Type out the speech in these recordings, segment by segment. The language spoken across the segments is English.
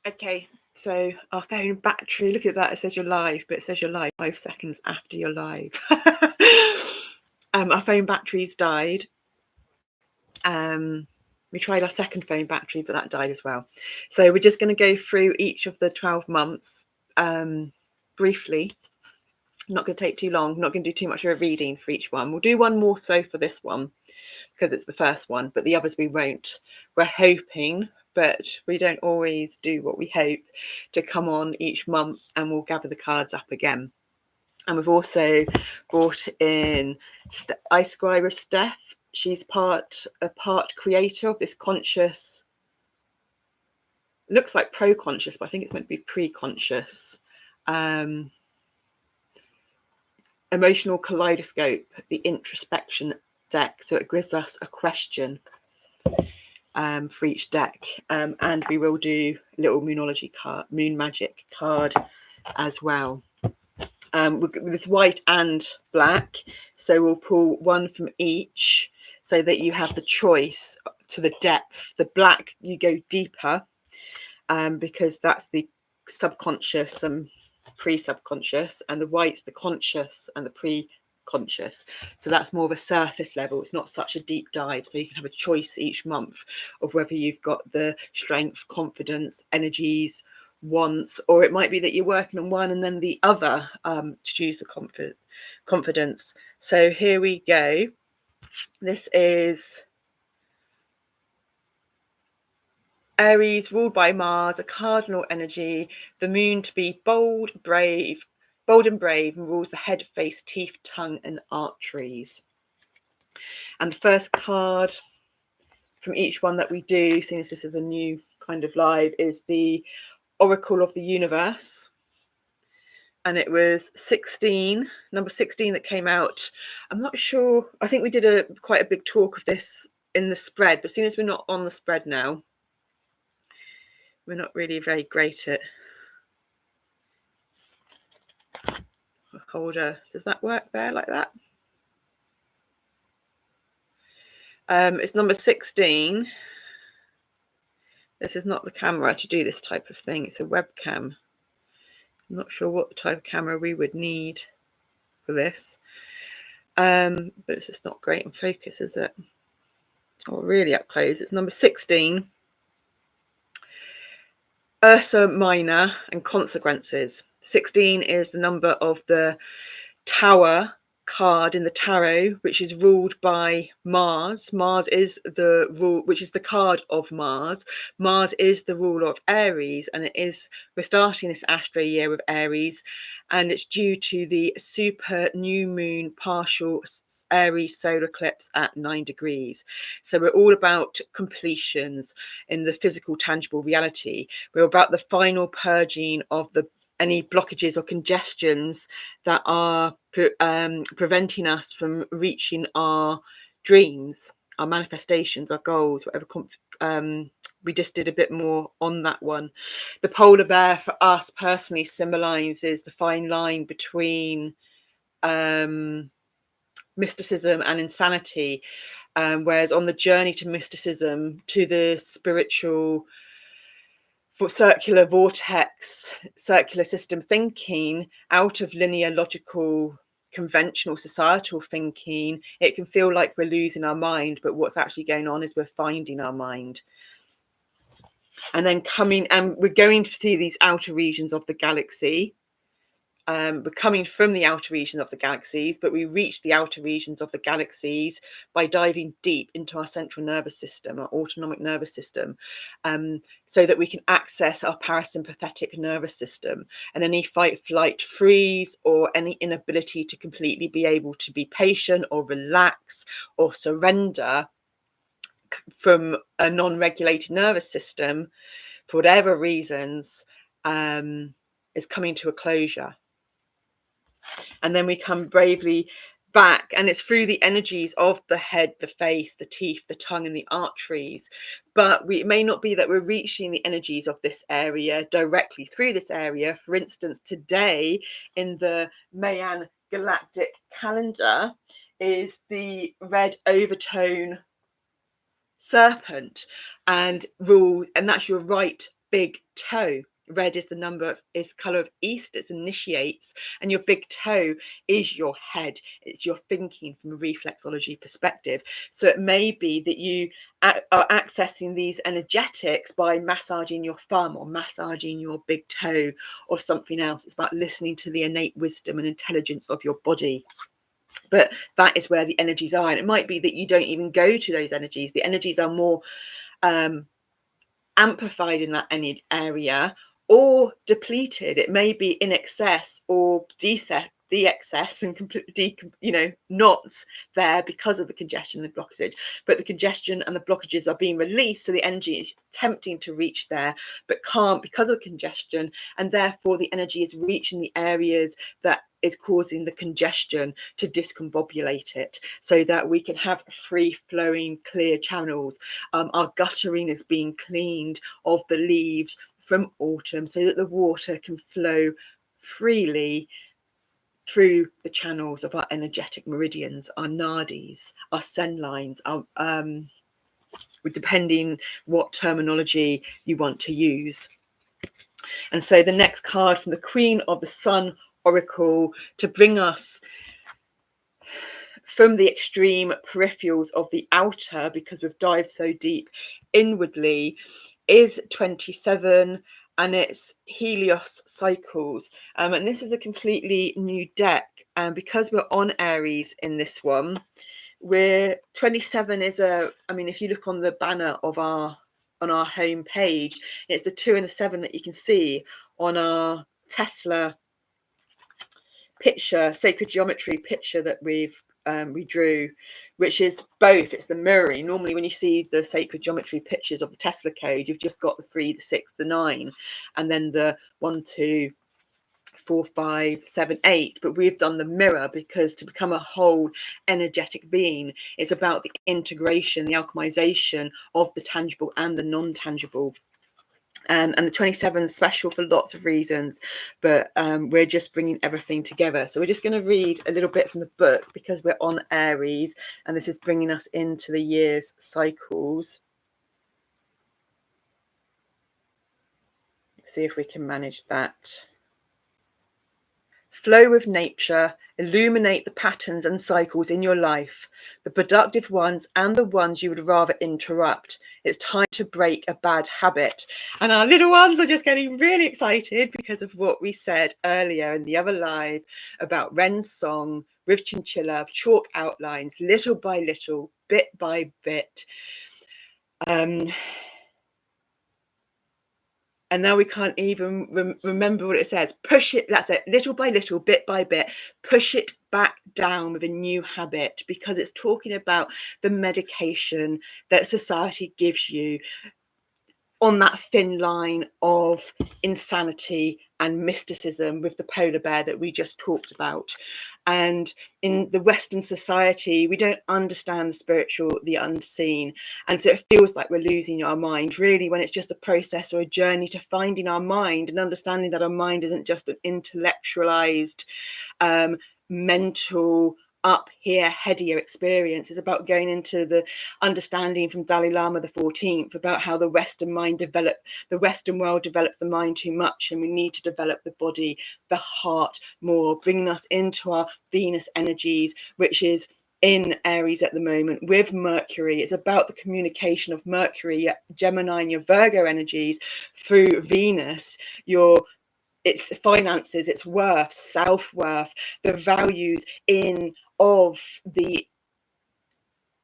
Okay, so our phone battery, look at that, it says you're live, but it says you're live 5 seconds after you're live. Our phone batteries died. We tried our second phone battery, but that died as well. So we're just going to go through each of the 12 months briefly. Not going to take too long, not going to do too much of a reading for each one. We'll do one more so for this one because it's the first one, but the others we won't. We're hoping, but we don't always do what we hope, to come on each month, and we'll gather the cards up again. And we've also brought in Ice Scriber Steph. She's a part creator of this conscious, looks like pro-conscious, but I think it's meant to be pre-conscious, emotional kaleidoscope, the introspection deck. So it gives us a question for each deck, and we will do a little moonology card, moon magic card as well. It's white and black, so we'll pull one from each so that you have the choice to the depth. The black, you go deeper, because that's the subconscious and pre-subconscious, and the white's the conscious and the pre-conscious. So that's more of a surface level. It's not such a deep dive, so you can have a choice each month of whether you've got the strength, confidence, energies, wants, or it might be that you're working on one and then the other, to choose the confidence. So here we go. This is Aries, ruled by Mars, a cardinal energy, the moon to be bold and brave, and rules the head, face, teeth, tongue, and arteries. And the first card from each one that we do, seeing as this is a new kind of live, is the Oracle of the Universe. And it was 16, number 16 that came out. I'm not sure. I think we did quite a big talk of this in the spread, but seeing as we're not on the spread now, we're not really very great at holder. Does that work there like that? It's number 16. This is not the camera to do this type of thing. It's a webcam. I'm not sure what type of camera we would need for this. But it's just not great in focus, is it? Or really up close. It's number 16. Ursa Minor and consequences. 16 is the number of the Tower card in the tarot, which is ruled by Mars. Mars is the rule, which is the card of Mars. Mars is the ruler of Aries, and we're starting this Astro year with Aries, and it's due to the super new moon partial Aries solar eclipse at 9 degrees. So we're all about completions in the physical, tangible reality. We're about the final purging of any blockages or congestions that are preventing us from reaching our dreams, our manifestations, our goals, whatever. We just did a bit more on that one. The polar bear for us personally symbolizes the fine line between mysticism and insanity, whereas on the journey to mysticism, to the spiritual for circular vortex, circular system thinking, out of linear, logical, conventional, societal thinking, it can feel like we're losing our mind, but what's actually going on is we're finding our mind. And then we're going through these outer regions of the galaxy. We're coming from the outer regions of the galaxies, but we reach the outer regions of the galaxies by diving deep into our central nervous system, our autonomic nervous system, so that we can access our parasympathetic nervous system, and any fight, flight, freeze, or any inability to completely be able to be patient or relax or surrender from a non-regulated nervous system for whatever reasons, is coming to a closure. And then we come bravely back, and it's through the energies of the head, the face, the teeth, the tongue, and the arteries. But it may not be that we're reaching the energies of this area directly through this area. For instance, today in the Mayan galactic calendar is the red overtone serpent, and rules, and that's your right big toe. Red is is color of east, it initiates, and your big toe is your head. It's your thinking from a reflexology perspective. So it may be that you are accessing these energetics by massaging your thumb or massaging your big toe or something else. It's about listening to the innate wisdom and intelligence of your body. But that is where the energies are. And it might be that you don't even go to those energies. The energies are more amplified in that area or depleted. It may be in excess or de-excess and completely, not there because of the congestion and the blockage. But the congestion and the blockages are being released, so the energy is attempting to reach there, but can't because of the congestion, and therefore the energy is reaching the areas that is causing the congestion to discombobulate it, so that we can have free flowing clear channels. Our guttering is being cleaned of the leaves from autumn, so that the water can flow freely through the channels of our energetic meridians, our nadis, our sen lines, our depending what terminology you want to use. And so the next card from the Queen of the Sun Oracle, to bring us from the extreme peripherals of the outer, because we've dived so deep inwardly, is 27, and it's Helios cycles. And this is a completely new deck, and because we're on Aries in this one, 27 is if you look on the banner of our home page, it's the 2 and the 7 that you can see on our Tesla picture, sacred geometry picture that we drew, which is both. It's the mirroring. Normally when you see the sacred geometry pictures of the Tesla code, you've just got the 3, the 6, the 9, and then the 1, 2, 4, 5, 7, 8. But we've done the mirror because to become a whole energetic being, it's about the integration, the alchemization of the tangible and the non-tangible. And the 27 is special for lots of reasons, but we're just bringing everything together. So we're just going to read a little bit from the book because we're on Aries, and this is bringing us into the year's cycles. Let's see if we can manage that. Flow with nature, illuminate the patterns and cycles in your life, the productive ones and the ones you would rather interrupt. It's time to break a bad habit. And our little ones are just getting really excited because of what we said earlier in the other live about Wren's song with Chinchilla, chalk outlines, little by little, bit by bit. And now we can't even remember what it says. Push it, that's it, little by little, bit by bit, push it back down with a new habit, because it's talking about the medication that society gives you on that thin line of insanity and mysticism with the polar bear that we just talked about. And in the Western society, we don't understand the spiritual, the unseen. And so it feels like we're losing our mind, really, when it's just a process or a journey to finding our mind and understanding that our mind isn't just an intellectualized, mental, up here, headier experience. Is about going into the understanding from Dalai Lama the 14th about how the Western world develops the mind too much, and we need to develop the body, the heart more, bringing us into our Venus energies, which is in Aries at the moment with Mercury. It's about the communication of Mercury, Gemini, and your Virgo energies through Venus, it's finances, it's worth, self-worth, the values of the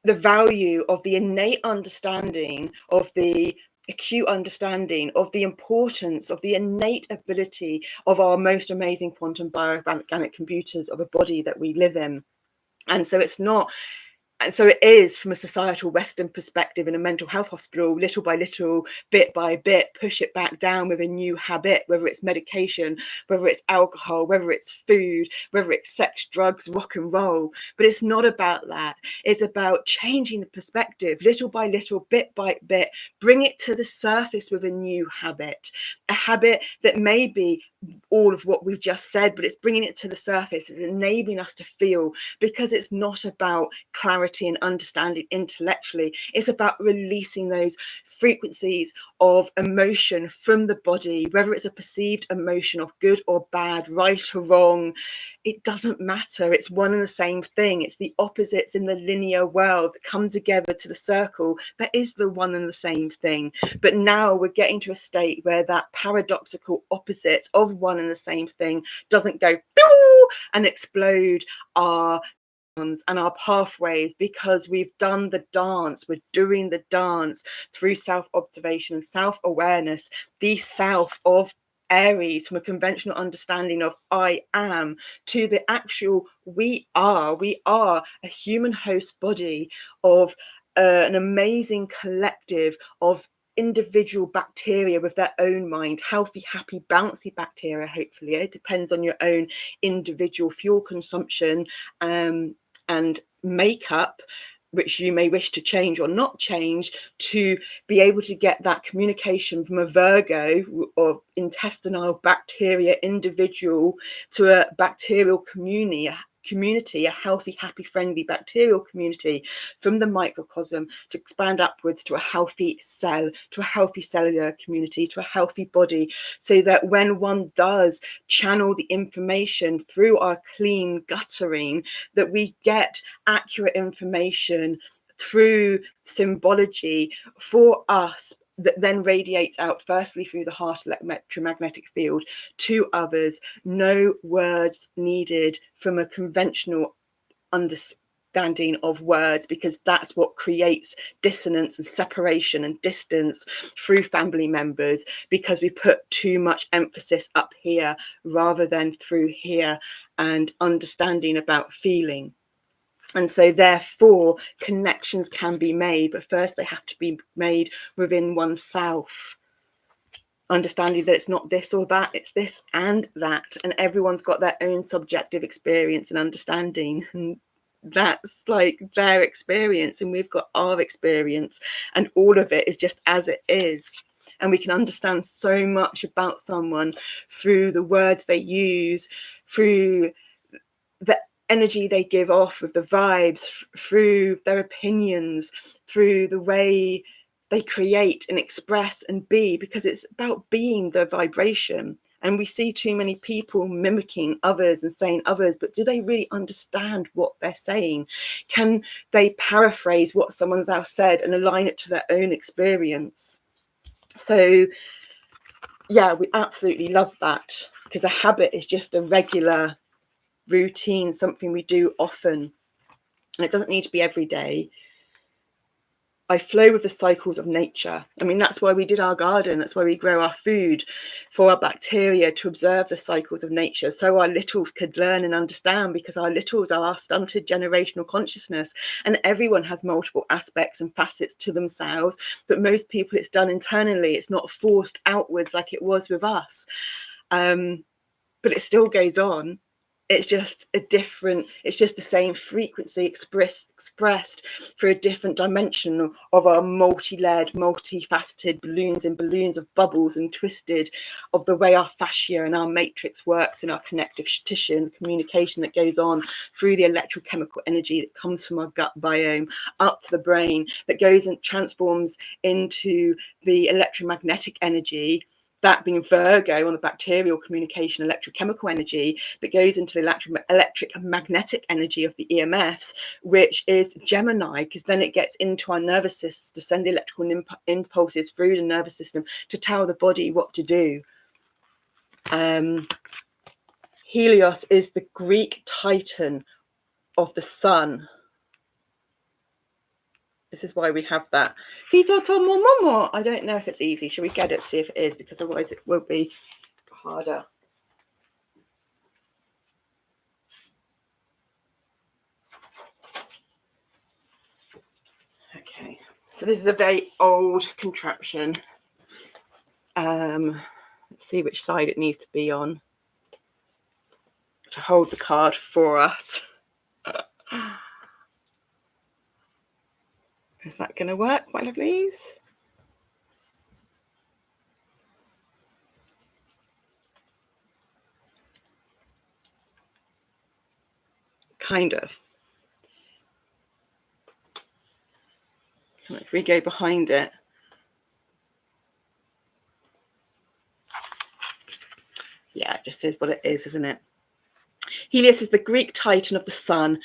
value of the innate understanding, of the acute understanding of the importance of the innate ability of our most amazing quantum bioorganic computers of a body that we live in. And so it is, from a societal Western perspective, in a mental health hospital, little by little, bit by bit, push it back down with a new habit, whether it's medication, whether it's alcohol, whether it's food, whether it's sex, drugs, rock and roll. But it's not about that. It's about changing the perspective, little by little, bit by bit, bring it to the surface with a new habit, a habit that may be all of what we've just said, but it's bringing it to the surface. It's enabling us to feel, because it's not about clarity. clarity and understanding intellectually. It's about releasing those frequencies of emotion from the body, whether it's a perceived emotion of good or bad, right or wrong. It doesn't matter. It's one and the same thing. It's the opposites in the linear world that come together to the circle. That is the one and the same thing. But now we're getting to a state where that paradoxical opposite of one and the same thing doesn't go and explode our and our pathways, because we've done the dance. We're doing the dance through self-observation and self-awareness, the self of Aries, from a conventional understanding of I am to the actual we are. We are a human host body of an amazing collective of individual bacteria with their own mind, healthy, happy, bouncy bacteria. Hopefully it depends on your own individual fuel consumption and makeup, which you may wish to change or not change, to be able to get that communication from a Virgo or intestinal bacteria individual to a bacterial community, a healthy, happy, friendly bacterial community, from the microcosm to expand upwards to a healthy cell, to a healthy cellular community, to a healthy body, so that when one does channel the information through our clean guttering, that we get accurate information through symbology for us, that then radiates out firstly through the heart electromagnetic field to others. No words needed from a conventional understanding of words, because that's what creates dissonance and separation and distance through family members, because we put too much emphasis up here rather than through here, and understanding about feeling. And so therefore connections can be made, but first they have to be made within oneself, understanding that it's not this or that, it's this and that, and everyone's got their own subjective experience and understanding, and that's like their experience, and we've got our experience, and all of it is just as it is. And we can understand so much about someone through the words they use, through the energy they give off, with the vibes, through their opinions, through the way they create and express and be, because it's about being the vibration. And we see too many people mimicking others and saying others, but do they really understand what they're saying? Can they paraphrase what someone's else said and align it to their own experience? So yeah, we absolutely love that, because a habit is just a regular routine, something we do often, and it doesn't need to be every day. I flow with the cycles of nature. I mean, that's why we did our garden. That's why we grow our food, for our bacteria to observe the cycles of nature, so our littles could learn and understand, because our littles are our stunted generational consciousness, and everyone has multiple aspects and facets to themselves, but most people it's done internally. It's not forced outwards like it was with us, but it still goes on. It's just a different, it's just the same frequency expressed through a different dimension of our multi-layered, multifaceted balloons and balloons of bubbles, and twisted of the way our fascia and our matrix works in our connective tissue, and the communication that goes on through the electrochemical energy that comes from our gut biome up to the brain, that goes and transforms into the electromagnetic energy, that being Virgo on the bacterial communication, electrochemical energy, that goes into the electric magnetic energy of the EMFs, which is Gemini, because then it gets into our nervous system to send the electrical impulses through the nervous system to tell the body what to do. Helios is the Greek titan of the sun. This is why we have that. I don't know if it's easy. Should we get it, see if it is, because otherwise it will be harder. Okay, so this is a very old contraption. Let's see which side it needs to be on to hold the card for us. Is that going to work, my lovelies? Kind of. If we go behind it, yeah, it just is what it is, isn't it? Helios is the Greek titan of the sun,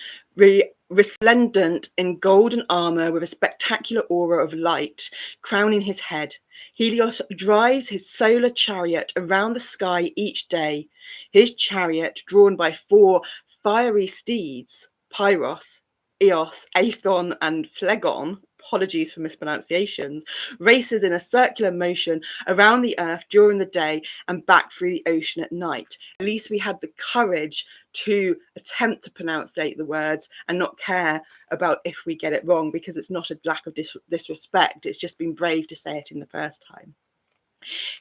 resplendent in golden armor with a spectacular aura of light crowning his head. Helios drives his solar chariot around the sky each day. His chariot, drawn by 4 fiery steeds, Pyros, Eos, Aethon, and Phlegon, apologies for mispronunciations, races in a circular motion around the earth during the day and back through the ocean at night. At least we had the courage to attempt to pronunciate the words and not care about if we get it wrong, because it's not a lack of disrespect. It's just being brave to say it in the first time.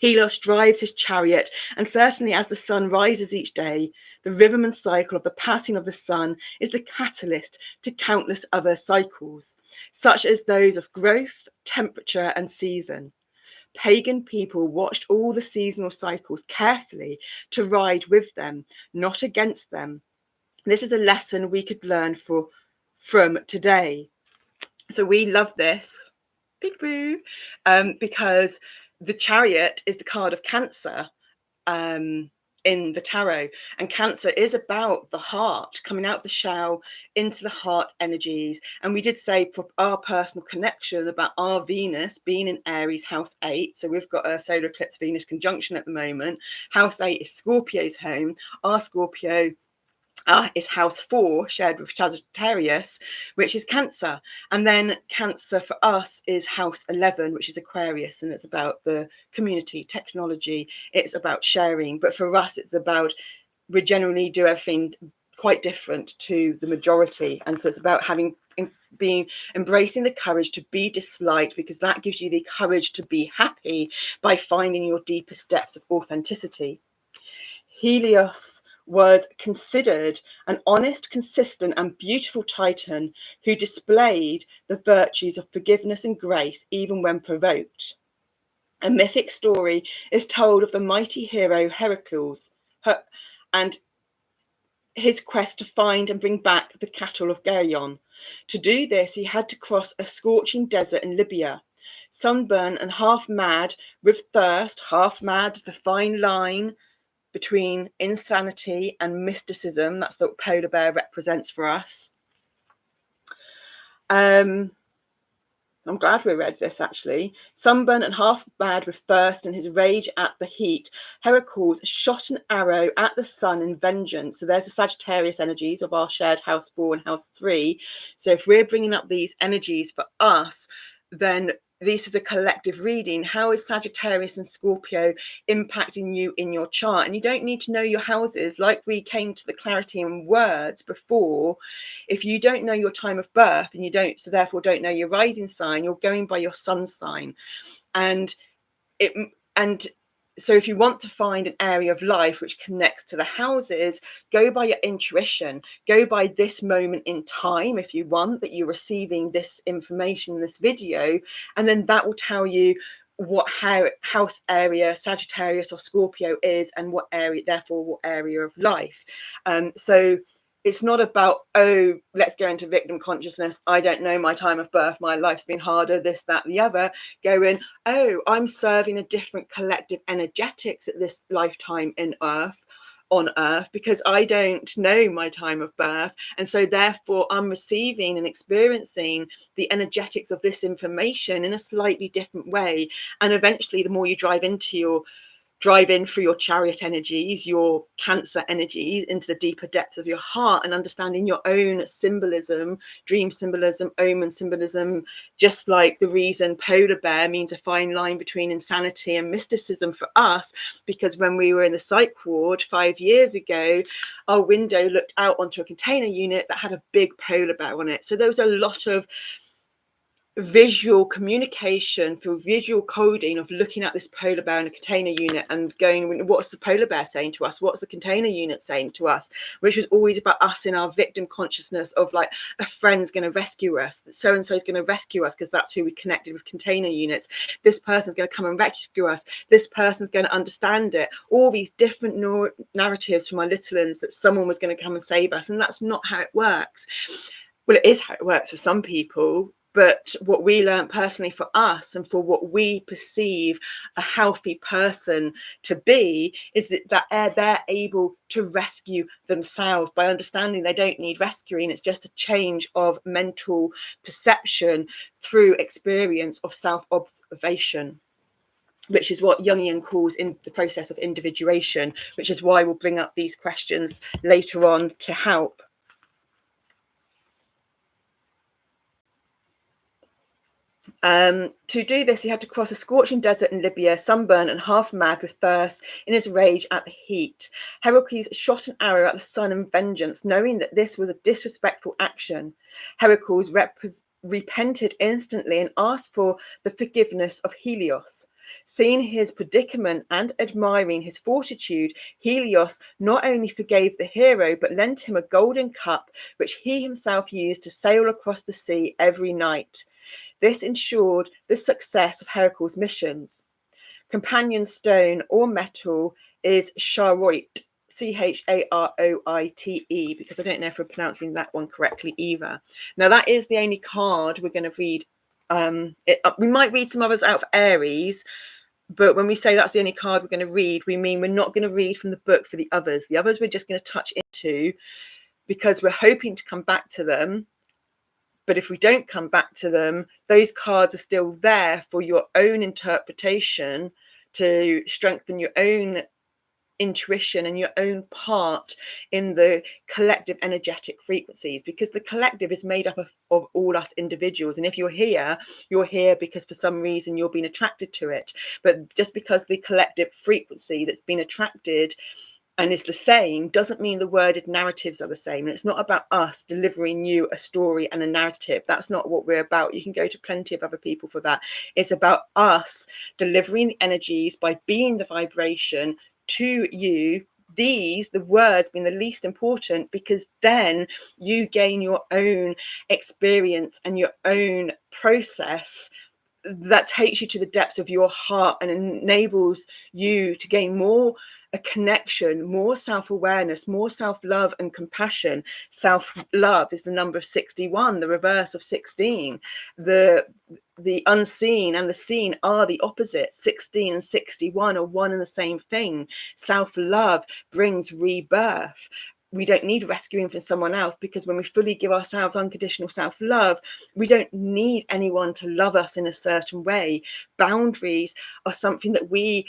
Helios drives his chariot, and certainly as the sun rises each day, the rhythm and cycle of the passing of the sun is the catalyst to countless other cycles, such as those of growth, temperature, and season. Pagan people watched all the seasonal cycles carefully to ride with them, not against them. This is a lesson we could learn from today. So we love this, big boo, because the chariot is the card of Cancer in the tarot, and Cancer is about the heart, coming out the shell into the heart energies. And we did say for our personal connection about our Venus being in Aries, house 8, so we've got a solar eclipse Venus conjunction at the moment. House 8 is Scorpio's home. Our Scorpio is house 4, shared with Sagittarius, which is Cancer. And then Cancer for us is house 11, which is Aquarius, and it's about the community, technology, it's about sharing. But for us, it's about, we generally do everything quite different to the majority. And so it's about embracing the courage to be disliked, because that gives you the courage to be happy by finding your deepest depths of authenticity. Helios was considered an honest, consistent, and beautiful titan who displayed the virtues of forgiveness and grace even when provoked. A mythic story is told of the mighty hero Heracles and his quest to find and bring back the cattle of Geryon. To do this, he had to cross a scorching desert in Libya. Sunburned and half mad with thirst, half mad, the fine line between insanity and mysticism. That's what polar bear represents for us. I'm glad we read this, actually. Sunburnt and half mad with thirst and his rage at the heat, Heracles shot an arrow at the sun in vengeance. So there's the Sagittarius energies of our shared house 4 and house 3. So if we're bringing up these energies for us, then this is a collective reading. How is Sagittarius and Scorpio impacting you in your chart? And you don't need to know your houses, like we came to the clarity in words before. If you don't know your time of birth, and you don't, so therefore don't know your rising sign, you're going by your sun sign. And so if you want to find an area of life which connects to the houses, go by your intuition, go by this moment in time, if you want, that you're receiving this information in this video, and then that will tell you what house area Sagittarius or Scorpio is, and what area, therefore what area of life. So it's not about, oh, let's go into victim consciousness. I don't know my time of birth. My life's been harder, this, that, the other. Go in, oh, I'm serving a different collective energetics at this lifetime on earth, because I don't know my time of birth. And so therefore I'm receiving and experiencing the energetics of this information in a slightly different way. And eventually, the more you drive in through your chariot energies, your Cancer energies, into the deeper depths of your heart, and understanding your own symbolism, dream symbolism, omen symbolism, just like the reason polar bear means a fine line between insanity and mysticism for us, because when we were in the psych ward 5 years ago, our window looked out onto a container unit that had a big polar bear on it. So there was a lot of visual communication through visual coding of looking at this polar bear in a container unit and going, what's the polar bear saying to us, what's the container unit saying to us, which was always about us in our victim consciousness of like, a friend's going to rescue us, so and so is going to rescue us because that's who we connected with container units, this person's going to come and rescue us, this person's going to understand it, all these different narratives from our little ones that someone was going to come and save us. And that's not how it works. Well, it is how it works for some people. But what we learned personally for us and for what we perceive a healthy person to be is that they're able to rescue themselves by understanding they don't need rescuing. It's just a change of mental perception through experience of self-observation, which is what Jungian calls in the process of individuation, which is why we'll bring up these questions later on to help. To do this, he had to cross a scorching desert in Libya, sunburned and half mad with thirst in his rage at the heat. Heracles shot an arrow at the sun in vengeance, knowing that this was a disrespectful action. Heracles repented instantly and asked for the forgiveness of Helios. Seeing his predicament and admiring his fortitude, Helios not only forgave the hero, but lent him a golden cup, which he himself used to sail across the sea every night. This ensured the success of Heracles' missions. Companion stone or metal is charoite, Charoite, because I don't know if we're pronouncing that one correctly either. Now, that is the only card we're going to read. We might read some others out of Aries, but when we say that's the only card we're going to read, we mean we're not going to read from the book for the others. The others we're just going to touch into because we're hoping to come back to them. But if we don't come back to them, those cards are still there for your own interpretation to strengthen your own intuition and your own part in the collective energetic frequencies, because the collective is made up of all us individuals. And if you're here because for some reason you're being attracted to it. But just because the collective frequency that's been attracted and is the same doesn't mean the worded narratives are the same. And it's not about us delivering you a story and a narrative. That's not what we're about. You can go to plenty of other people for that. It's about us delivering the energies by being the vibration to you. The words being the least important, because then you gain your own experience and your own process that takes you to the depths of your heart and enables you to gain more a connection, more self-awareness, more self-love and compassion. Self-love is the number 61, the reverse of 16. The unseen and the seen are the opposite. 16 and 61 are one and the same thing. Self-love brings rebirth. We don't need rescuing from someone else, because when we fully give ourselves unconditional self-love, we don't need anyone to love us in a certain way. Boundaries are something that we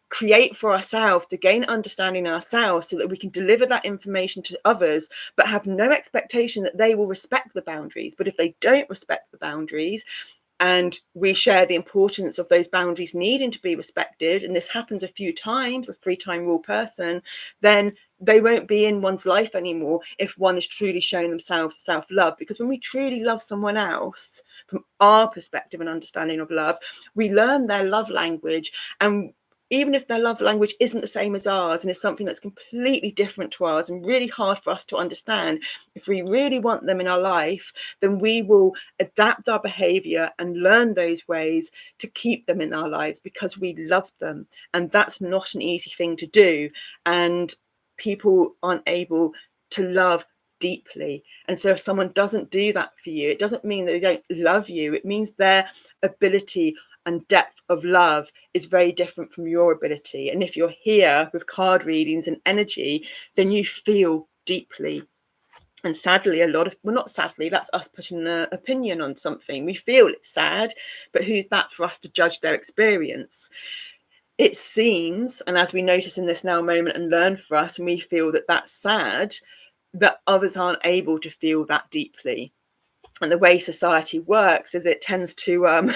create for ourselves to gain understanding ourselves, so that we can deliver that information to others, but have no expectation that they will respect the boundaries. But if they don't respect the boundaries, and we share the importance of those boundaries needing to be respected, and this happens a few times, a 3-time rule person, then they won't be in one's life anymore if one is truly showing themselves self-love. Because when we truly love someone else, from our perspective and understanding of love, we learn their love language. And even if their love language isn't the same as ours, and is something that's completely different to ours and really hard for us to understand, if we really want them in our life, then we will adapt our behavior and learn those ways to keep them in our lives, because we love them. And that's not an easy thing to do. And people aren't able to love deeply. And so if someone doesn't do that for you, it doesn't mean that they don't love you. It means their ability and depth of love is very different from your ability. And if you're here with card readings and energy, then you feel deeply. And sadly, not sadly, that's us putting an opinion on something. We feel it's sad, but who's that for us to judge their experience? It seems, and as we notice in this now moment and learn for us, and we feel that that's sad, that others aren't able to feel that deeply. And the way society works is it tends to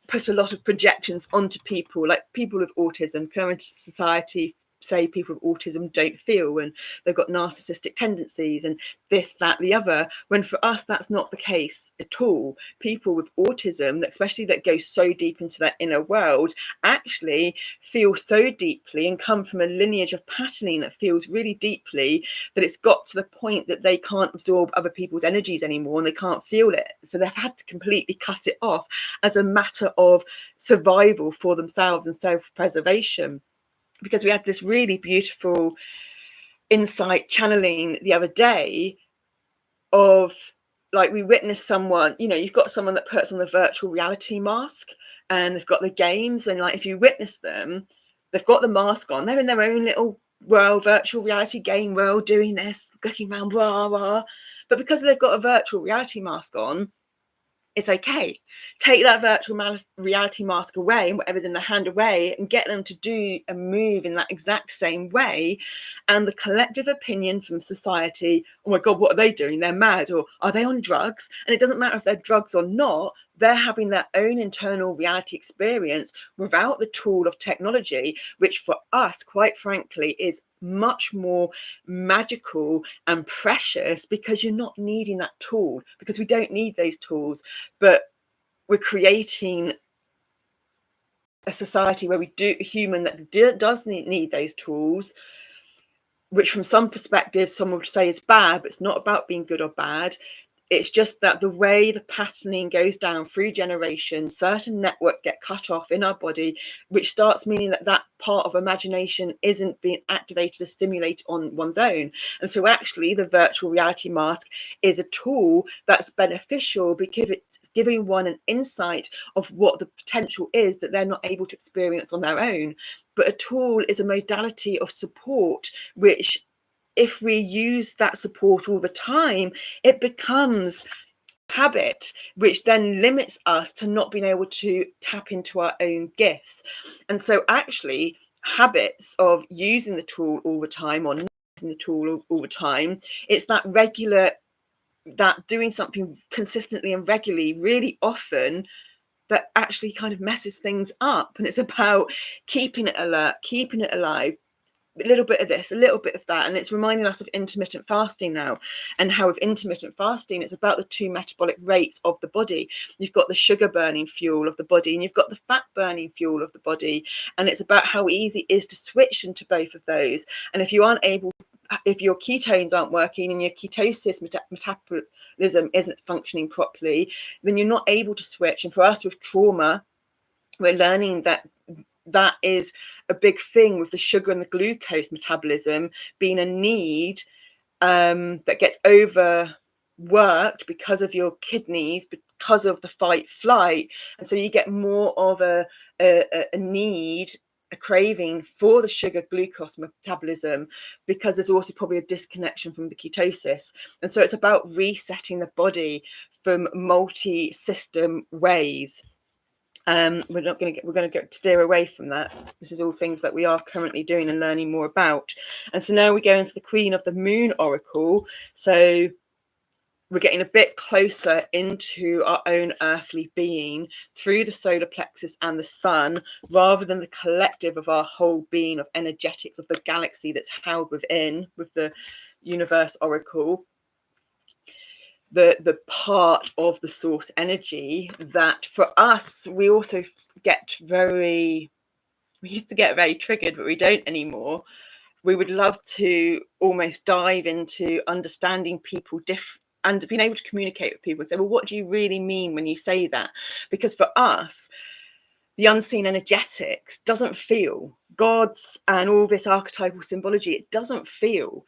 put a lot of projections onto people, like people with autism. Current society say people with autism don't feel, and they've got narcissistic tendencies and this, that, the other, when for us that's not the case at all. People with autism, especially that go so deep into their inner world, actually feel so deeply and come from a lineage of patterning that feels really deeply, that it's got to the point that they can't absorb other people's energies anymore and they can't feel it. So they've had to completely cut it off as a matter of survival for themselves and self-preservation. Because we had this really beautiful insight channeling the other day of like we witness someone, you know, you've got someone that puts on the virtual reality mask and they've got the games, and like if you witness them, they've got the mask on, they're in their own little world, virtual reality game world, doing this, looking around, rah, rah. But because they've got a virtual reality mask on, it's okay. Take that virtual reality mask away and whatever's in the hand away, and get them to do and move in that exact same way. And the collective opinion from society, oh my God, what are they doing? They're mad, or are they on drugs? And it doesn't matter if they're drugs or not, they're having their own internal reality experience without the tool of technology, which for us, quite frankly, is much more magical and precious, because you're not needing that tool, because we don't need those tools. But we're creating a society where we do human that does need those tools, which from some perspectives some would say is bad, but it's not about being good or bad. It's just that the way the patterning goes down through generations, certain networks get cut off in our body, which starts meaning that that part of imagination isn't being activated or stimulated on one's own. And so actually the virtual reality mask is a tool that's beneficial, because it's giving one an insight of what the potential is that they're not able to experience on their own. But a tool is a modality of support, which if we use that support all the time, it becomes habit, which then limits us to not being able to tap into our own gifts. And so actually habits of using the tool all the time, or not using the tool all the time, it's that regular, that doing something consistently and regularly really often, that actually kind of messes things up. And it's about keeping it alert, keeping it alive, a little bit of this, a little bit of that. And it's reminding us of intermittent fasting now, and how with intermittent fasting, it's about the two metabolic rates of the body. You've got the sugar burning fuel of the body, and you've got the fat burning fuel of the body. And it's about how easy it is to switch into both of those. And if you aren't able, if your ketones aren't working and your ketosis metabolism isn't functioning properly, then you're not able to switch. And for us with trauma, we're learning that that is a big thing with the sugar and the glucose metabolism being a need that gets overworked because of your kidneys, because of the fight flight. And so you get more of a need, a craving for the sugar glucose metabolism, because there's also probably a disconnection from the ketosis. And so it's about resetting the body from multi-system ways. We're going to steer away from that. This is all things that we are currently doing and learning more about. And so now we go into the Queen of the Moon Oracle. So we're getting a bit closer into our own earthly being through the solar plexus and the sun, rather than the collective of our whole being, of energetics of the galaxy that's held within, with the universe oracle. The part of the source energy that for us, we also we used to get very triggered, but we don't anymore. We would love to almost dive into understanding people and being able to communicate with people and say, well, what do you really mean when you say that? Because for us, the unseen energetics doesn't feel. Gods and all this archetypal symbology, it doesn't feel.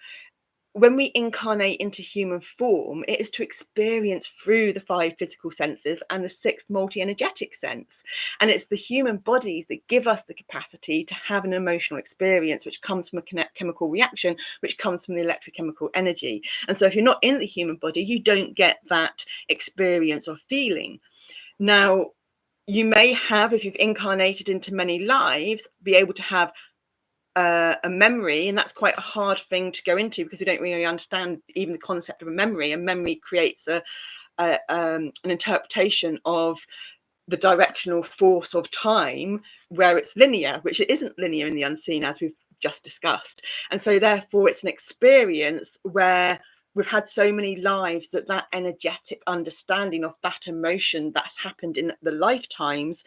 When we incarnate into human form, it is to experience through the 5 physical senses and the 6th multi-energetic sense. And it's the human bodies that give us the capacity to have an emotional experience, which comes from a chemical reaction, which comes from the electrochemical energy. And so if you're not in the human body, you don't get that experience or feeling. Now, you may have, if you've incarnated into many lives, be able to have a memory, and that's quite a hard thing to go into, because we don't really understand even the concept of a memory. And memory creates an interpretation of the directional force of time, where it's linear, which it isn't linear in the unseen, as we've just discussed. And so therefore it's an experience where we've had so many lives that that energetic understanding of that emotion that's happened in the lifetimes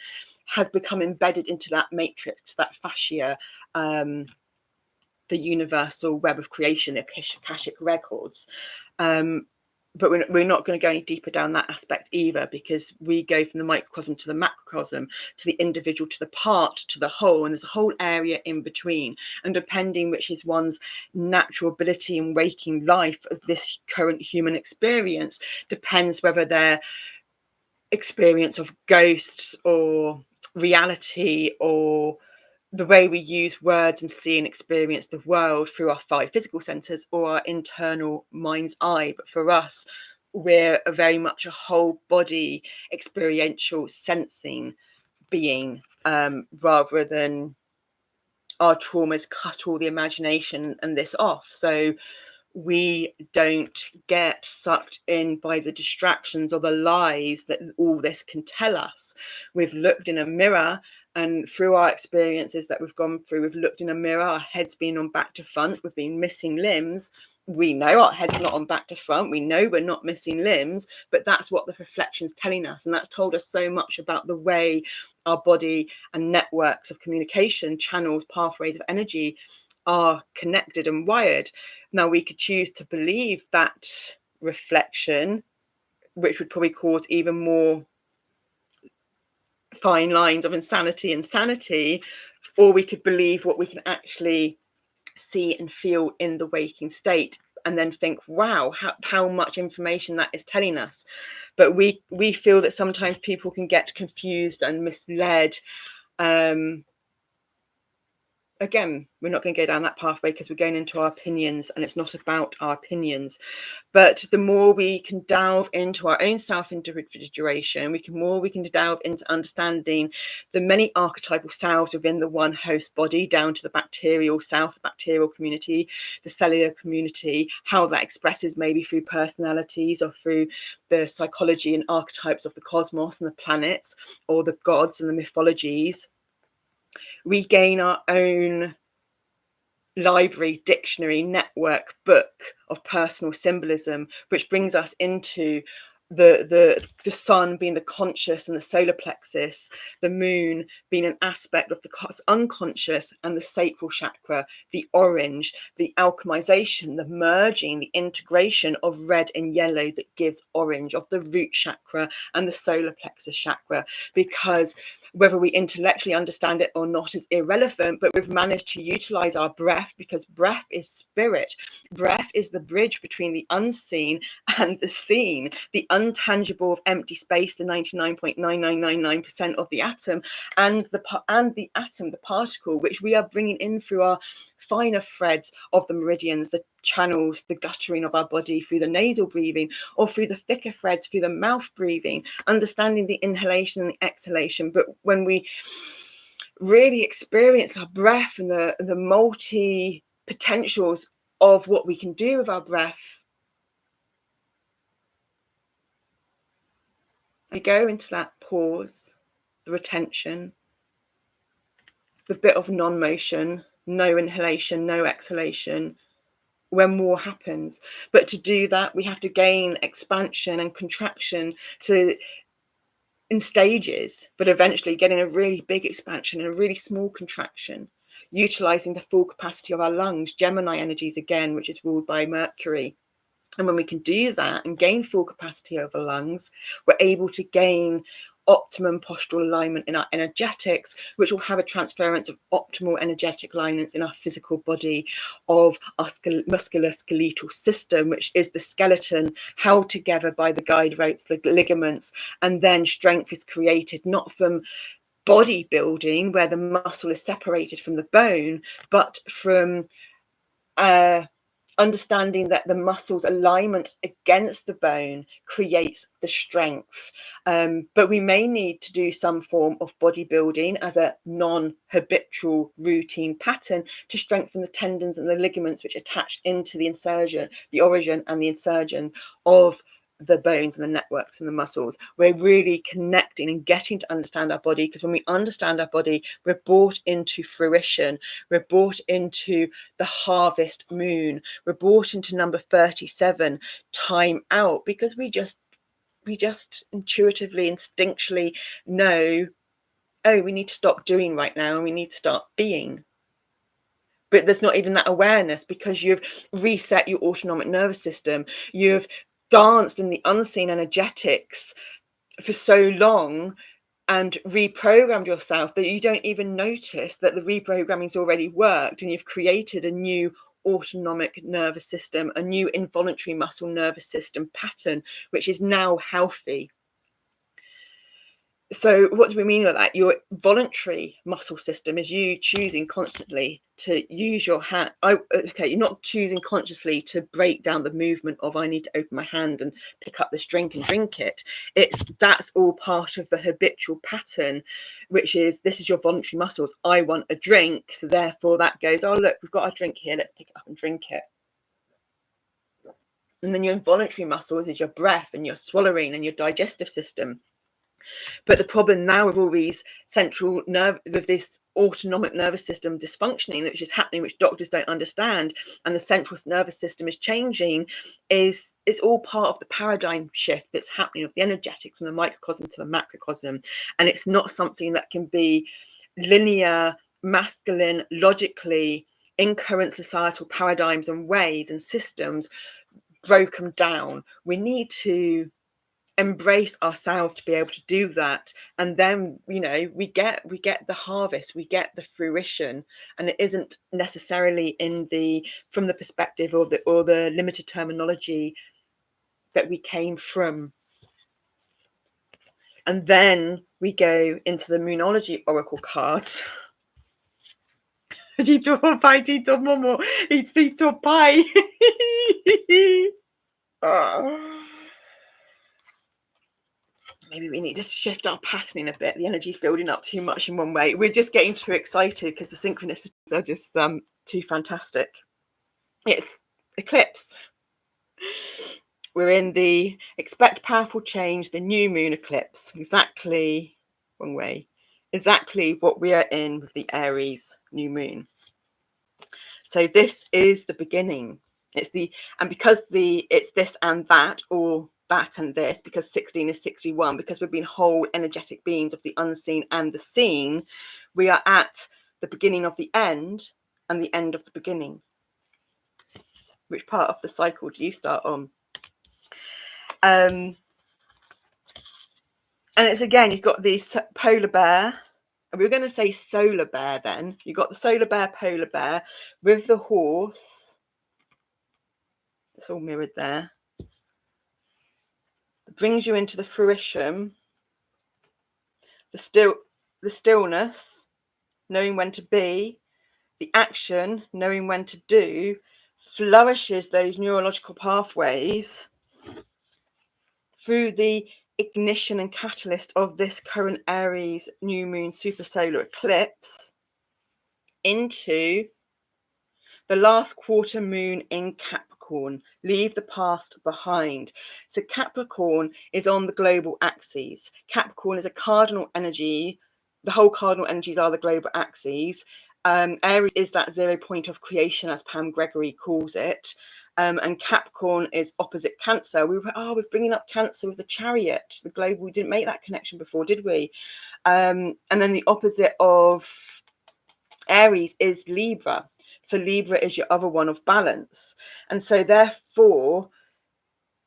has become embedded into that matrix, that fascia, the universal web of creation, the Akashic records. but we're not going to go any deeper down that aspect either, because we go from the microcosm to the macrocosm, to the individual, to the part, to the whole, and there's a whole area in between. And depending which is one's natural ability in waking life of this current human experience, depends whether their experience of ghosts or reality, or the way we use words and see and experience the world through our 5 physical senses or our internal mind's eye. But for us, we're very much a whole body experiential sensing being, rather than our traumas cut all the imagination and this off. So we don't get sucked in by the distractions or the lies that all this can tell us. We've looked in a mirror, and through our experiences that we've gone through, we've looked in a mirror, our head's been on back to front, we've been missing limbs. We know our head's not on back to front, we know we're not missing limbs, but that's what the reflection's telling us. And that's told us so much about the way our body and networks of communication, channels, pathways of energy are connected and wired. Now, we could choose to believe that reflection, which would probably cause even more fine lines of insanity and sanity, or we could believe what we can actually see and feel in the waking state, and then think, wow, how much information that is telling us. But we feel that sometimes people can get confused and misled. Again, we're not going to go down that pathway because we're going into our opinions, and it's not about our opinions. But the more we can delve into our own self-individuation, we can delve into understanding the many archetypal selves within the one host body, down to the bacterial self, the bacterial community, the cellular community, how that expresses maybe through personalities or through the psychology and archetypes of the cosmos and the planets, or the gods and the mythologies. We gain our own library, dictionary, network, book of personal symbolism, which brings us into the sun being the conscious and the solar plexus, the moon being an aspect of the unconscious and the sacral chakra, the orange, the alchemization, the merging, the integration of red and yellow that gives orange, of the root chakra and the solar plexus chakra. Because whether we intellectually understand it or not is irrelevant, but we've managed to utilize our breath, because breath is spirit. Breath is the bridge between the unseen and the seen, the untangible of empty space, the 99.9999% of the atom, and the atom, the particle, which we are bringing in through our finer threads of the meridians, the channels, the guttering of our body through the nasal breathing, or through the thicker threads through the mouth breathing, understanding the inhalation and the exhalation. But when we really experience our breath and the multi potentials of what we can do with our breath, we go into that pause, the retention, the bit of non-motion, no inhalation, no exhalation, when more happens. But to do that, we have to gain expansion and contraction in stages, but eventually getting a really big expansion and a really small contraction, utilizing the full capacity of our lungs, Gemini energies again, which is ruled by Mercury. And when we can do that and gain full capacity over lungs, we're able to gain optimum postural alignment in our energetics, which will have a transference of optimal energetic alignments in our physical body, of our muscular skeletal system, which is the skeleton held together by the guide ropes, the ligaments. And then strength is created not from bodybuilding, where the muscle is separated from the bone, but from understanding that the muscle's alignment against the bone creates the strength. But we may need to do some form of bodybuilding as a non-habitual routine pattern to strengthen the tendons and the ligaments which attach into the insertion, the origin and the insertion of the bones and the networks and the muscles. We're really connecting and getting to understand our body, because when we understand our body, we're brought into fruition. We're brought into the harvest moon. We're brought into number 37, time out, because we just intuitively, instinctually know, oh, we need to stop doing right now and we need to start being. But there's not even that awareness, because you've reset your autonomic nervous system. You've danced in the unseen energetics for so long and reprogrammed yourself that you don't even notice that the reprogramming's already worked, and you've created a new autonomic nervous system, a new involuntary muscle nervous system pattern, which is now healthy. So what do we mean by that? Your voluntary muscle system is you choosing constantly to use your hand. Okay, you're not choosing consciously to break down the movement of I need to open my hand and pick up this drink and drink it. That's all part of the habitual pattern, which is this is your voluntary muscles. I want a drink, so therefore that goes, oh look, we've got a drink here, let's pick it up and drink it. And then your involuntary muscles is your breath and your swallowing and your digestive system. But the problem now with all these central nerve, with this autonomic nervous system dysfunctioning, which is happening, which doctors don't understand, and the central nervous system is changing, is it's all part of the paradigm shift that's happening of the energetic from the microcosm to the macrocosm. And it's not something that can be linear, masculine, logically, in current societal paradigms and ways and systems broken down. We need to embrace ourselves to be able to do that, and then we get the harvest, we get the fruition, and it isn't necessarily from the perspective or the limited terminology that we came from. And then we go into the Moonology oracle cards. Dito pai, dito momo, it's dito pai. Maybe we need to shift our patterning a bit. The energy's building up too much in one way. We're just getting too excited because the synchronicities are just too fantastic. It's eclipse. We're in the expect powerful change, the new moon eclipse. Exactly one way. Exactly what we are in with the Aries new moon. So this is the beginning. It's this and that, or that and this, because 16 is 61, because we've been whole energetic beings of the unseen and the seen. We are at the beginning of the end and the end of the beginning. Which part of the cycle do you start on? And it's again, you've got the polar bear, and we're going to say solar bear then. You've got the solar bear, polar bear with the horse. It's all mirrored there. It brings you into the fruition, the stillness, knowing when to be, the action, knowing when to do, flourishes those neurological pathways through the ignition and catalyst of this current Aries new moon super solar eclipse into the last quarter moon in Capricorn. Leave the past behind. So Capricorn is on the global axes. Capricorn is a cardinal energy. The whole cardinal energies are the global axes. Aries is that 0 point of creation, as Pam Gregory calls it. And Capricorn is opposite Cancer. We're bringing up Cancer with the Chariot, the global. We didn't make that connection before, did we? And then the opposite of Aries is Libra. So Libra is your other one of balance. And so therefore,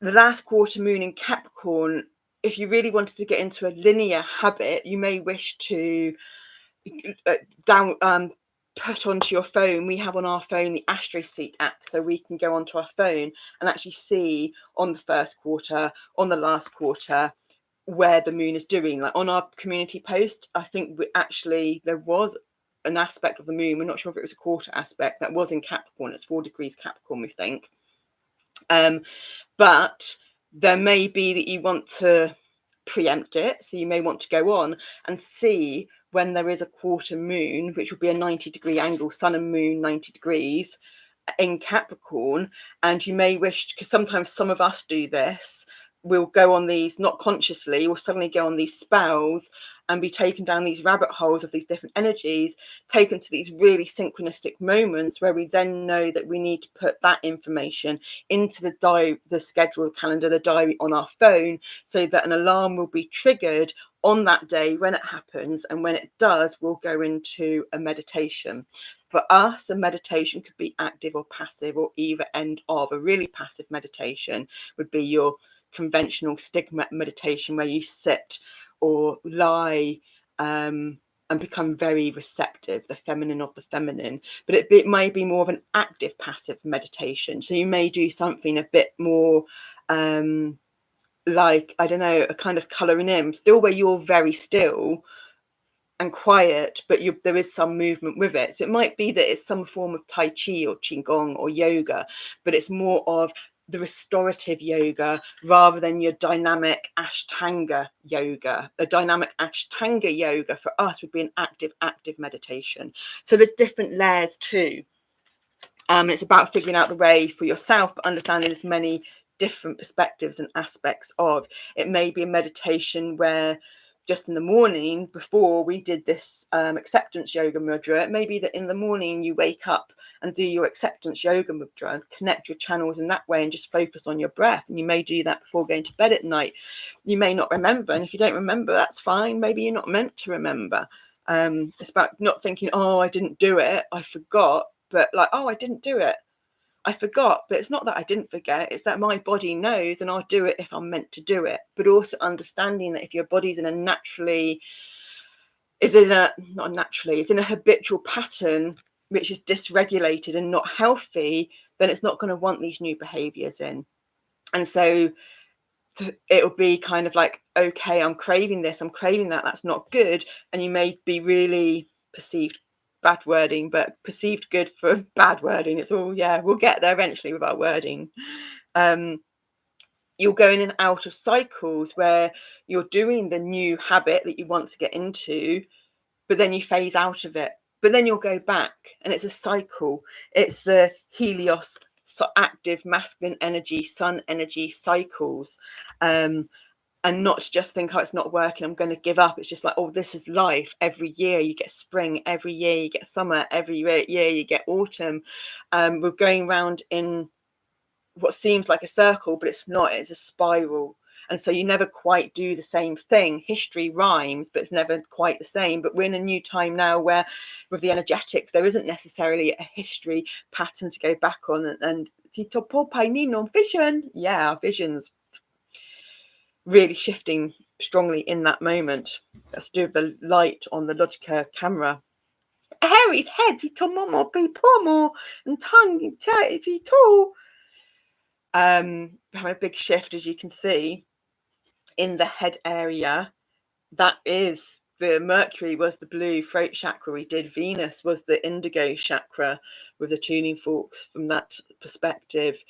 the last quarter moon in Capricorn, if you really wanted to get into a linear habit, you may wish to put onto your phone. We have on our phone the Astro Seek app, so we can go onto our phone and actually see on the first quarter, on the last quarter, where the moon is doing. Like on our community post, I think there was an aspect of the moon, we're not sure if it was a quarter aspect, that was in Capricorn. It's 4 degrees Capricorn, we think. But there may be that you want to preempt it, so you may want to go on and see when there is a quarter moon, which will be a 90-degree angle, sun and moon 90 degrees in Capricorn. And you may wish, because sometimes some of us do this, we'll go on these, not consciously, we'll suddenly go on these spells and be taken down these rabbit holes of these different energies, taken to these really synchronistic moments where we then know that we need to put that information into the diary, the schedule, calendar, the diary on our phone, so that an alarm will be triggered on that day when it happens. And when it does, we'll go into a meditation. For us, a meditation could be active or passive, or either end of. A really passive meditation would be your conventional stigma meditation, where you sit or lie and become very receptive, the feminine of the feminine. But it may be more of an active passive meditation. So you may do something a bit more like, I don't know, a kind of colouring in, still where you're very still and quiet, but there is some movement with it. So it might be that it's some form of Tai Chi or Qigong or yoga, but it's more of the restorative yoga rather than your dynamic Ashtanga yoga. The dynamic Ashtanga yoga for us would be an active meditation. So there's different layers too. It's about figuring out the way for yourself, but understanding there's many different perspectives and aspects of. It may be a meditation where just in the morning, before we did this acceptance yoga mudra, it may be that in the morning you wake up and do your acceptance yoga mudra and connect your channels in that way and just focus on your breath. And you may do that before going to bed at night. You may not remember, and if you don't remember, that's fine. Maybe you're not meant to remember. It's about not thinking, oh, I didn't do it, I forgot, but like, oh, I didn't do it, I forgot. But it's not that I didn't forget, it's that my body knows, and I'll do it if I'm meant to do it. But also understanding that if your body's in a it's in a habitual pattern which is dysregulated and not healthy, then it's not going to want these new behaviors in. And so it'll be kind of like, okay, I'm craving this, I'm craving that, that's not good. And you may be really perceived, bad wording, but perceived good for bad wording. It's all, yeah, we'll get there eventually with our wording. You're going in and out of cycles where you're doing the new habit that you want to get into, but then you phase out of it, but then you'll go back, and it's a cycle. It's the Helios, so active masculine energy, sun energy cycles. And not to just think, oh, it's not working, I'm going to give up. It's just like, oh, this is life. Every year you get spring, every year you get summer, every year you get autumn. We're going around in what seems like a circle, but it's not. It's a spiral. And so you never quite do the same thing. History rhymes, but it's never quite the same. But we're in a new time now where with the energetics, there isn't necessarily a history pattern to go back on. And Tito Popai Nino vision. Yeah, our vision's really shifting strongly in that moment. That's to do with the light on the Logica camera. Aries head, Tito Momo, Pipomo, and tongue, Tito. Having a big shift, as you can see, in the head area. That is the Mercury was the blue throat chakra we did. Venus was the indigo chakra with the tuning forks from that perspective.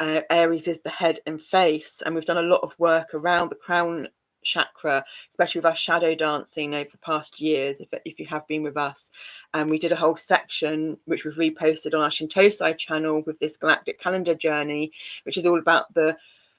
Aries is the head and face, and we've done a lot of work around the crown chakra, especially with our shadow dancing over the past years, if you have been with us. And we did a whole section which was reposted on our Shintosai channel with this galactic calendar journey, which is all about the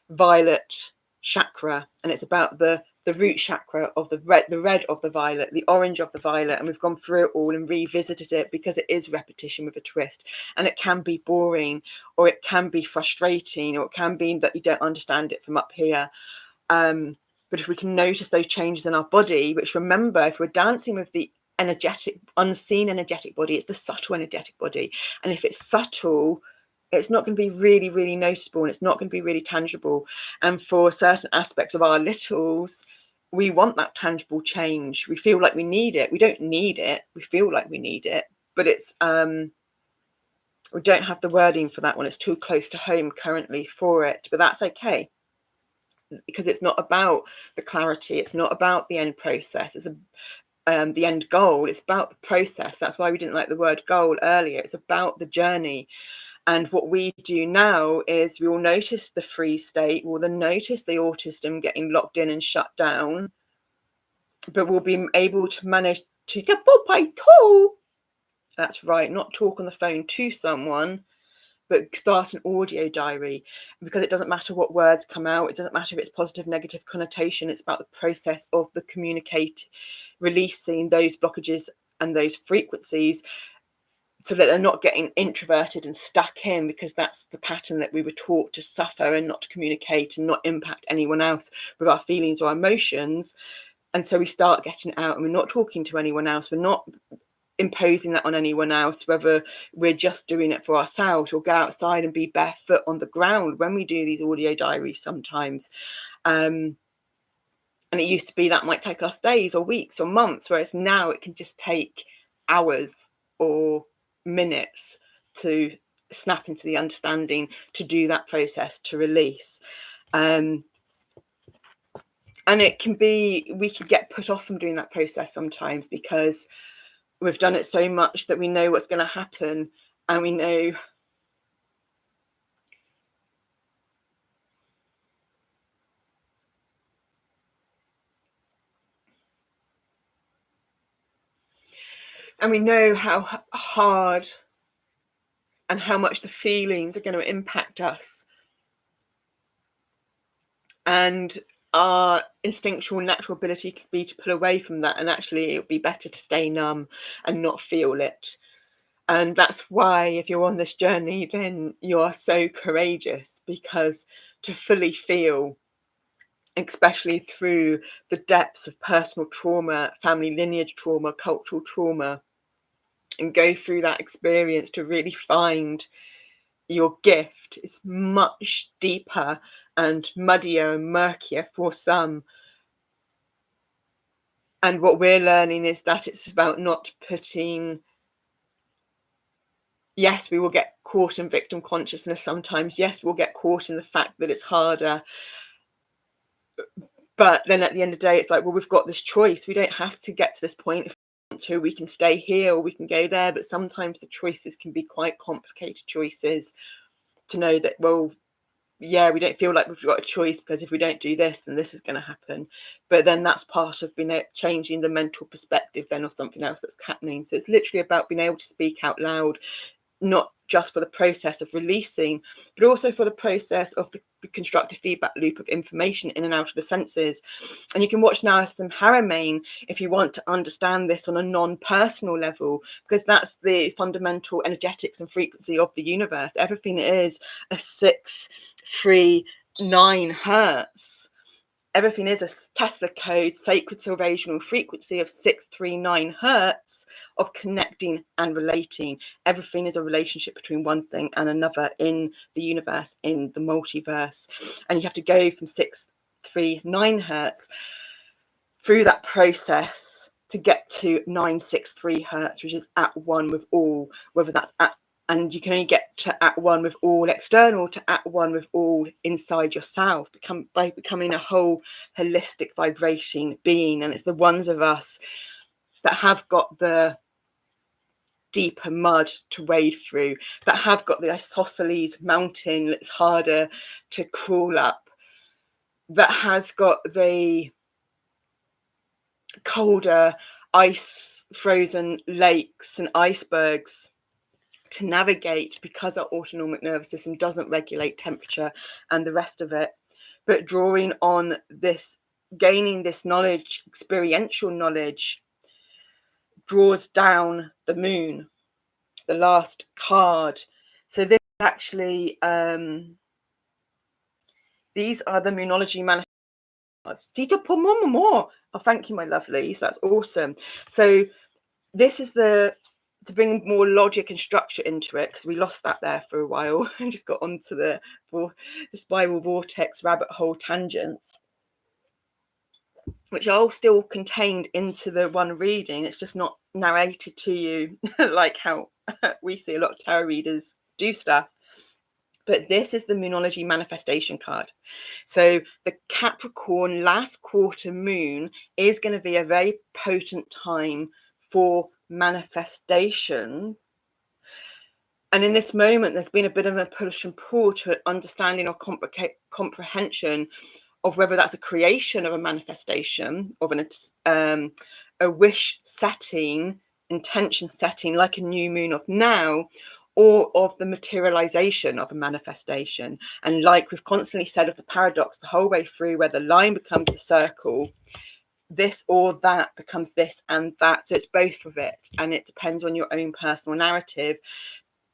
violet chakra, and it's about the root chakra of the red of the violet, the orange of the violet. And we've gone through it all and revisited it because it is repetition with a twist, and it can be boring, or it can be frustrating, or it can be that you don't understand it from up here. But if we can notice those changes in our body, which, remember, if we're dancing with the energetic, unseen energetic body, it's the subtle energetic body. And if it's subtle, it's not going to be really, really noticeable, and it's not going to be really tangible. And for certain aspects of our littles, we want that tangible change. We feel like we need it. We don't need it. We feel like we need it, but it's we don't have the wording for that one. It's too close to home currently for it, but that's okay, because it's not about the clarity. It's not about the end process. It's the end goal. It's about the process. That's why we didn't like the word goal earlier. It's about the journey. And what we do now is we will notice the freeze state. We'll then notice the autism getting locked in and shut down, but we'll be able to manage to, that's right, not talk on the phone to someone, but start an audio diary, because it doesn't matter what words come out. It doesn't matter if it's positive, negative connotation. It's about the process of the releasing those blockages and those frequencies, so that they're not getting introverted and stuck in, because that's the pattern that we were taught to suffer and not to communicate and not impact anyone else with our feelings or emotions. And so we start getting out, and we're not talking to anyone else. We're not imposing that on anyone else, whether we're just doing it for ourselves or go outside and be barefoot on the ground when we do these audio diaries sometimes. And it used to be that might take us days or weeks or months, whereas now it can just take hours or minutes to snap into the understanding, to do that process, to release. And it can be, we can get put off from doing that process sometimes because we've done it so much that we know what's going to happen, and we know how hard and how much the feelings are going to impact us. And our instinctual natural ability could be to pull away from that, and actually it would be better to stay numb and not feel it. And that's why, if you're on this journey, then you are so courageous, because to fully feel, especially through the depths of personal trauma, family lineage trauma, cultural trauma, and go through that experience to really find your gift, is much deeper and muddier and murkier for some. And what we're learning is that it's about not putting, yes, we will get caught in victim consciousness sometimes. Yes, we'll get caught in the fact that it's harder. But then at the end of the day, it's like, well, we've got this choice. We don't have to get to this point. If we want to, we can stay here or we can go there. But sometimes the choices can be quite complicated choices, to know that, well, yeah, we don't feel like we've got a choice, because if we don't do this, then this is going to happen. But then that's part of changing the mental perspective then of something else that's happening. So it's literally about being able to speak out loud, not just for the process of releasing, but also for the process of the constructive feedback loop of information in and out of the senses. And you can watch now some Haramain if you want to understand this on a non-personal level, because that's the fundamental energetics and frequency of the universe. Everything is a 639 hertz. Everything is a Tesla code, sacred salvational frequency of 639 hertz of connecting and relating. Everything is a relationship between one thing and another in the universe, in the multiverse. And you have to go from 639 hertz through that process to get to 963 hertz, which is at one with all, whether that's at, and you can only get to at one with all external to at one with all inside yourself, by becoming a whole holistic vibrating being. And it's the ones of us that have got the deeper mud to wade through, that have got the isosceles mountain that's harder to crawl up, that has got the colder ice frozen lakes and icebergs to navigate, because our autonomic nervous system doesn't regulate temperature and the rest of it. But drawing on this, gaining this knowledge, experiential knowledge, draws down the moon, the last card. So this actually, these are the Moonology manifestations. Tita put more. Oh, thank you, my lovelies. That's awesome. So this is to bring more logic and structure into it, because we lost that there for a while and just got onto the spiral vortex rabbit hole tangents, which are all still contained into the one reading. It's just not narrated to you like how we see a lot of tarot readers do stuff. But this is the Moonology manifestation card. So the Capricorn last quarter moon is going to be a very potent time for manifestation. And in this moment, there's been a bit of a push and pull to understanding or comprehension of whether that's a creation of a manifestation of a wish setting, intention setting, like a new moon of now, or of the materialization of a manifestation. And like we've constantly said of the paradox the whole way through, where the line becomes the circle, this or that becomes this and that. So it's both of it, and it depends on your own personal narrative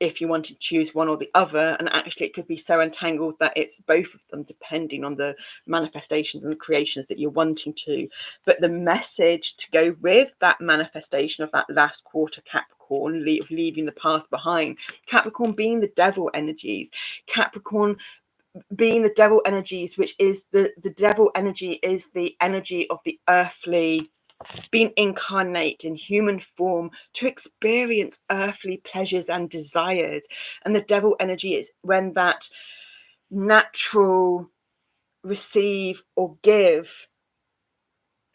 if you want to choose one or the other. And actually it could be so entangled that it's both of them, depending on the manifestations and the creations that you're wanting to. But the message to go with that manifestation of that last quarter Capricorn, leaving the past behind, Capricorn being the devil energies, Capricorn being the devil energies, which is the devil energy is the energy of the earthly, being incarnate in human form to experience earthly pleasures and desires. And the devil energy is when that natural receive or give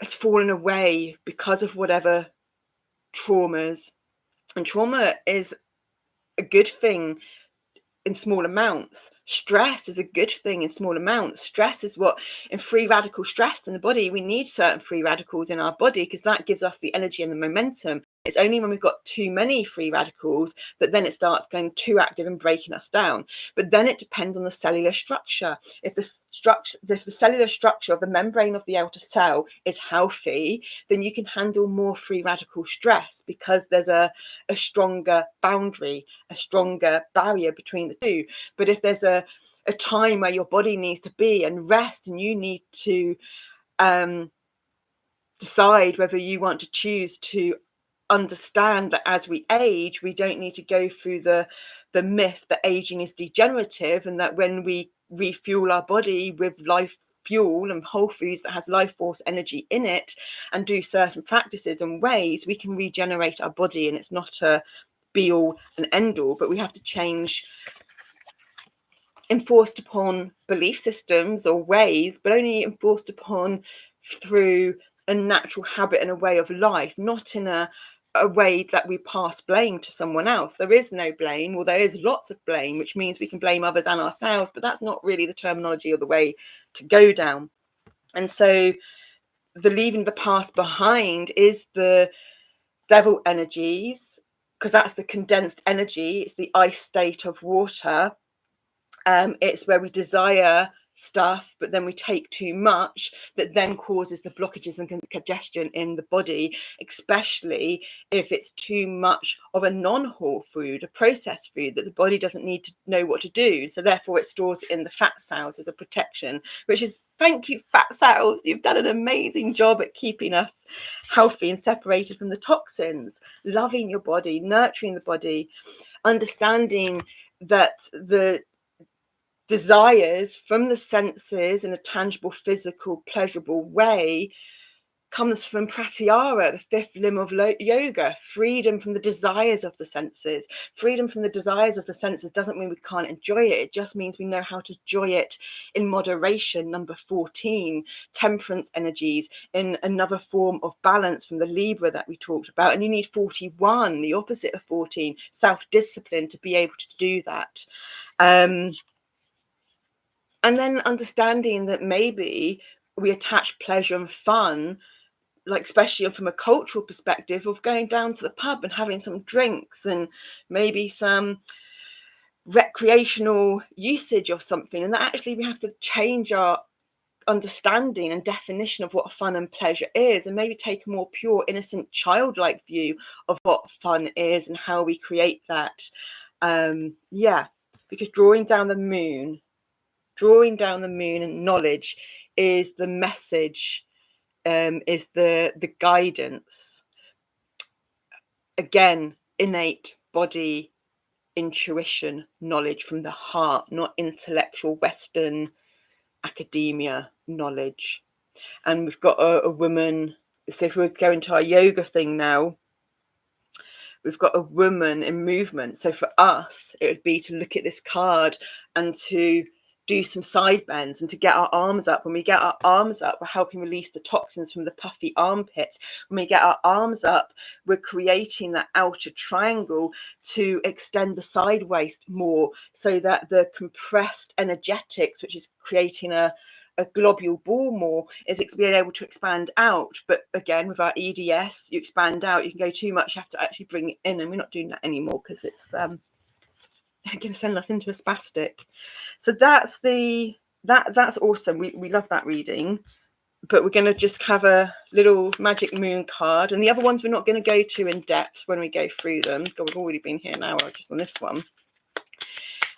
has fallen away because of whatever traumas. And trauma is a good thing in small amounts. Stress is a good thing in small amounts. Stress is what, in free radical stress in the body, we need certain free radicals in our body because that gives us the energy and the momentum. It's only when we've got too many free radicals that then it starts going too active and breaking us down. But then it depends on the cellular structure. If the cellular structure of the membrane of the outer cell is healthy, then you can handle more free radical stress because there's a stronger boundary, a stronger barrier between the two. But if there's a time where your body needs to be and rest, and you need to decide whether you want to choose to understand that as we age, we don't need to go through the myth that aging is degenerative, and that when we refuel our body with life fuel and whole foods that has life force energy in it, and do certain practices and ways, we can regenerate our body. And it's not a be all and end all, but we have to change enforced upon belief systems or ways, but only enforced upon through a natural habit and a way of life, not in a way that we pass blame to someone else. There is no blame, or there is lots of blame, which means we can blame others and ourselves, but that's not really the terminology or the way to go down. And so the leaving the past behind is the devil energies, because that's the condensed energy. It's the ice state of water. It's where we desire stuff, but then we take too much, that then causes the blockages and congestion in the body, especially if it's too much of a non-whole food, a processed food that the body doesn't need to know what to do. So therefore it stores it in the fat cells as a protection, which is, thank you, fat cells. You've done an amazing job at keeping us healthy and separated from the toxins. Loving your body, nurturing the body, understanding that the desires from the senses in a tangible, physical, pleasurable way comes from pratyahara, the fifth limb of yoga. Freedom from the desires of the senses. Freedom from the desires of the senses doesn't mean we can't enjoy it. It just means we know how to enjoy it in moderation. Number 14, temperance energies in another form of balance from the Libra that we talked about. And you need 41, the opposite of 14, self-discipline, to be able to do that. And then understanding that maybe we attach pleasure and fun, like especially from a cultural perspective, of going down to the pub and having some drinks and maybe some recreational usage of something. And that actually we have to change our understanding and definition of what fun and pleasure is, and maybe take a more pure, innocent, childlike view of what fun is and how we create that. Because drawing down the moon and knowledge is the message, is the guidance. Again, innate body intuition knowledge from the heart, not intellectual Western academia knowledge. And we've got a woman, so if we're going to our yoga thing now, we've got a woman in movement. So for us, it would be to look at this card and to do some side bends and to get our arms up. When we get our arms up, we're helping release the toxins from the puffy armpits. When we get our arms up, we're creating that outer triangle to extend the side waist more, so that the compressed energetics, which is creating a globule ball more, is being able to expand out. But again, with our EDS, you expand out, you can go too much, you have to actually bring it in, and we're not doing that anymore because it's going to send us into a spastic. So that's that's awesome. We love that reading. But we're going to just have a little magic moon card, and the other ones we're not going to go to in depth when we go through them. God, we've already been here an hour just on this one.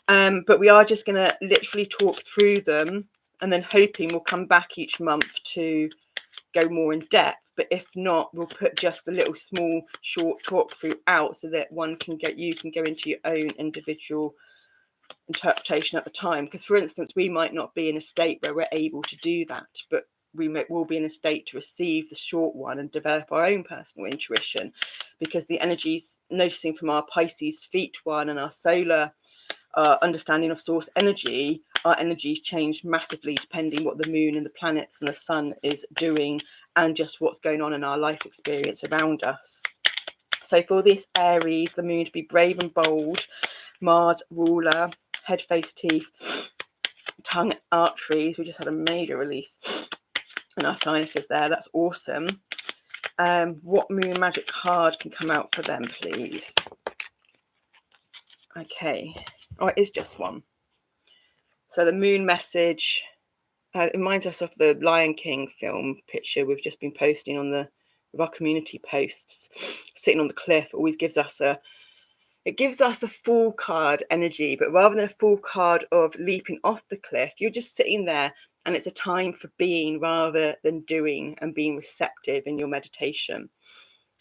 But we are just going to literally talk through them, and then hoping we'll come back each month to go more in depth. But if not, we'll put just the little small short talk through out, so that you can go into your own individual interpretation at the time. Because for instance, we might not be in a state where we're able to do that, but will be in a state to receive the short one and develop our own personal intuition, because the energies, noticing from our Pisces feet one and our solar understanding of source energy, our energies change massively depending what the moon and the planets and the sun is doing, and just what's going on in our life experience around us. So for this Aries, the moon to be brave and bold, Mars ruler, head, face, teeth, tongue, arteries. We just had a major release in our sinuses there. That's awesome. What moon magic card can come out for them, please? Okay. Oh, it is just one. So the moon message, it reminds us of the Lion King film picture we've just been posting on with our community posts. Sitting on the cliff always gives us a full card energy, but rather than a full card of leaping off the cliff, you're just sitting there, and it's a time for being rather than doing, and being receptive in your meditation.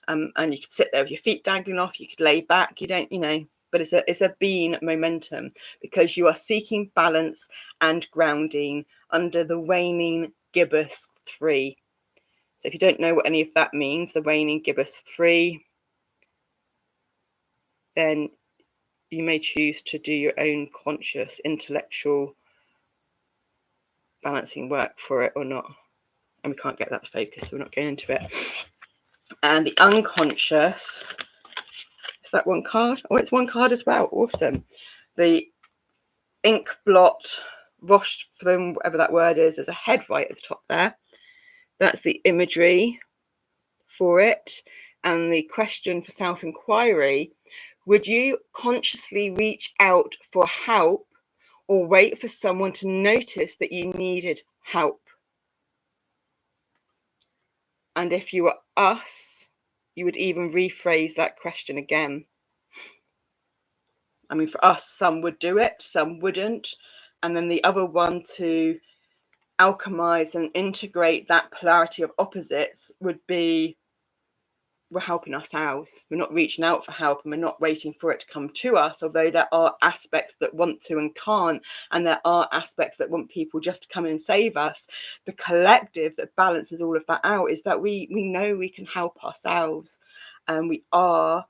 And you could sit there with your feet dangling off, you could lay back, but it's a being momentum, because you are seeking balance and grounding under the waning gibbous 3. So if you don't know what any of that means, the waning gibbous 3, then you may choose to do your own conscious intellectual balancing work for it or not. And we can't get that to focus, so we're not going into it. And the unconscious, is that one card? Oh, it's one card as well. Awesome. The ink blot, Rostrum, whatever that word is, there's a head right at the top there. That's the imagery for it. And the question for self-inquiry: would you consciously reach out for help, or wait for someone to notice that you needed help? And if you were us, you would even rephrase that question again. I mean, for us, some would do it, some wouldn't. And then the other one, to alchemize and integrate that polarity of opposites, would be, we're helping ourselves. We're not reaching out for help, and we're not waiting for it to come to us, although there are aspects that want to and can't, and there are aspects that want people just to come in and save us. The collective that balances all of that out is that we know we can help ourselves, and we're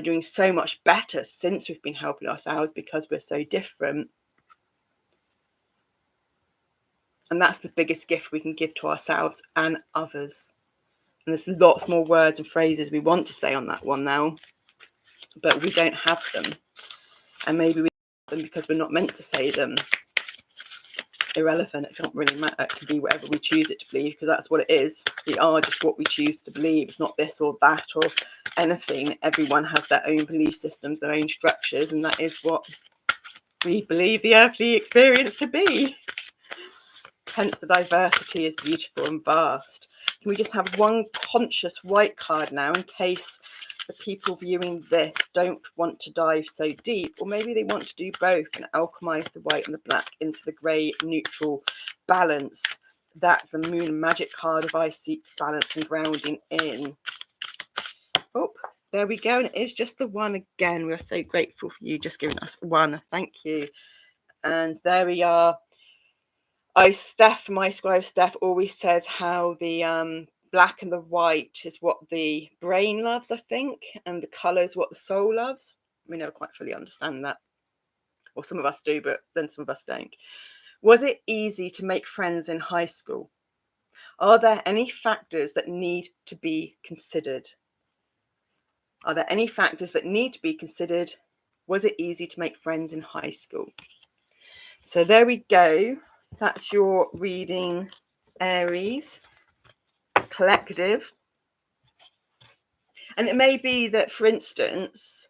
doing so much better since we've been helping ourselves, because we're so different. And that's the biggest gift we can give to ourselves and others. And there's lots more words and phrases we want to say on that one now, but we don't have them. And maybe we have them because we're not meant to say them. Irrelevant. It can't really matter. It can be whatever we choose it to believe, because that's what it is. We are just what we choose to believe. It's not this or that or anything. Everyone has their own belief systems, their own structures, and that is what we believe the earthly experience to be. Hence the diversity is beautiful and vast. Can we just have one conscious white card now, in case the people viewing this don't want to dive so deep, or maybe they want to do both and alchemize the white and the black into the grey neutral balance that the moon magic card of I seek balance and grounding in. Oh, there we go. And it is just the one again. We are so grateful for you just giving us one. Thank you. And there we are. My scribe Steph always says how the black and the white is what the brain loves, I think, and the colour is what the soul loves. We never quite fully understand that. Or some of us do, but then some of us don't. Was it easy to make friends in high school? Are there any factors that need to be considered? Are there any factors that need to be considered? Was it easy to make friends in high school? So there we go. That's your reading, Aries, collective. And it may be that, for instance,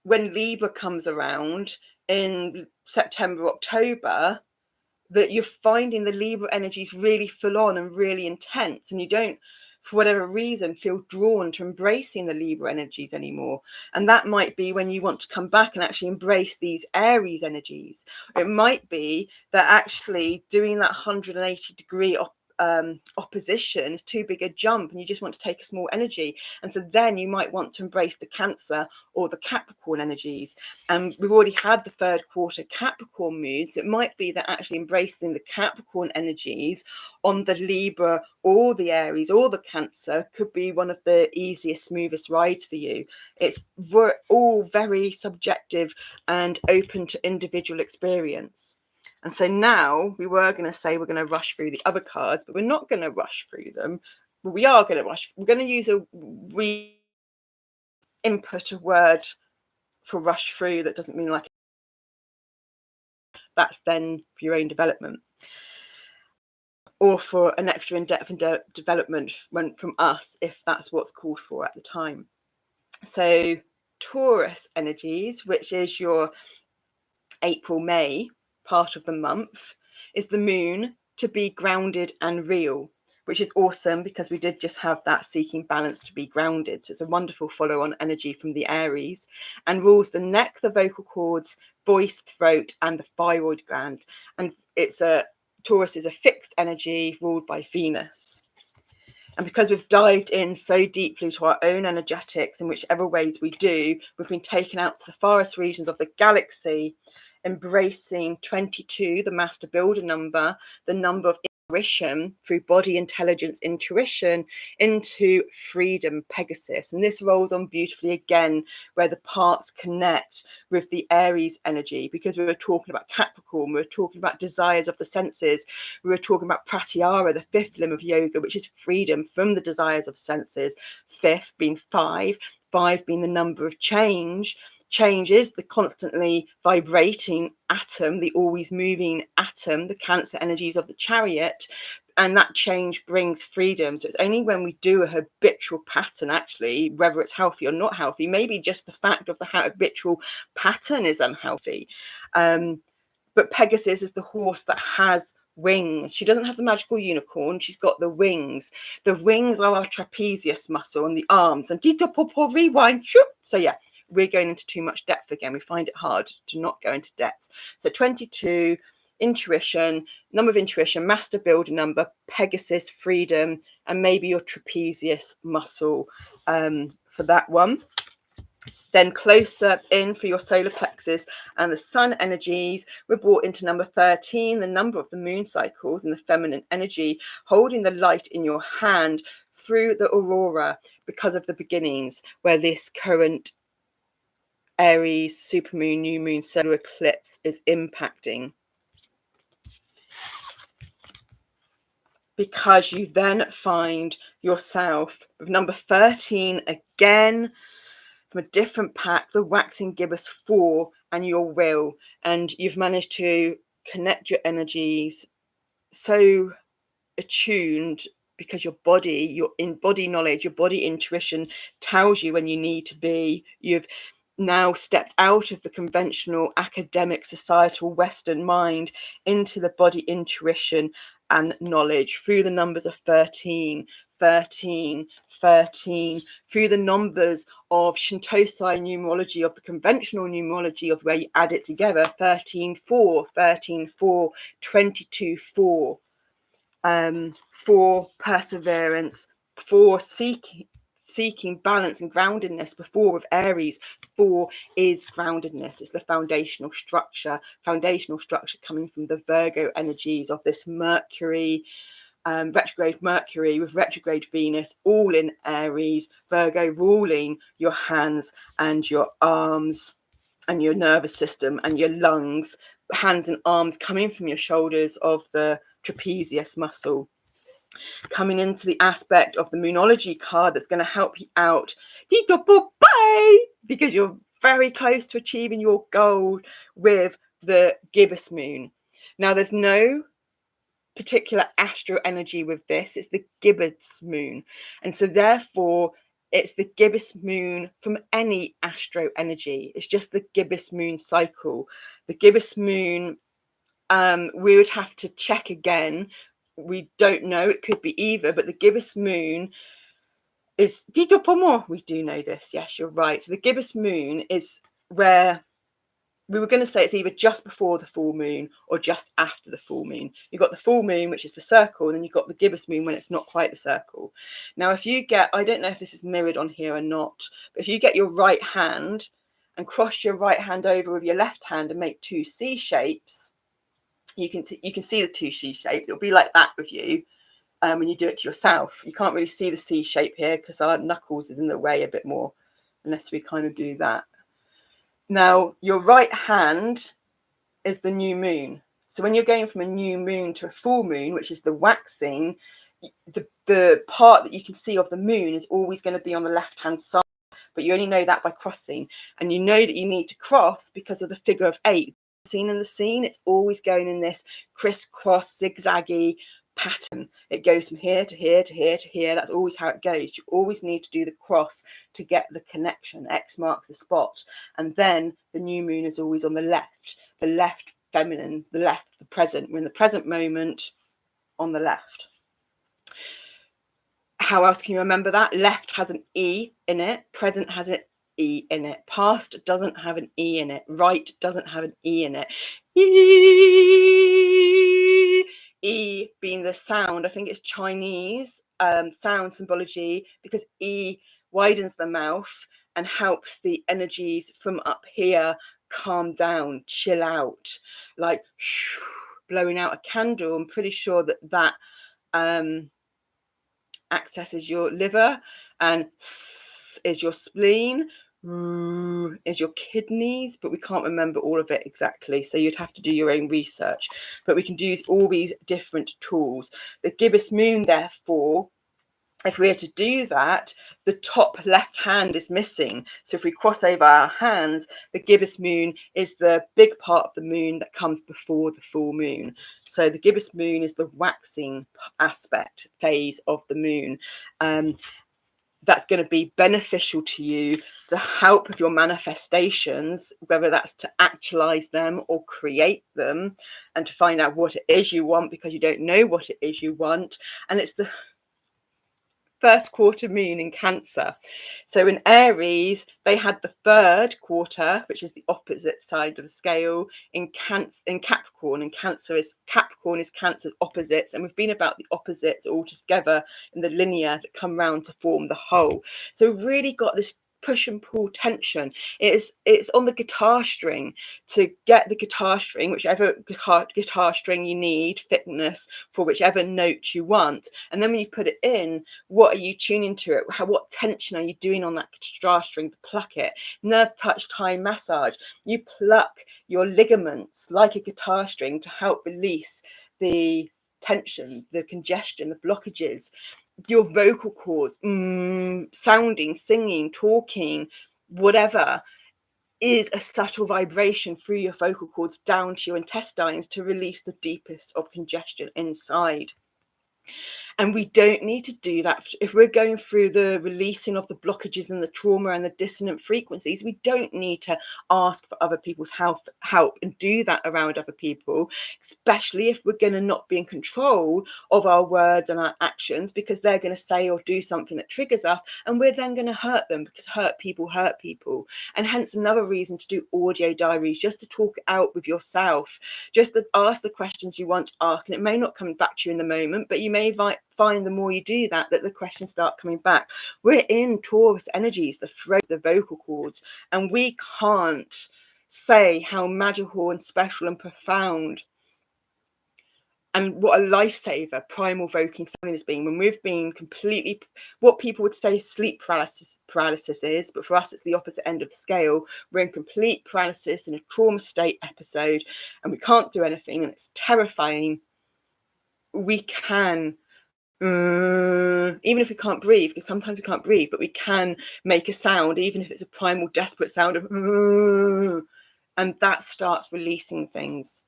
when Libra comes around in September, October, that you're finding the Libra energy is really full on and really intense, and you don't, for whatever reason, feel drawn to embracing the Libra energies anymore. And that might be when you want to come back and actually embrace these Aries energies. It might be that actually doing that 180-degree opposition is too big a jump, and you just want to take a small energy. And so then you might want to embrace the Cancer or the Capricorn energies. And we've already had the third quarter Capricorn moon, so it might be that actually embracing the Capricorn energies on the Libra or the Aries or the Cancer could be one of the easiest, smoothest rides for you. It's all very subjective and open to individual experience. And so now we were going to say we're going to rush through the other cards, but we're not going to rush through them. But we are going to rush. We're going to use input a word for rush through that doesn't mean like that's then for your own development, or for an extra in-depth development from us, if that's what's called for at the time. So Taurus energies, which is your April-May part of the month, is the moon to be grounded and real, which is awesome because we did just have that seeking balance to be grounded. So it's a wonderful follow-on energy from the Aries, and rules the neck, the vocal cords, voice, throat, and the thyroid gland. And Taurus is a fixed energy ruled by Venus. And because we've dived in so deeply to our own energetics in whichever ways we do, we've been taken out to the farthest regions of the galaxy, embracing 22, the master builder number, the number of intuition through body intelligence intuition, into freedom, Pegasus. And this rolls on beautifully again where the parts connect with the Aries energy, because we were talking about Capricorn, we were talking about desires of the senses, we were talking about pratyahara, the fifth limb of yoga, which is freedom from the desires of senses, fifth being five being the number of change. Change is the constantly vibrating atom, the always moving atom, the Cancer energies of the Chariot, and that change brings freedom. So it's only when we do a habitual pattern, actually, whether it's healthy or not healthy, maybe just the fact of the habitual pattern is unhealthy. But Pegasus is the horse that has wings. She doesn't have the magical unicorn, she's got the wings. The wings are our trapezius muscle and the arms. And rewind. So yeah, we're going into too much depth again. We find it hard to not go into depth. So 22, intuition, number of intuition, master builder number, Pegasus, freedom, and maybe your trapezius muscle for that one. Then closer in for your solar plexus and the sun energies, we're brought into number 13, the number of the moon cycles and the feminine energy, holding the light in your hand through the aurora, because of the beginnings where this current Aries supermoon, new moon, solar eclipse is impacting. Because you then find yourself with number 13 again, from a different pack, the waxing gibbous 4, and your will. And you've managed to connect your energies so attuned, because your body, your body knowledge, your body intuition tells you when you need to be. You've now stepped out of the conventional academic societal Western mind into the body intuition and knowledge through the numbers of 13, 13, 13, through the numbers of Shintosai numerology, of the conventional numerology of where you add it together, 13, 4, 13, 4, 22, 4. For perseverance, for seeking balance and groundedness. Before with Aries, 4 is groundedness. It's the foundational structure coming from the Virgo energies of this Mercury, retrograde Mercury with retrograde Venus, all in Aries, Virgo ruling your hands and your arms and your nervous system and your lungs, hands and arms coming from your shoulders of the trapezius muscle, coming into the aspect of the Moonology card that's going to help you out because you're very close to achieving your goal with the gibbous moon. Now, there's no particular astro energy with this. It's the gibbous moon, and so therefore It's the gibbous moon from any astro energy. It's just the gibbous moon cycle. The gibbous moon, we would have to check again. We don't know. It could be either, but the gibbous moon is Dito Pomo. We do know this. Yes, you're right. So the gibbous moon is where we were going to say it's either just before the full moon or just after the full moon. You've got the full moon, which is the circle, and then you've got the gibbous moon when it's not quite the circle. Now, if you get, I don't know if this is mirrored on here or not, but if you get your right hand and cross your right hand over with your left hand and make two C shapes, you can see the two C shapes. It'll be like that with you when you do it to yourself. You can't really see the C shape here because our knuckles is in the way a bit more, unless we kind of do that. Now, your right hand is the new moon. So when you're going from a new moon to a full moon, which is the waxing, the part that you can see of the moon is always going to be on the left-hand side, but you only know that by crossing. And you know that you need to cross because of the figure of 8. Seen in the scene, it's always going in this crisscross, zigzaggy pattern. It goes from here to here to here to here. That's always how it goes. You always need to do the cross to get the connection. X marks the spot, and then the new moon is always on the left feminine, the left, the present. We're in the present moment on the left. How else can you remember that? Left has an E in it, present has an E in it, past doesn't have an E in it, right doesn't have an E in it. E being the sound, I think it's Chinese sound symbology, because E widens the mouth and helps the energies from up here calm down, chill out, like blowing out a candle. I'm pretty sure that accesses your liver, and is your spleen, is your kidneys, but we can't remember all of it exactly, so you'd have to do your own research. But we can use all these different tools. The gibbous moon, therefore, if we are to do that, the top left hand is missing. So if we cross over our hands, the gibbous moon is the big part of the moon that comes before the full moon. So the gibbous moon is the waxing aspect phase of the moon. That's going to be beneficial to you to help with your manifestations, whether that's to actualize them or create them, and to find out what it is you want, because you don't know what it is you want. And it's the first quarter moon in Cancer. So in Aries, they had the third quarter, which is the opposite side of the scale, in Capricorn. And Capricorn is Cancer's opposites, and we've been about the opposites all together in the linear that come round to form the whole. So we've really got this push and pull tension. It's on the guitar string. To get the guitar string, whichever guitar string you need, thickness for whichever note you want, and then when you put it in, what are you tuning to it? What tension are you doing on that guitar string to pluck it? Nerve touch time massage. You pluck your ligaments like a guitar string to help release the tension, the congestion, the blockages. Your vocal cords, sounding, singing, talking, whatever, is a subtle vibration through your vocal cords down to your intestines to release the deepest of congestion inside. And we don't need to do that. If we're going through the releasing of the blockages and the trauma and the dissonant frequencies, we don't need to ask for other people's help and do that around other people, especially if we're going to not be in control of our words and our actions, because they're going to say or do something that triggers us, and we're then going to hurt them, because hurt people. And hence another reason to do audio diaries, just to talk it out with yourself, just to ask the questions you want to ask. And it may not come back to you in the moment, but you may find the more you do that the questions start coming back. We're in Taurus energies, the throat, the vocal cords, and we can't say how magical and special and profound and what a lifesaver primal voking sound has been when we've been completely, what people would say sleep paralysis is, but for us it's the opposite end of the scale. We're in complete paralysis in a trauma state episode, and we can't do anything, and it's terrifying. We can, even if we can't breathe, because sometimes we can't breathe, but we can make a sound, even if it's a primal desperate sound of, and that starts releasing things.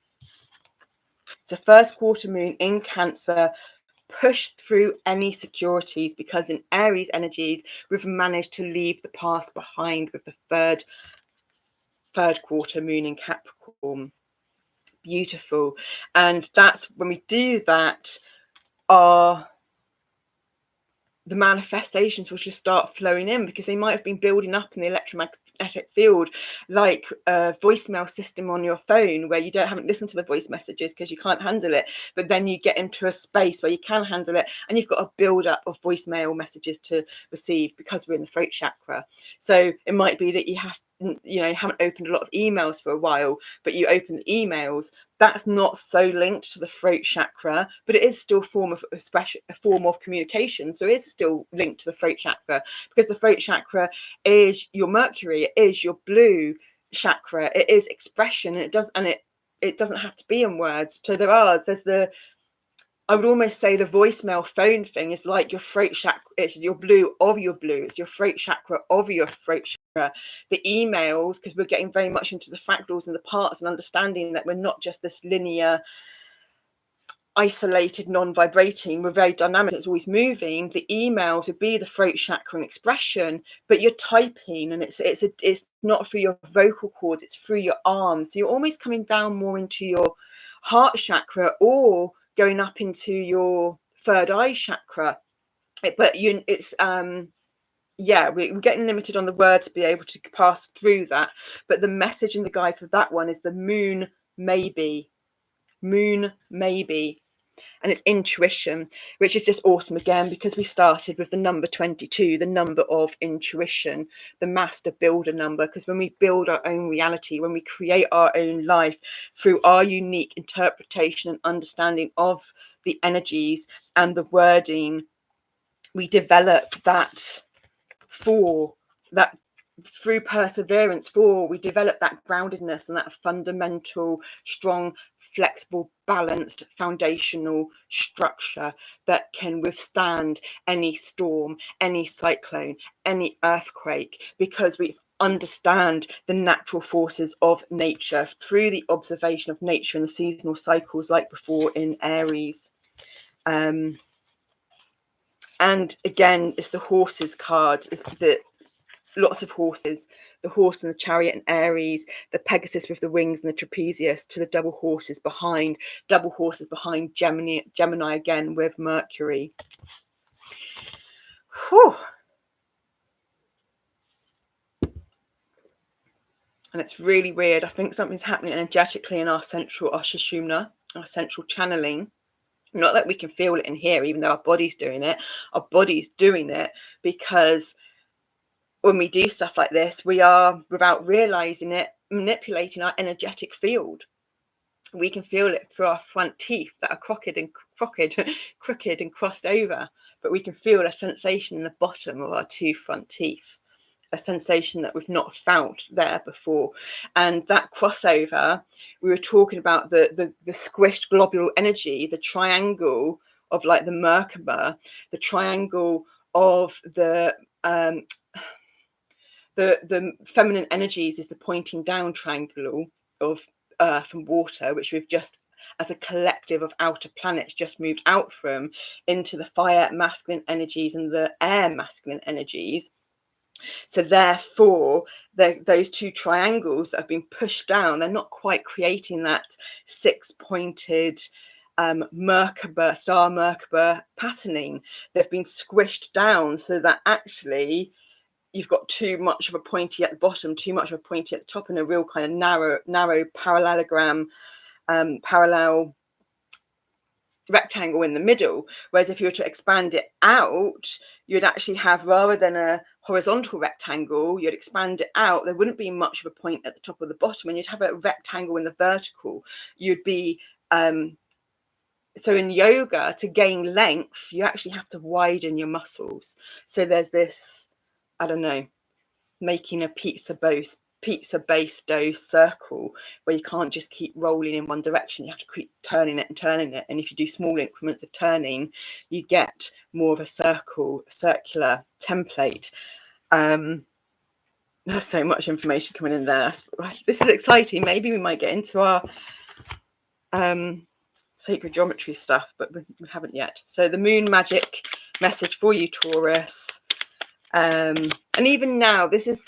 So first quarter moon in Cancer, push through any securities, because in Aries energies, we've managed to leave the past behind with the third quarter moon in Capricorn. Beautiful. And that's when we do that, the manifestations will just start flowing in, because they might have been building up in the electromagnetic field, like a voicemail system on your phone where you haven't listened to the voice messages because you can't handle it, but then you get into a space where you can handle it, and you've got a build up of voicemail messages to receive, because we're in the throat chakra. So it might be that you haven't opened a lot of emails for a while, but you open the emails. That's not so linked to the throat chakra, but it is still a form of communication. So it is still linked to the throat chakra, because the throat chakra is your Mercury, it is your blue chakra, it is expression, and it doesn't have to be in words. So I would almost say the voicemail phone thing is like your throat chakra. It's your blue of your blue. It's your throat chakra of your throat chakra. The emails, because we're getting very much into the fractals and the parts, and understanding that we're not just this linear, isolated, non-vibrating. We're very dynamic. It's always moving. The email to be the throat chakra and expression, but you're typing, and it's not through your vocal cords. It's through your arms. So you're almost coming down more into your heart chakra, or going up into your third eye chakra. We're getting limited on the word to be able to pass through that. But the message and the guide for that one is the moon maybe. And it's intuition, which is just awesome again, because we started with the number 22, the number of intuition, the master builder number. Because when we build our own reality, when we create our own life through our unique interpretation and understanding of the energies and the wording, we develop that through perseverance, we develop that groundedness and that fundamental, strong, flexible, balanced, foundational structure that can withstand any storm, any cyclone, any earthquake, because we understand the natural forces of nature through the observation of nature and the seasonal cycles, like before in Aries. And again, it's the horses card. It's lots of horses, the horse and the chariot in Aries, the Pegasus with the wings and the trapezius, to the double horses behind Gemini again with Mercury. Whew. And it's really weird. I think something's happening energetically in our central Sushumna, our central channeling. Not that we can feel it in here, even though our body's doing it. Our body's doing it because when we do stuff like this, we are, without realizing it, manipulating our energetic field. We can feel it through our front teeth that are crooked and crossed over, but we can feel a sensation in the bottom of our two front teeth, a sensation that we've not felt there before. And that crossover, we were talking about the squished globular energy, the triangle of like the Merkaba, the triangle of the feminine energies is the pointing down triangle of earth and water, which we've just, as a collective of outer planets, just moved out from into the fire masculine energies and the air masculine energies. So therefore, those two triangles that have been pushed down, they're not quite creating that six-pointed Merkaba, star Merkaba patterning. They've been squished down so that actually you've got too much of a pointy at the bottom, too much of a pointy at the top, and a real kind of narrow parallelogram, parallel rectangle in the middle. Whereas if you were to expand it out, you'd actually have, rather than a horizontal rectangle, you'd expand it out, there wouldn't be much of a point at the top or the bottom, and you'd have a rectangle in the vertical. You'd be so in yoga, to gain length, you actually have to widen your muscles. So there's this, I don't know, making a pizza-based dough circle, where you can't just keep rolling in one direction. You have to keep turning it. And if you do small increments of turning, you get more of a circular template. There's so much information coming in there. This is exciting. Maybe we might get into our sacred geometry stuff, but we haven't yet. So the moon magic message for you, Taurus. And even now, this is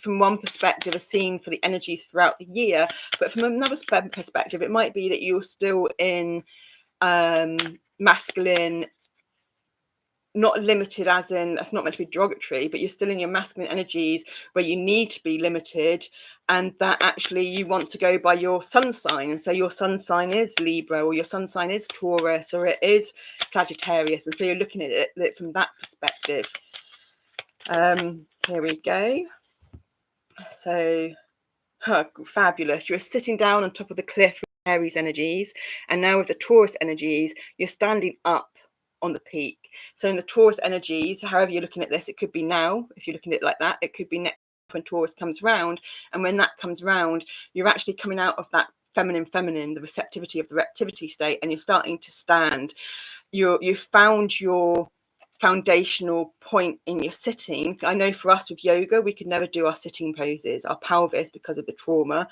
from one perspective a scene for the energies throughout the year, but from another perspective, it might be that you're still in masculine, not limited as in, that's not meant to be derogatory, but you're still in your masculine energies where you need to be limited, and that actually you want to go by your sun sign. And so your sun sign is Libra, or your sun sign is Taurus, or it is Sagittarius. And so you're looking at it from that perspective. Here we go. So fabulous. You're sitting down on top of the cliff with Aries energies, and now with the Taurus energies, you're standing up on the peak. So in the Taurus energies, however you're looking at this, it could be now, if you're looking at it like that, it could be next when Taurus comes round. And when that comes round, you're actually coming out of that feminine, the receptivity of the reactivity state, and you're starting to stand. You've found your foundational point in your sitting. I know for us with yoga, we could never do our sitting poses. Our pelvis, because of the trauma,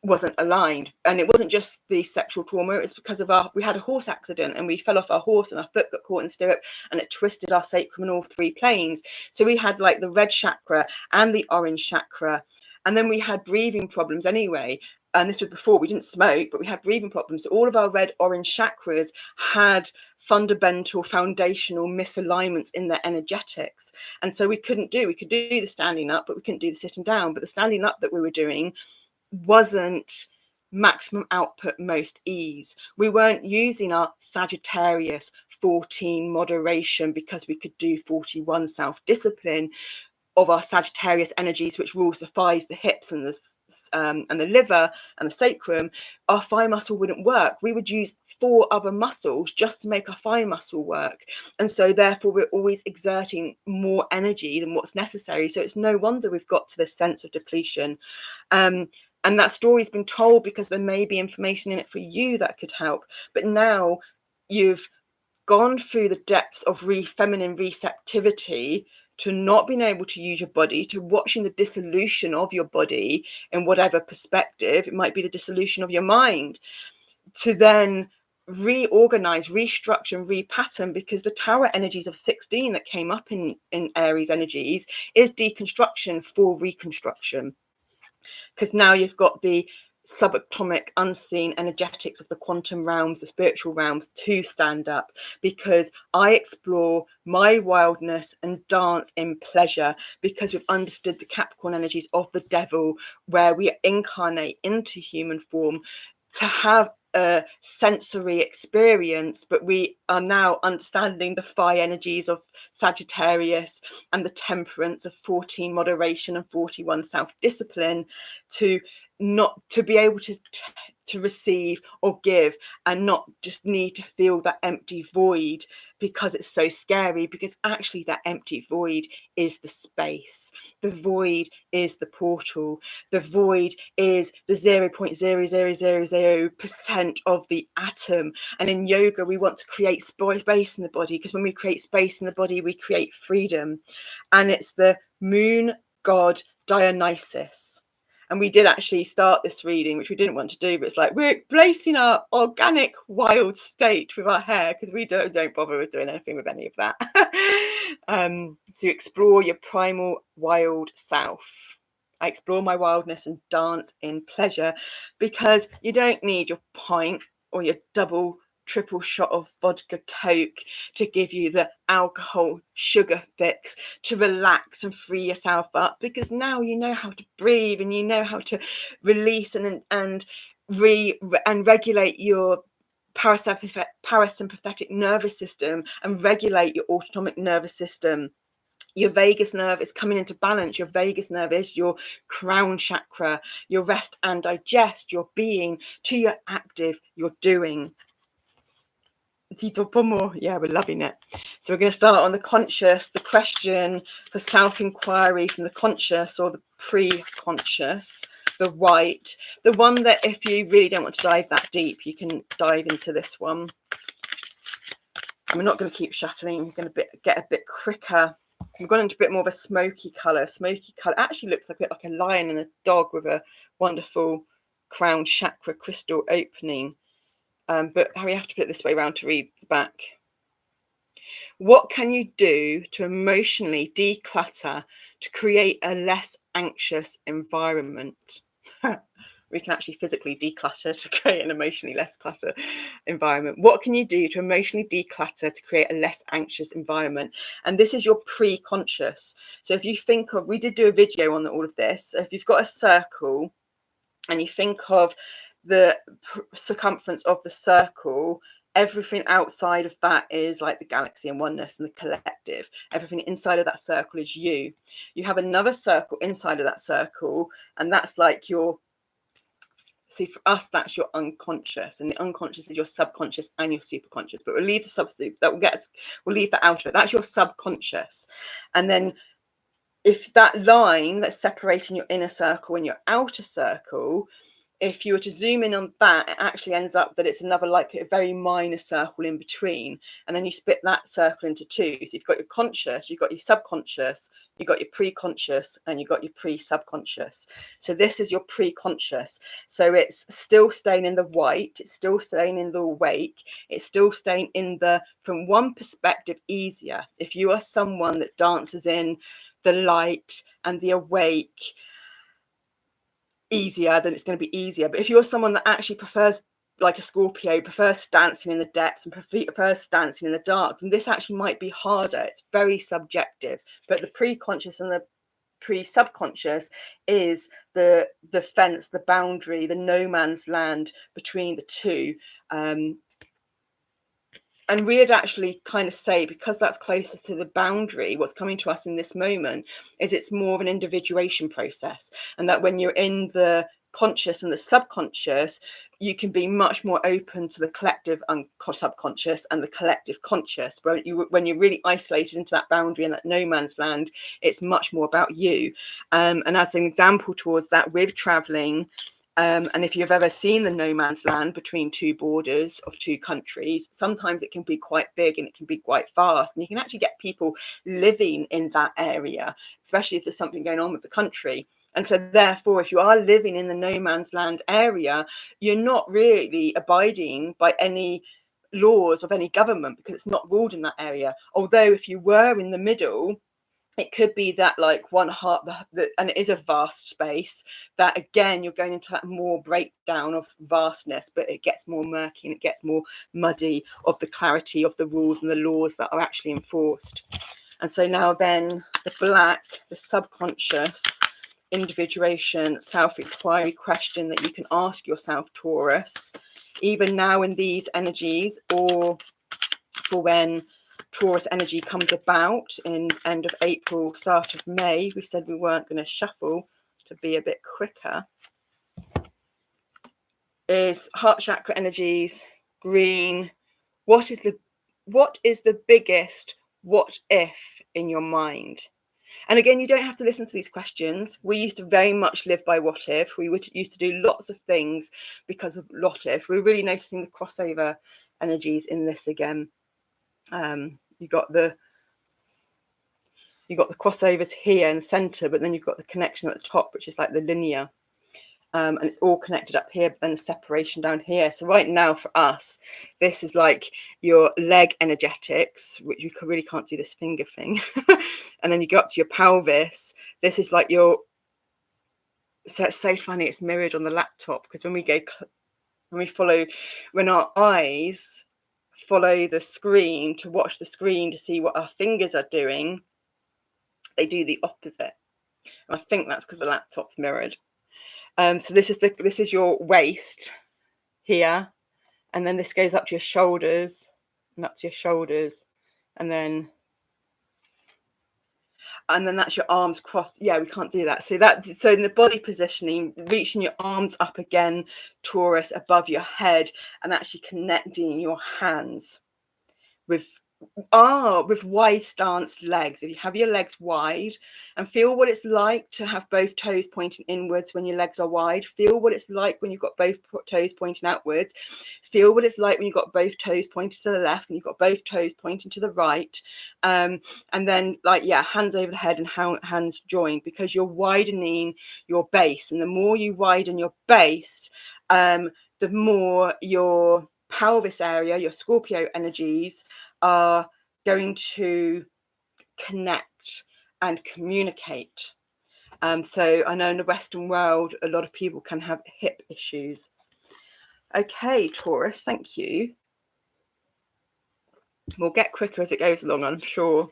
wasn't aligned. And it wasn't just the sexual trauma, it was because of we had a horse accident and we fell off our horse and our foot got caught in stirrup and it twisted our sacrum in all 3 planes. So we had like the red chakra and the orange chakra, and then we had breathing problems anyway. And this was before we didn't smoke, but we had breathing problems. So all of our red orange chakras had fundamental foundational misalignments in their energetics, and so we could do the standing up, but we couldn't do the sitting down. But the standing up that we were doing wasn't maximum output, most ease. We weren't using our Sagittarius 14 moderation, because we could do 41 self-discipline of our Sagittarius energies, which rules the thighs, the hips, and the liver and the sacrum. Our thigh muscle wouldn't work. We would use 4 other muscles just to make our thigh muscle work, and so therefore we're always exerting more energy than what's necessary. So it's no wonder we've got to this sense of depletion. And that story's been told because there may be information in it for you that could help. But now you've gone through the depths of feminine receptivity, to not being able to use your body, to watching the dissolution of your body in whatever perspective. It might be the dissolution of your mind, to then reorganize, restructure, and repattern, because the tower energies of 16 that came up in Aries energies is deconstruction for reconstruction. Because now you've got the subatomic unseen energetics of the quantum realms, the spiritual realms, to stand up, because I explore my wildness and dance in pleasure, because we've understood the Capricorn energies of the devil, where we incarnate into human form to have a sensory experience, but we are now understanding the fire energies of Sagittarius and the temperance of 14 moderation and 41 self-discipline, to be able to receive or give, and not just need to feel that empty void because it's so scary, because actually that empty void is the space. The void is the portal. The void is the 0.0000% of the atom. And in yoga, we want to create space in the body, because when we create space in the body, we create freedom. And it's the moon god Dionysus. And we did actually start this reading, which we didn't want to do, but it's like we're placing our organic wild state with our hair, because we don't bother with doing anything with any of that. To explore your primal wild self. I explore my wildness and dance in pleasure, because you don't need your pint or your triple shot of vodka coke to give you the alcohol sugar fix to relax and free yourself up, because now you know how to breathe, and you know how to release and regulate your parasympathetic nervous system, and regulate your autonomic nervous system. Your vagus nerve is coming into balance. Your vagus nerve is your crown chakra, your rest and digest, your being, to your active, your doing. Yeah, we're loving it. So we're going to start on the conscious, the question for self-inquiry from the conscious or the pre-conscious, the white, the one that if you really don't want to dive that deep, you can dive into this one. And we're not going to keep shuffling. We're going to get a bit quicker. We've gone into a bit more of a smoky colour. Smoky colour actually looks like a bit like a lion and a dog with a wonderful crown chakra crystal opening. But Harry, you have to put it this way around to read the back. What can you do to emotionally declutter to create a less anxious environment? We can actually physically declutter to create an emotionally less clutter environment. What can you do to emotionally declutter to create a less anxious environment? And this is your pre-conscious. So if you think of, we did do a video on all of this. So if you've got a circle and you think of the circumference of the circle, everything outside of that is like the galaxy and oneness and the collective. Everything inside of that circle is you. You have another circle inside of that circle, and that's like your, see, for us, that's your unconscious, and the unconscious is your subconscious and your superconscious. But we'll leave the substitute, that will get us, we'll leave that out of it. That's your subconscious. And then if that line that's separating your inner circle and your outer circle, if you were to zoom in on that, it actually ends up that it's another, like a very minor circle in between. And then you split that circle into two. So you've got your conscious, you've got your subconscious, you've got your pre-conscious, and you've got your pre-subconscious. So this is your pre-conscious. So it's still staying in the white, it's still staying in the awake, it's still staying in the, from one perspective, easier. If you are someone that dances in the light and the awake, easier, then it's going to be easier. But if you're someone that actually prefers, like a Scorpio, prefers dancing in the depths and prefers dancing in the dark, then this actually might be harder. It's very subjective. But the pre-conscious and the pre-subconscious is the fence, the boundary, the no man's land between the two. And we'd actually kind of say, because that's closer to the boundary, what's coming to us in this moment is it's more of an individuation process. And that when you're in the conscious and the subconscious, you can be much more open to the collective subconscious and the collective conscious. When you're really isolated into that boundary and that no man's land, it's much more about you. And as an example towards that, with traveling, and if you've ever seen the no man's land between two borders of two countries, sometimes it can be quite big and it can be quite fast. And you can actually get people living in that area, especially if there's something going on with the country. And so therefore, if you are living in the no man's land area, you're not really abiding by any laws of any government because it's not ruled in that area. Although if you were in the middle, it could be that like one heart, and it is a vast space, that again, you're going into that more breakdown of vastness, but it gets more murky and it gets more muddy of the clarity of the rules and the laws that are actually enforced. And so now then the black, the subconscious, individuation, self-inquiry question that you can ask yourself, Taurus, even now in these energies, or for when Taurus energy comes about in end of April, start of May. We said we weren't going to shuffle to be a bit quicker. Is heart chakra energies, green. What is the biggest what if in your mind? And again, you don't have to listen to these questions. We used to very much live by what if. We used to do lots of things because of what if. We're really noticing the crossover energies in this again. You got the crossovers here in the center, but then you've got the connection at the top, which is like the linear, and it's all connected up here, but then the separation down here. So right now for us, this is like your leg energetics, which you really can't do this finger thing. And then you go up to your pelvis. This is like your, so it's so funny, it's mirrored on the laptop, because when our eyes follow the screen to watch the screen to see what our fingers are doing, they do the opposite. And I think that's because the laptop's mirrored. So this is your waist here, and then this goes up to your shoulders and up to your shoulders, and then that's your arms crossed. Yeah, we can't do that. So in the body positioning, reaching your arms up again, Taurus, above your head, and actually connecting your hands with with wide stanced legs. If you have your legs wide, and feel what it's like to have both toes pointing inwards when your legs are wide. Feel what it's like when you've got both toes pointing outwards. Feel what it's like when you've got both toes pointing to the left and you've got both toes pointing to the right. And then, like, yeah, hands over the head and hands joined, because you're widening your base. And the more you widen your base, the more your pelvis area, your Scorpio energies, are going to connect and communicate. So I know in the Western world, a lot of people can have hip issues. Okay, Taurus, thank you. We'll get quicker as it goes along, I'm sure.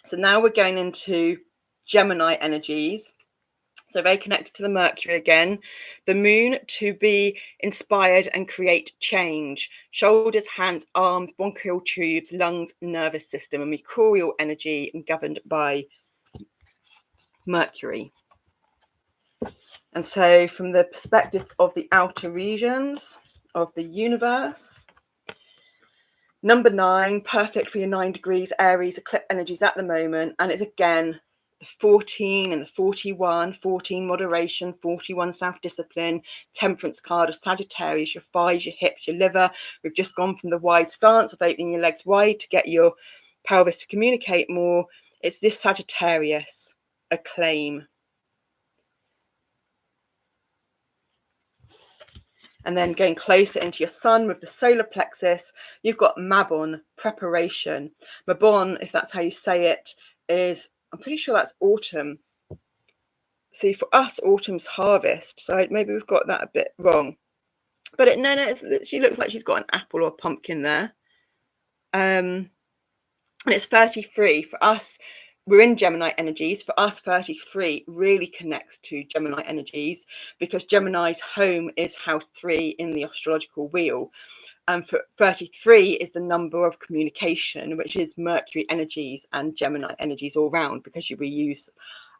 So now we're going into Gemini energies. So very connected to the Mercury again. The moon to be inspired and create change. Shoulders, hands, arms, bronchial tubes, lungs, nervous system, and mercurial energy, and governed by Mercury. And so from the perspective of the outer regions of the universe, number 9, perfect for your 9 degrees Aries eclipse energies at the moment. And it's again the 14 and the 41, 14 moderation, 41 self-discipline, temperance card of Sagittarius, your thighs, your hips, your liver. We've just gone from the wide stance of opening your legs wide to get your pelvis to communicate more. It's this Sagittarius, acclaim. And then going closer into your sun with the solar plexus, you've got Mabon, preparation. Mabon, if that's how you say it, is, I'm pretty sure that's autumn. See, for us, autumn's harvest. So maybe we've got that a bit wrong. But she looks like she's got an apple or a pumpkin there. And it's 33. For us, we're in Gemini energies. For us, 33 really connects to Gemini energies, because Gemini's home is house 3 in the astrological wheel. And for 33 is the number of communication, which is Mercury energies and Gemini energies all round, because we use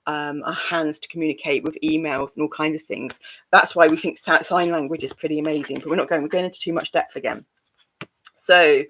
our hands to communicate with emails and all kinds of things. That's why we think sign language is pretty amazing, but we're going into too much depth again. So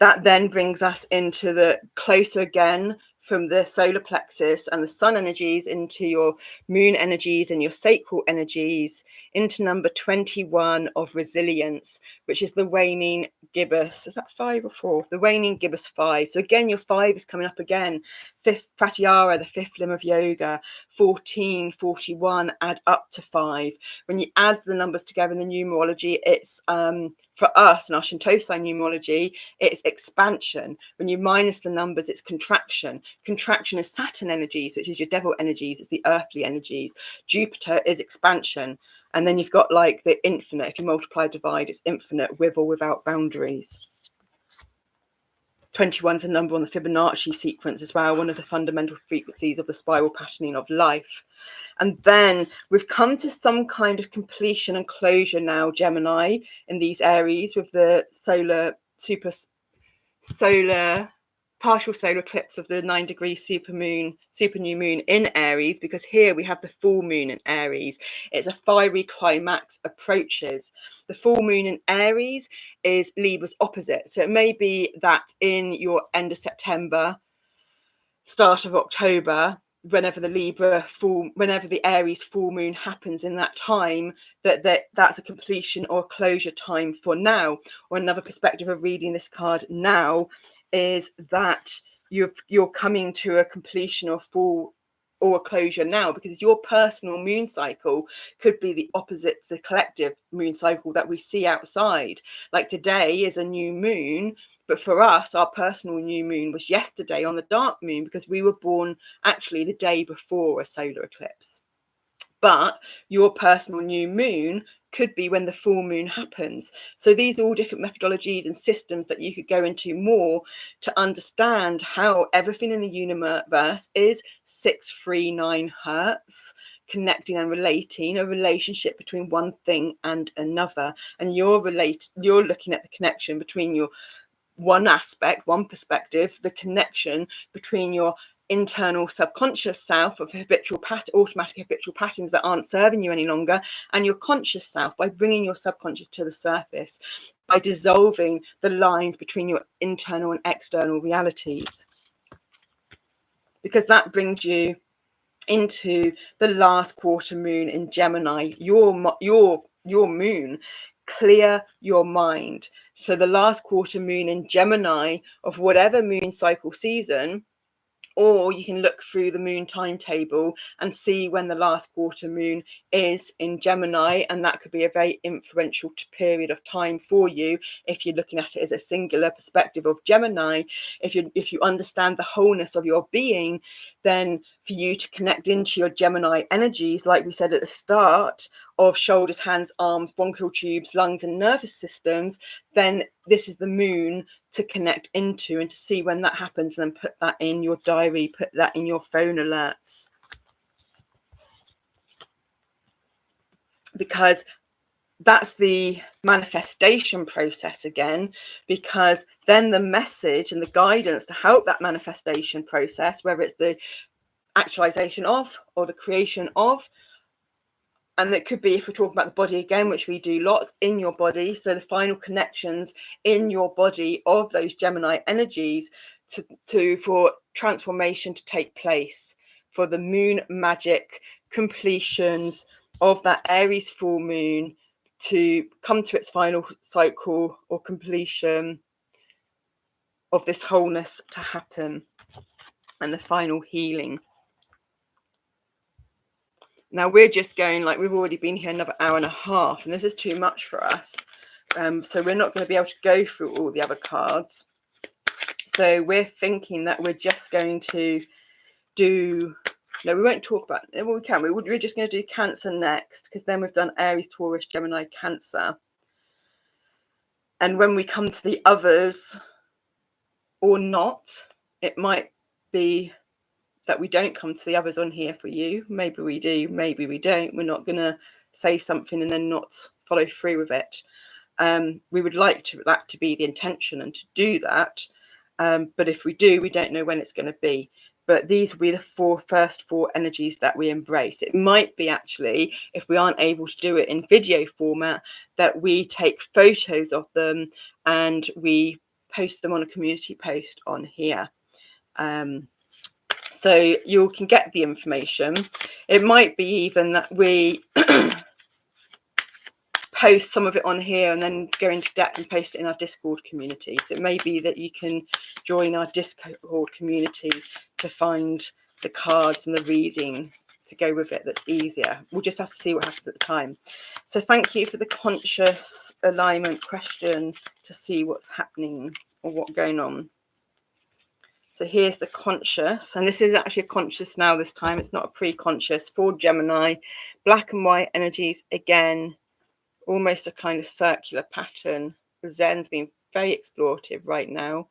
that then brings us into the closer again from the solar plexus and the sun energies into your moon energies and your sacral energies, into number 21 of resilience, which is the waning gibbous. Is that 5 or 4? The waning gibbous 5. So again, your 5 is coming up again. 5th pratyahara, the 5th limb of yoga. 14, 41, add up to 5. When you add the numbers together in the numerology, it's for us in our Shinto-san numerology, it's expansion. When you minus the numbers, it's contraction. Contraction is Saturn energies, which is your devil energies. It's the earthly energies. Jupiter is expansion. And then you've got like the infinite. If you multiply, divide, it's infinite, with or without boundaries. 21 is a number on the Fibonacci sequence as well, one of the fundamental frequencies of the spiral patterning of life. And then we've come to some kind of completion and closure now, Gemini, in these Aries, with the partial solar eclipse of the 9 degree super new moon in Aries, because here we have the full moon in Aries. It's a fiery climax approaches. The full moon in Aries is Libra's opposite. So it may be that in your end of September, start of October, whenever the Aries full moon happens in that time, that's a completion or closure time for now. Or another perspective of reading this card now is that you're coming to a completion or full or a closure now, because your personal moon cycle could be the opposite to the collective moon cycle that we see outside. Like today is a new moon, but for us, our personal new moon was yesterday on the dark moon, because we were born actually the day before a solar eclipse. But your personal new moon could be when the full moon happens. So these are all different methodologies and systems that you could go into more to understand how everything in the universe is 639 hertz, connecting and relating, a relationship between one thing and another. And you're looking at the connection between your one aspect, one perspective, the connection between your internal subconscious self of automatic habitual patterns that aren't serving you any longer, and your conscious self, by bringing your subconscious to the surface, by dissolving the lines between your internal and external realities, because that brings you into the last quarter moon in Gemini, your moon. Clear your mind. So the last quarter moon in Gemini of whatever moon cycle season, or you can look through the moon timetable and see when the last quarter moon is in Gemini, and that could be a very influential period of time for you if you're looking at it as a singular perspective of Gemini. If you understand the wholeness of your being, then for you to connect into your Gemini energies, like we said at the start, of shoulders, hands, arms, bronchial tubes, lungs and nervous systems, then this is the moon to connect into and to see when that happens, and then put that in your diary, put that in your phone alerts, because that's the manifestation process again, because then the message and the guidance to help that manifestation process, whether it's the actualization of or the creation of, and it could be, if we're talking about the body again, which we do lots, in your body, so the final connections in your body of those Gemini energies for transformation to take place, for the moon magic completions of that Aries full moon to come to its final cycle or completion, of this wholeness to happen and the final healing. Now we're just going, like, we've already been here another hour and a half, and this is too much for us. So we're not going to be able to go through all the other cards. So we're thinking that we're just going to do, no, we won't talk about, well, we can, we're just going to do Cancer next, because then we've done Aries, Taurus, Gemini, Cancer. And when we come to the others, or not, it might be that we don't come to the others on here for you. Maybe we do, maybe we don't. We're not going to say something and then not follow through with it. We would like that to be the intention and to do that. But if we do, we don't know when it's going to be. But these will be the first four energies that we embrace. It might be, actually, if we aren't able to do it in video format, that we take photos of them and we post them on a community post on here. So you can get the information. It might be even that we post some of it on here and then go into depth and post it in our Discord community. So it may be that you can join our Discord community to find the cards and the reading to go with it. That's easier. We'll just have to see what happens at the time. So thank you for the conscious alignment question to see what's happening or what's going on. So here's the conscious, and this is actually a conscious now this time. It's not a pre-conscious for Gemini. Black and white energies again, almost a kind of circular pattern. The Zen's being very explorative right now.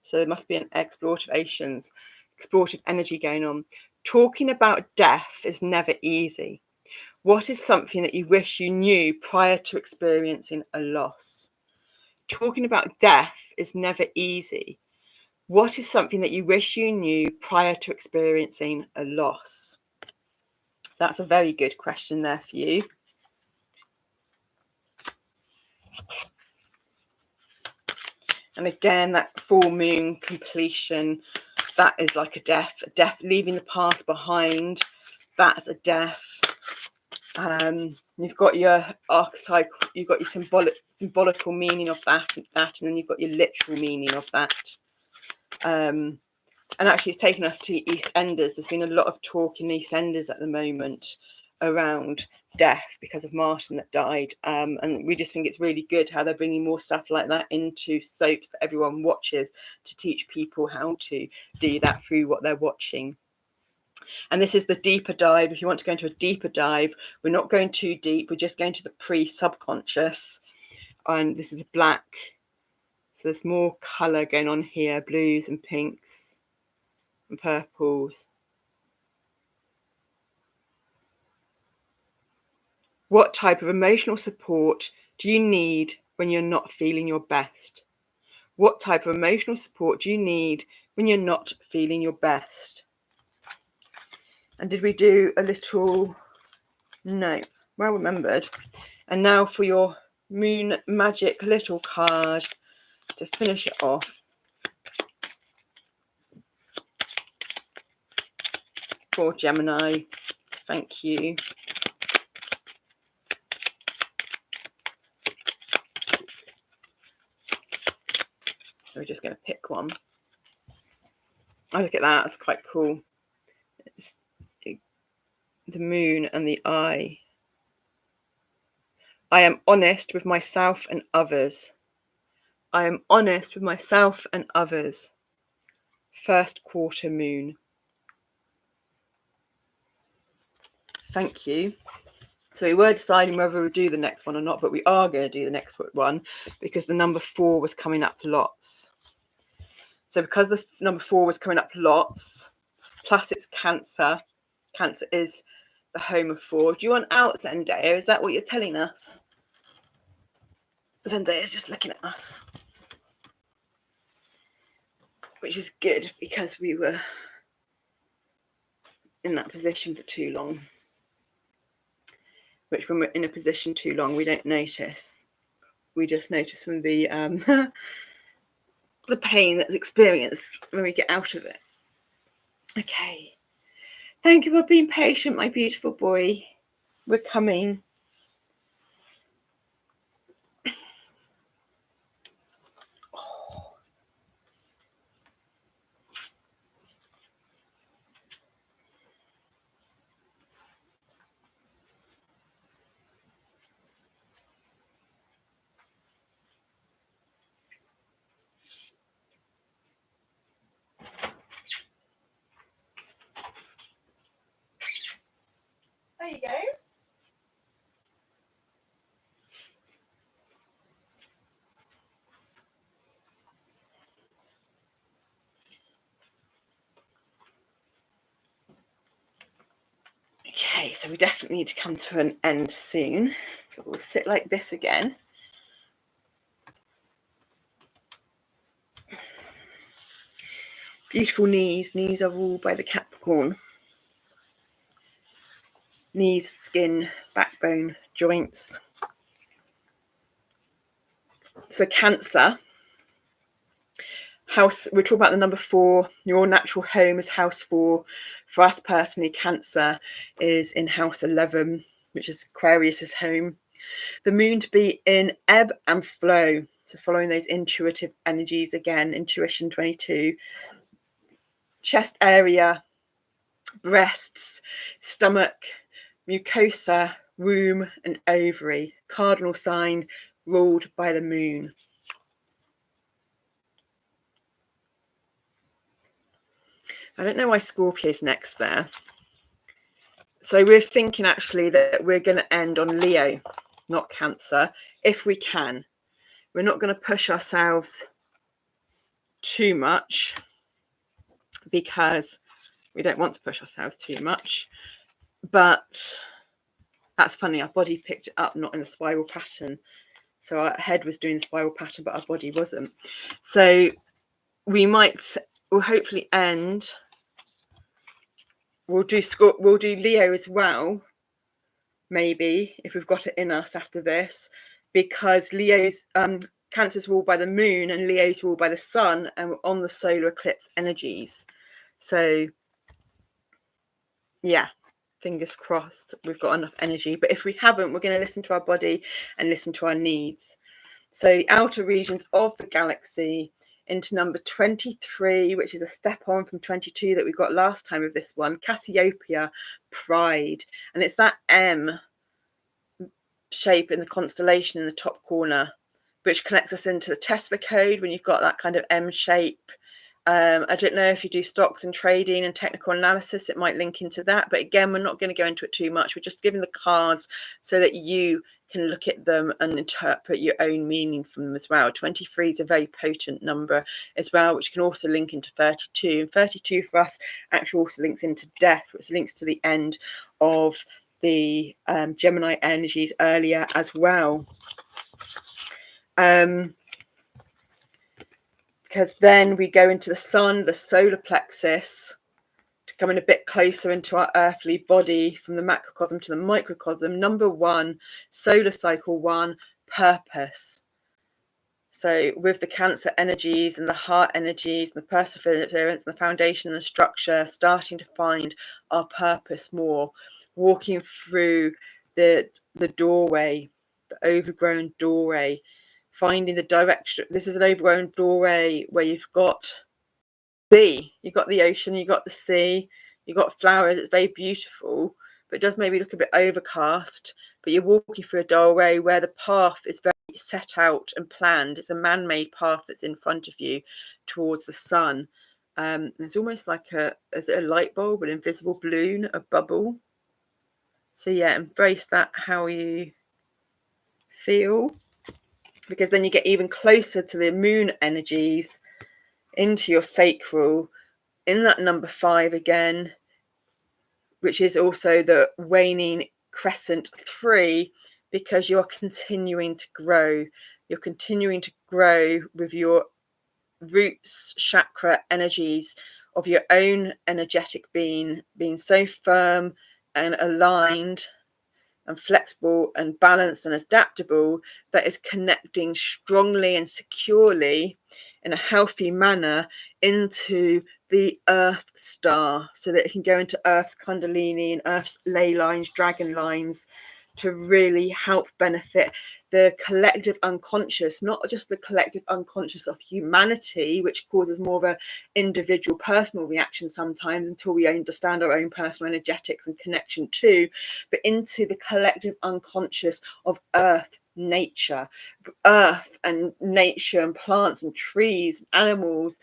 So there must be an explorative energy going on. Talking about death is never easy. What is something that you wish you knew prior to experiencing a loss? Talking about death is never easy. What is something that you wish you knew prior to experiencing a loss? That's a very good question there for you. And again, that full moon completion, that is like a death, leaving the past behind. That's a death. You've got your archetype, you've got your symbolical meaning of that, and then you've got your literal meaning of that. And actually it's taken us to EastEnders. There's been a lot of talk in EastEnders at the moment around death because of Martin that died, and we just think it's really good how they're bringing more stuff like that into soaps that everyone watches, to teach people how to do that through what they're watching. And this is the deeper dive. If you want to go into a deeper dive, we're not going too deep, we're just going to the pre-subconscious, and this is black. So there's more colour going on here, blues and pinks and purples. What type of emotional support do you need when you're not feeling your best? What type of emotional support do you need when you're not feeling your best? And did we do a little? No, well remembered. And now for your moon magic little card to finish it off. For Gemini, thank you. So we're just going to pick one. Oh, look at that. That's quite cool. It's the moon and the eye. I am honest with myself and others. I am honest with myself and others. First quarter moon. Thank you. So we were deciding whether we'll do the next one or not, but we are going to do the next one because the number 4 was coming up lots. So because the number 4 was coming up lots, plus it's Cancer. Cancer is the home of 4. Do you want out, Zendaya? Is that what you're telling us? Zendaya's just looking at us. Which is good because we were in that position for too long. Which when we're in a position too long, we don't notice. We just notice from the the pain that's experienced when we get out of it. Okay. Thank you for being patient, my beautiful boy. We're coming. There you go. Okay, so we definitely need to come to an end soon. But we'll sit like this again. Beautiful knees. Knees are ruled by the Capricorn. Knees, skin, backbone, joints. So Cancer. House, we're talking about the number 4. Your natural home is house 4. For us personally, Cancer is in house 11, which is Aquarius's home. The moon to be in ebb and flow. So following those intuitive energies again, intuition 22. Chest area, breasts, stomach, mucosa, womb and ovary. Cardinal sign ruled by the moon. I don't know why Scorpio's next there. So we're thinking actually that we're going to end on Leo, not Cancer, if we can. We're not going to push ourselves too much because we don't want to push ourselves too much. But that's funny, our body picked it up not in a spiral pattern. So our head was doing the spiral pattern, but our body wasn't. So we'll hopefully end. We'll do Leo as well, maybe, if we've got it in us after this, because Leo's Cancer's ruled by the moon and Leo's ruled by the sun, and we're on the solar eclipse energies. So yeah, fingers crossed we've got enough energy. But if we haven't, we're going to listen to our body and listen to our needs. So the outer regions of the galaxy into number 23, which is a step on from 22 that we got last time with this one, Cassiopeia, Pride. And it's that M shape in the constellation in the top corner, which connects us into the Tesla code when you've got that kind of M shape. I don't know if you do stocks and trading and technical analysis, it might link into that. But again, we're not going to go into it too much. We're just giving the cards so that you can look at them and interpret your own meaning from them as well. 23 is a very potent number as well, which can also link into 32. And 32 for us actually also links into death, which links to the end of the Gemini energies earlier as well. Because then we go into the sun, the solar plexus, to come in a bit closer into our earthly body from the macrocosm to the microcosm. Number 1, solar cycle 1, purpose. So with the Cancer energies and the heart energies and the perseverance and the foundation and the structure, starting to find our purpose more, walking through the doorway, the overgrown doorway, finding the direction. This is an overgrown doorway where you've got you've got the ocean, you've got the sea, you've got flowers. It's very beautiful, but it does maybe look a bit overcast. But you're walking through a doorway where the path is very set out and planned. It's a man-made path that's in front of you towards the sun. It's almost like is it a light bulb, an invisible balloon, a bubble? So yeah, embrace that how you feel, because then you get even closer to the moon energies, into your sacral, in that number 5 again, which is also the waning crescent 3, because you're continuing to grow. You're continuing to grow with your roots chakra energies of your own energetic being so firm and aligned and flexible and balanced and adaptable, that is connecting strongly and securely in a healthy manner into the Earth star, so that it can go into Earth's Kundalini and Earth's ley lines, dragon lines, to really help benefit the collective unconscious, not just the collective unconscious of humanity, which causes more of an individual personal reaction sometimes until we understand our own personal energetics and connection to, but into the collective unconscious of Earth, nature, Earth and nature and plants and trees, animals.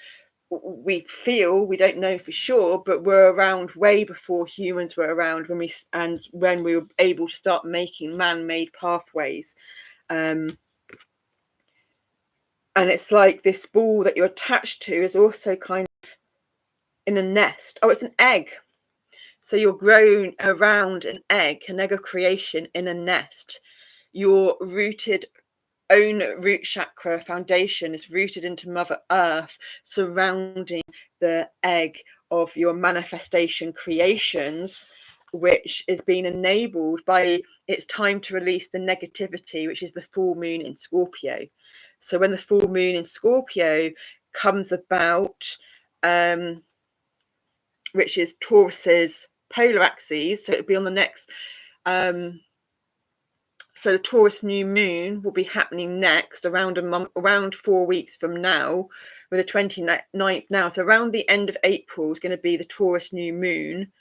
We feel, we don't know for sure, but we're around way before humans were around, when we were able to start making man-made pathways. And it's like this ball that you're attached to is also kind of in a nest. Oh, it's an egg. So you're growing around an egg of creation in a nest. Your own root chakra foundation is rooted into Mother Earth, surrounding the egg of your manifestation creations, which is being enabled by it's time to release the negativity, which is the full moon in Scorpio. So when the full moon in Scorpio comes about, which is Taurus's polar axis, so it'll be on the next so the Taurus new moon will be happening next around around 4 weeks from now, with the 29th now. So around the end of April is going to be the Taurus new moon.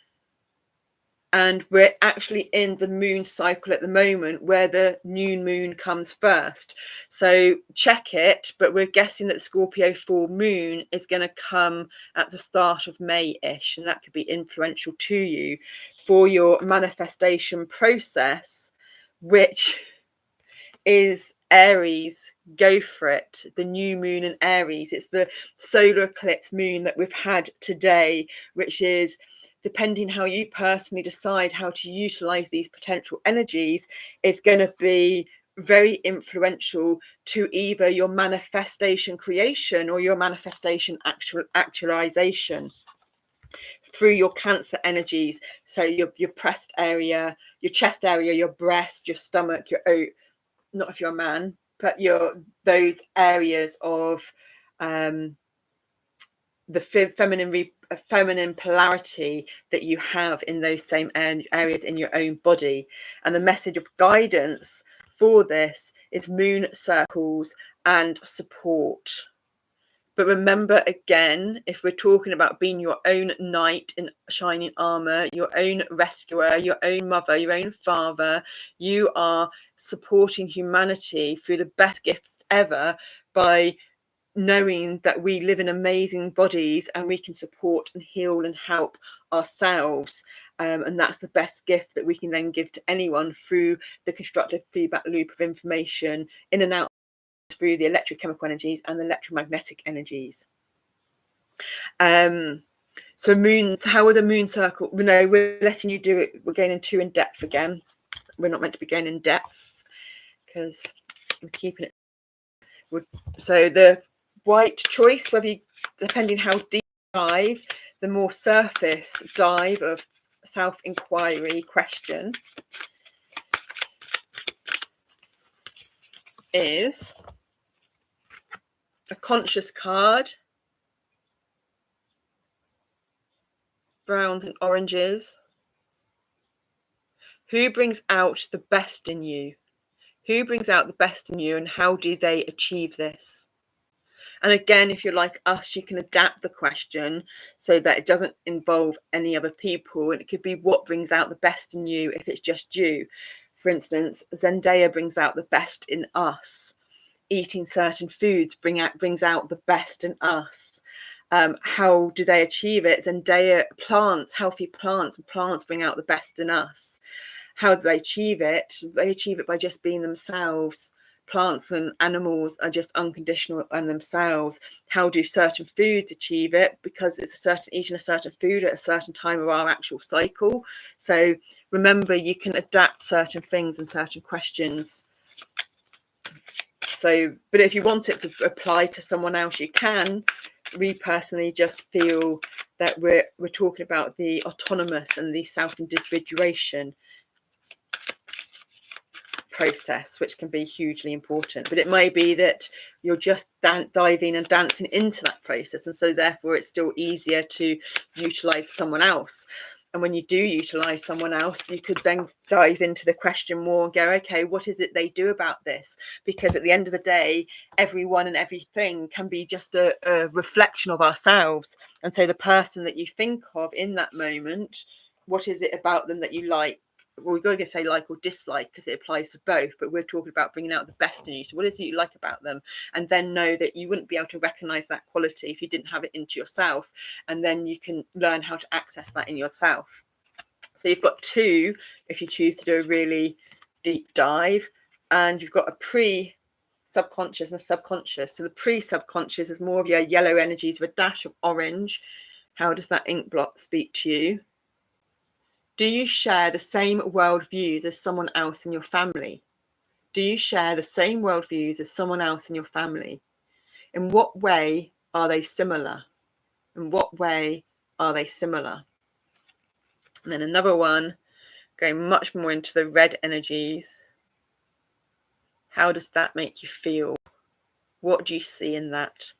And we're actually in the moon cycle at the moment where the new moon comes first. So check it, but we're guessing that the Scorpio full moon is going to come at the start of May-ish, and that could be influential to you for your manifestation process, which is Aries. Go for it. The new moon in Aries. It's the solar eclipse moon that we've had today, which is, depending how you personally decide how to utilize these potential energies, it's going to be very influential to either your manifestation creation or your manifestation actualization through your Cancer energies. So your breast area, your chest area, your breast, your stomach, your not if you're a man, but those areas of the feminine polarity that you have in those same areas in your own body. And the message of guidance for this is moon circles and support. But remember, again, if we're talking about being your own knight in shining armor, your own rescuer, your own mother, your own father, you are supporting humanity through the best gift ever by knowing that we live in amazing bodies and we can support and heal and help ourselves. And that's the best gift that we can then give to anyone through the constructive feedback loop of information in and out through the electrochemical energies and the electromagnetic energies. So moons, how are the moon circle? No, we're letting you do it. We're going too in depth again. We're not meant to be going in depth because we're keeping it. So the white choice, whether you, depending how deep you dive, the more surface dive of self-inquiry question. is a conscious card, browns and oranges. Who brings out the best in you? Who brings out the best in you, and how do they achieve this? And again, if you're like us, you can adapt the question so that it doesn't involve any other people. And it could be what brings out the best in you if it's just you. For instance, Zendaya brings out the best in us. Eating certain foods brings out the best in us. How do they achieve it? Zendaya, plants, healthy plants, and plants bring out the best in us. How do they achieve it? They achieve it by just being themselves. Plants and animals are just unconditional in themselves. How do certain foods achieve it? Because it's eating a certain food at a certain time of our actual cycle. So remember, you can adapt certain things and certain questions. So, but if you want it to apply to someone else, you can. We personally just feel that we're talking about the autonomous and the self-individuation process, which can be hugely important. But it may be that you're just diving and dancing into that process, and so therefore it's still easier to utilize someone else. And when you do utilize someone else, you could then dive into the question more and go, okay, what is it they do about this? Because at the end of the day, everyone and everything can be just a reflection of ourselves. And so the person that you think of in that moment, what is it about them that you like? Well, we've got to say like or dislike because it applies to both, but we're talking about bringing out the best in you. So what is it you like about them? And then know that you wouldn't be able to recognize that quality if you didn't have it into yourself. And then you can learn how to access that in yourself. So you've got two, if you choose to do a really deep dive, and you've got a pre-subconscious and a subconscious. So the pre-subconscious is more of your yellow energies with a dash of orange. How does that ink blot speak to you? Do you share the same worldviews as someone else in your family? Do you share the same worldviews as someone else in your family? In what way are they similar? In what way are they similar? And then another one, going much more into the red energies. How does that make you feel? What do you see in that?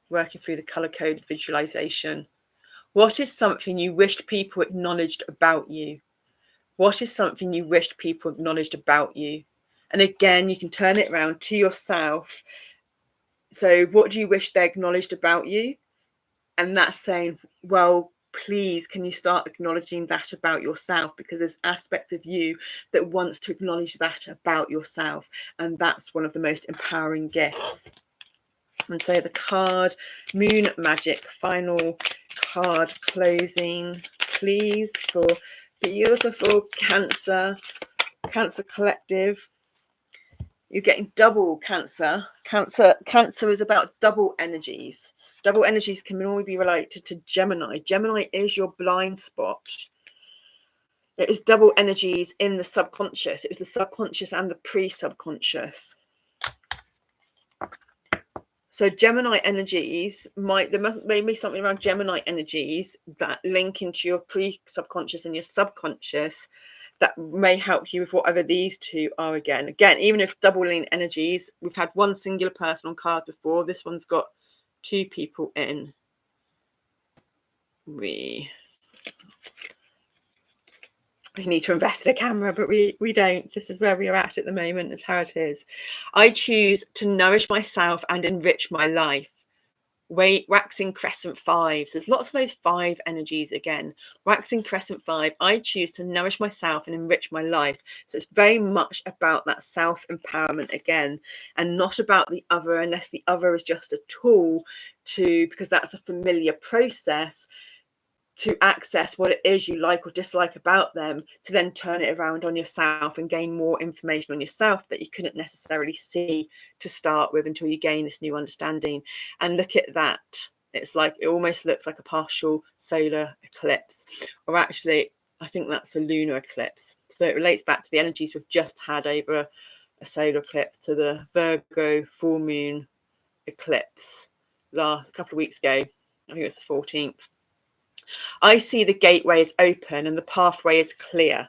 Working through the color code visualization. What is something you wished people acknowledged about you? What is something you wished people acknowledged about you? And again, you can turn it around to yourself. So what do you wish they acknowledged about you? And that's saying, well, please, can you start acknowledging that about yourself? Because there's aspects of you that wants to acknowledge that about yourself. And that's one of the most empowering gifts. And so the card, Moon Magic, final card closing, please, for beautiful Cancer Collective. You're getting double Cancer. Cancer is about double energies. Double energies can only be related to Gemini. Gemini is your blind spot. It is double energies in the subconscious. It was the subconscious and the pre-subconscious. So Gemini energies there may be something around Gemini energies that link into your pre-subconscious and your subconscious that may help you with whatever these two are again. Again, even if doubling energies, we've had one singular person on card before. This one's got two people in. We need to invest in a camera, but we don't. This is where we are at the moment. It's how it is. I choose to nourish myself and enrich my life. Waxing crescent fives. There's lots of those five energies again. Waxing crescent five. I choose to nourish myself and enrich my life. So it's very much about that self-empowerment again, and not about the other, unless the other is just a tool because that's a familiar process to access what it is you like or dislike about them, to then turn it around on yourself and gain more information on yourself that you couldn't necessarily see to start with until you gain this new understanding. And look at that. It's like, it almost looks like a partial solar eclipse, or actually, I think that's a lunar eclipse. So it relates back to the energies we've just had over a solar eclipse, to the Virgo full moon eclipse a couple of weeks ago. I think it was the 14th. I see the gateway is open and the pathway is clear.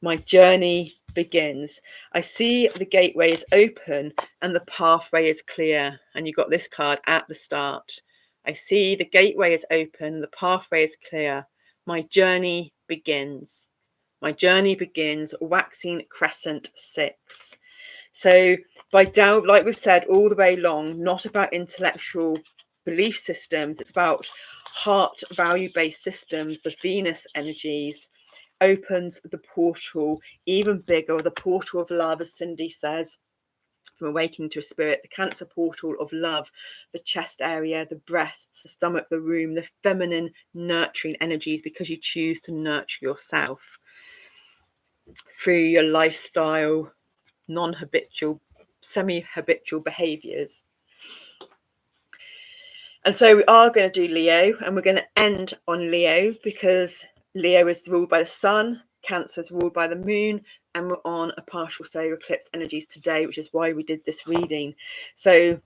My journey begins. I see the gateway is open and the pathway is clear. And you got this card at the start. I see the gateway is open, the pathway is clear. My journey begins. My journey begins, waxing crescent 6. So by delve, like we've said all the way along, not about intellectual belief systems, it's about heart value-based systems, the Venus energies, opens the portal even bigger, the portal of love, as Cindy says, from awakening to a spirit, the Cancer portal of love, the chest area, the breasts, the stomach, the womb, the feminine nurturing energies, because you choose to nurture yourself through your lifestyle, non-habitual, semi-habitual behaviors. And so we are going to do Leo, and we're going to end on Leo because Leo is ruled by the sun, Cancer is ruled by the moon, and we're on a partial solar eclipse energies today, which is why we did this reading. So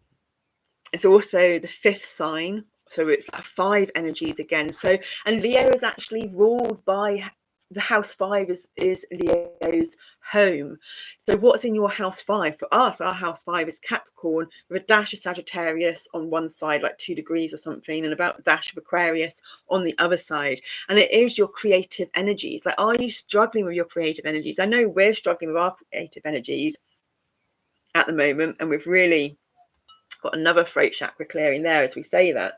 it's also the 5th sign, so it's 5 energies again. So, and Leo is actually ruled by the house 5 is Leo's home. So what's in your house 5? For us, our house 5 is Capricorn with a dash of Sagittarius on one side, like 2 degrees or something, and about a dash of Aquarius on the other side. And it is your creative energies. Like, are you struggling with your creative energies? I know we're struggling with our creative energies at the moment, and we've really got another throat chakra clearing there as we say that.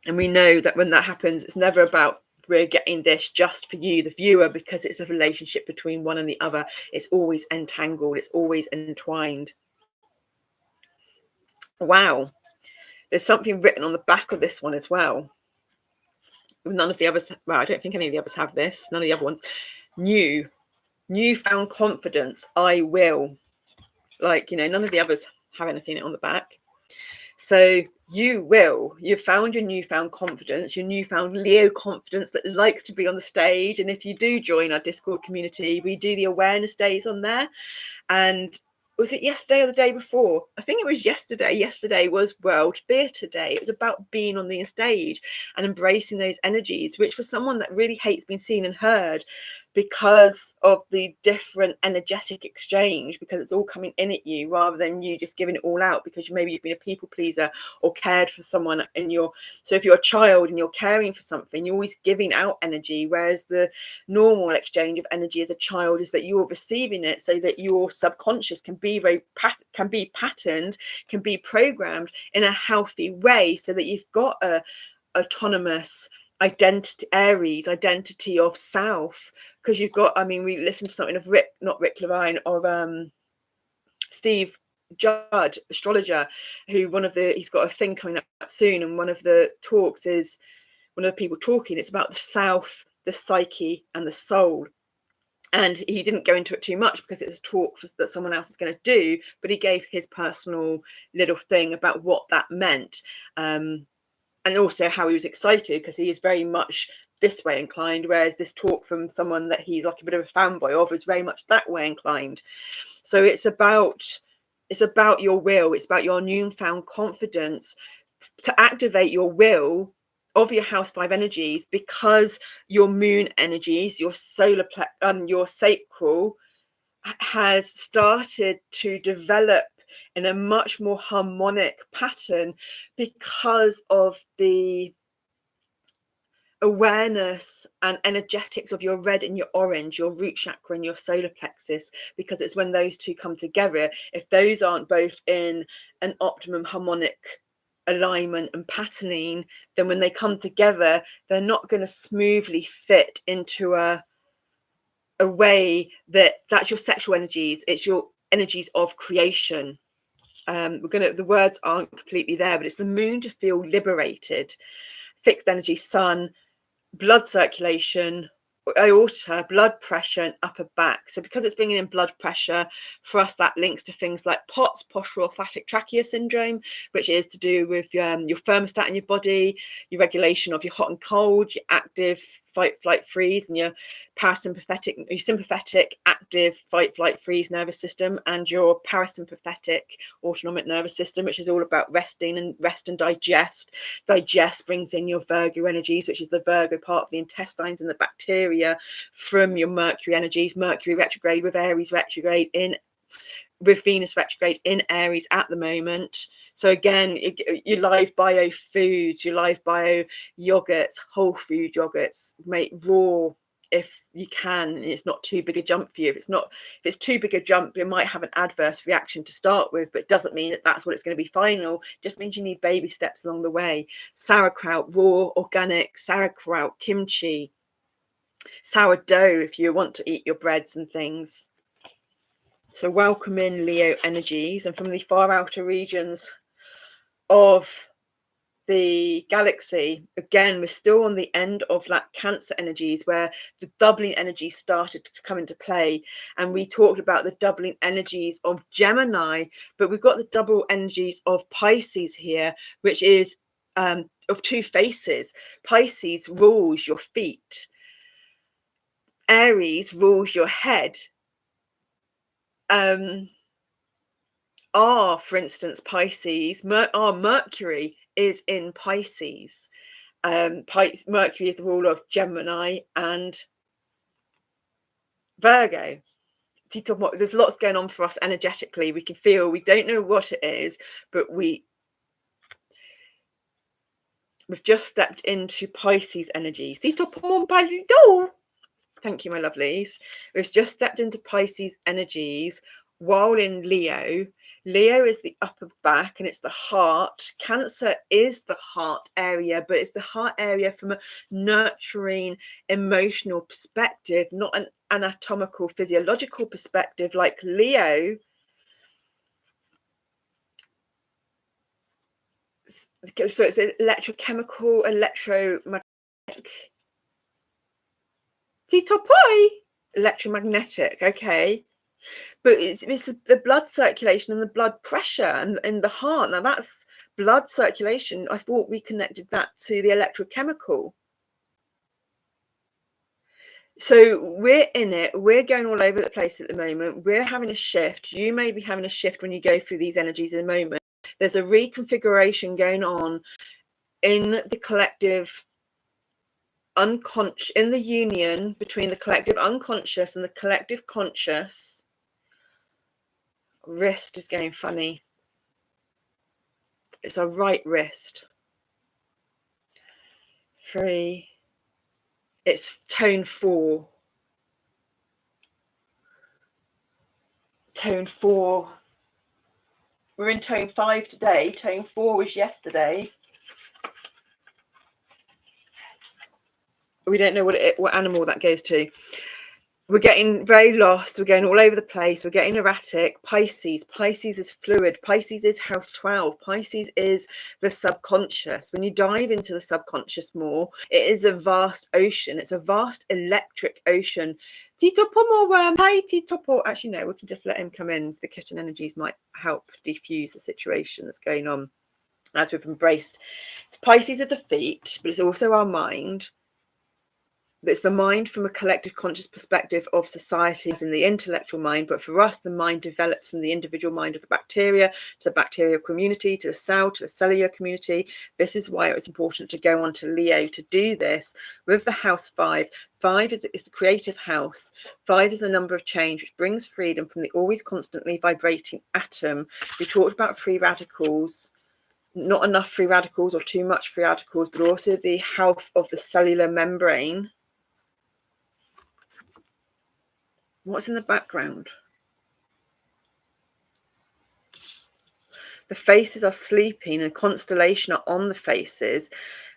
And we know that when that happens, it's never about we're getting this just for you, the viewer, because it's a relationship between one and the other. It's always entangled. It's always entwined. Wow. There's something written on the back of this one as well. None of the others, well, I don't think any of the others have this. None of the other ones. Newfound confidence. I will. Like, you know, none of the others have anything on the back. So you've found your newfound confidence, your newfound Leo confidence that likes to be on the stage. And if you do join our Discord community, we do the awareness days on there. And was it yesterday or the day before? I think it was yesterday. Yesterday was World Theatre Day. It was about being on the stage and embracing those energies, which for someone that really hates being seen and heard because of the different energetic exchange, because it's all coming in at you rather than you just giving it all out because maybe you've been a people pleaser or cared for someone so if you're a child and you're caring for something, you're always giving out energy, whereas the normal exchange of energy as a child is that you're receiving it, so that your subconscious can be patterned, can be programmed in a healthy way, so that you've got a autonomous identity, Aries identity of self, because you've got, I mean, we listened to something of Rick Levine, of Steve Judd, astrologer, who he's got a thing coming up soon, and one of the talks is one of the people talking, it's about the self, the psyche and the soul. And he didn't go into it too much because it's a talk that someone else is going to do, but he gave his personal little thing about what that meant. And also how he was excited because he is very much this way inclined, whereas this talk from someone that he's like a bit of a fanboy of is very much that way inclined. So it's about your will. It's about your newfound confidence to activate your will of your house 5 energies, because your moon energies, your solar your sacral has started to develop in a much more harmonic pattern because of the awareness and energetics of your red and your orange, your root chakra and your solar plexus, because it's when those two come together. If those aren't both in an optimum harmonic alignment and patterning, then when they come together, they're not going to smoothly fit into a way that's your sexual energies. It's your energies of creation. The words aren't completely there, but it's the moon to feel liberated, fixed energy, sun, blood circulation, aorta, blood pressure and upper back. So because it's bringing in blood pressure, for us that links to things like POTS, postural-orthostatic trachea syndrome, which is to do with your thermostat in your body, your regulation of your hot and cold, your active fight, flight, freeze, and your sympathetic, active fight, flight, freeze nervous system, and your parasympathetic autonomic nervous system, which is all about resting and rest and digest. Digest brings in your Virgo energies, which is the Virgo part of the intestines and the bacteria from your Mercury energies. Mercury retrograde with Aries retrograde with Venus retrograde in Aries at the moment. So again, your live bio foods, your live bio yogurts, whole food yogurts, make raw if you can, and it's not too big a jump for you. If it's too big a jump, it might have an adverse reaction to start with, but it doesn't mean that that's what it's going to be final. It just means you need baby steps along the way. Sauerkraut, raw, organic sauerkraut, kimchi, sourdough if you want to eat your breads and things. So welcome in Leo energies, and from the far outer regions of the galaxy, again, we're still on the end of that Cancer energies where the doubling energies started to come into play. And we talked about the doubling energies of Gemini, but we've got the double energies of Pisces here, which is of two faces. Pisces rules your feet. Aries rules your head. For instance, Pisces, our Mercury is in Pisces. Mercury is the ruler of Gemini and Virgo. There's lots going on for us energetically. We can feel, we don't know what it is, but we've just stepped into Pisces energies. Thank you, my lovelies. We've just stepped into Pisces energies while in Leo. Leo is the upper back and it's the heart. Cancer is the heart area, but it's the heart area from a nurturing, emotional perspective, not an anatomical, physiological perspective like Leo. So it's electrochemical, electromagnetic. Electromagnetic, okay. But it's the blood circulation and the blood pressure and in the heart. Now that's blood circulation. I thought we connected that to the electrochemical. So we're in it. We're going all over the place at the moment. We're having a shift. You may be having a shift when you go through these energies in a moment. There's a reconfiguration going on in the collective unconscious, in the union between the collective unconscious and the collective conscious. Wrist is going funny. It's our right wrist. 3. It's tone 4. Tone 4. We're in tone 5 today. Tone 4 was yesterday. We don't know what animal that goes to. We're getting very lost. We're going all over the place. We're getting erratic. Pisces is fluid. Pisces is house 12. Pisces is the subconscious. When you dive into the subconscious more, it is a vast ocean. It's a vast electric ocean. Actually, no, we can just let him come in. The kitten energies might help defuse the situation that's going on as we've embraced. It's Pisces at the feet, but it's also our mind. It's the mind from a collective conscious perspective of society as in the intellectual mind, but for us the mind develops from the individual mind of the bacteria to the bacterial community, to the cell, to the cellular community. This is why it was important to go on to Leo to do this with the house 5. 5 is the creative house. 5 is the number of change, which brings freedom from the always constantly vibrating atom. We talked about free radicals, not enough free radicals or too much free radicals, but also the health of the cellular membrane. What's in the background? The faces are sleeping and constellation are on the faces.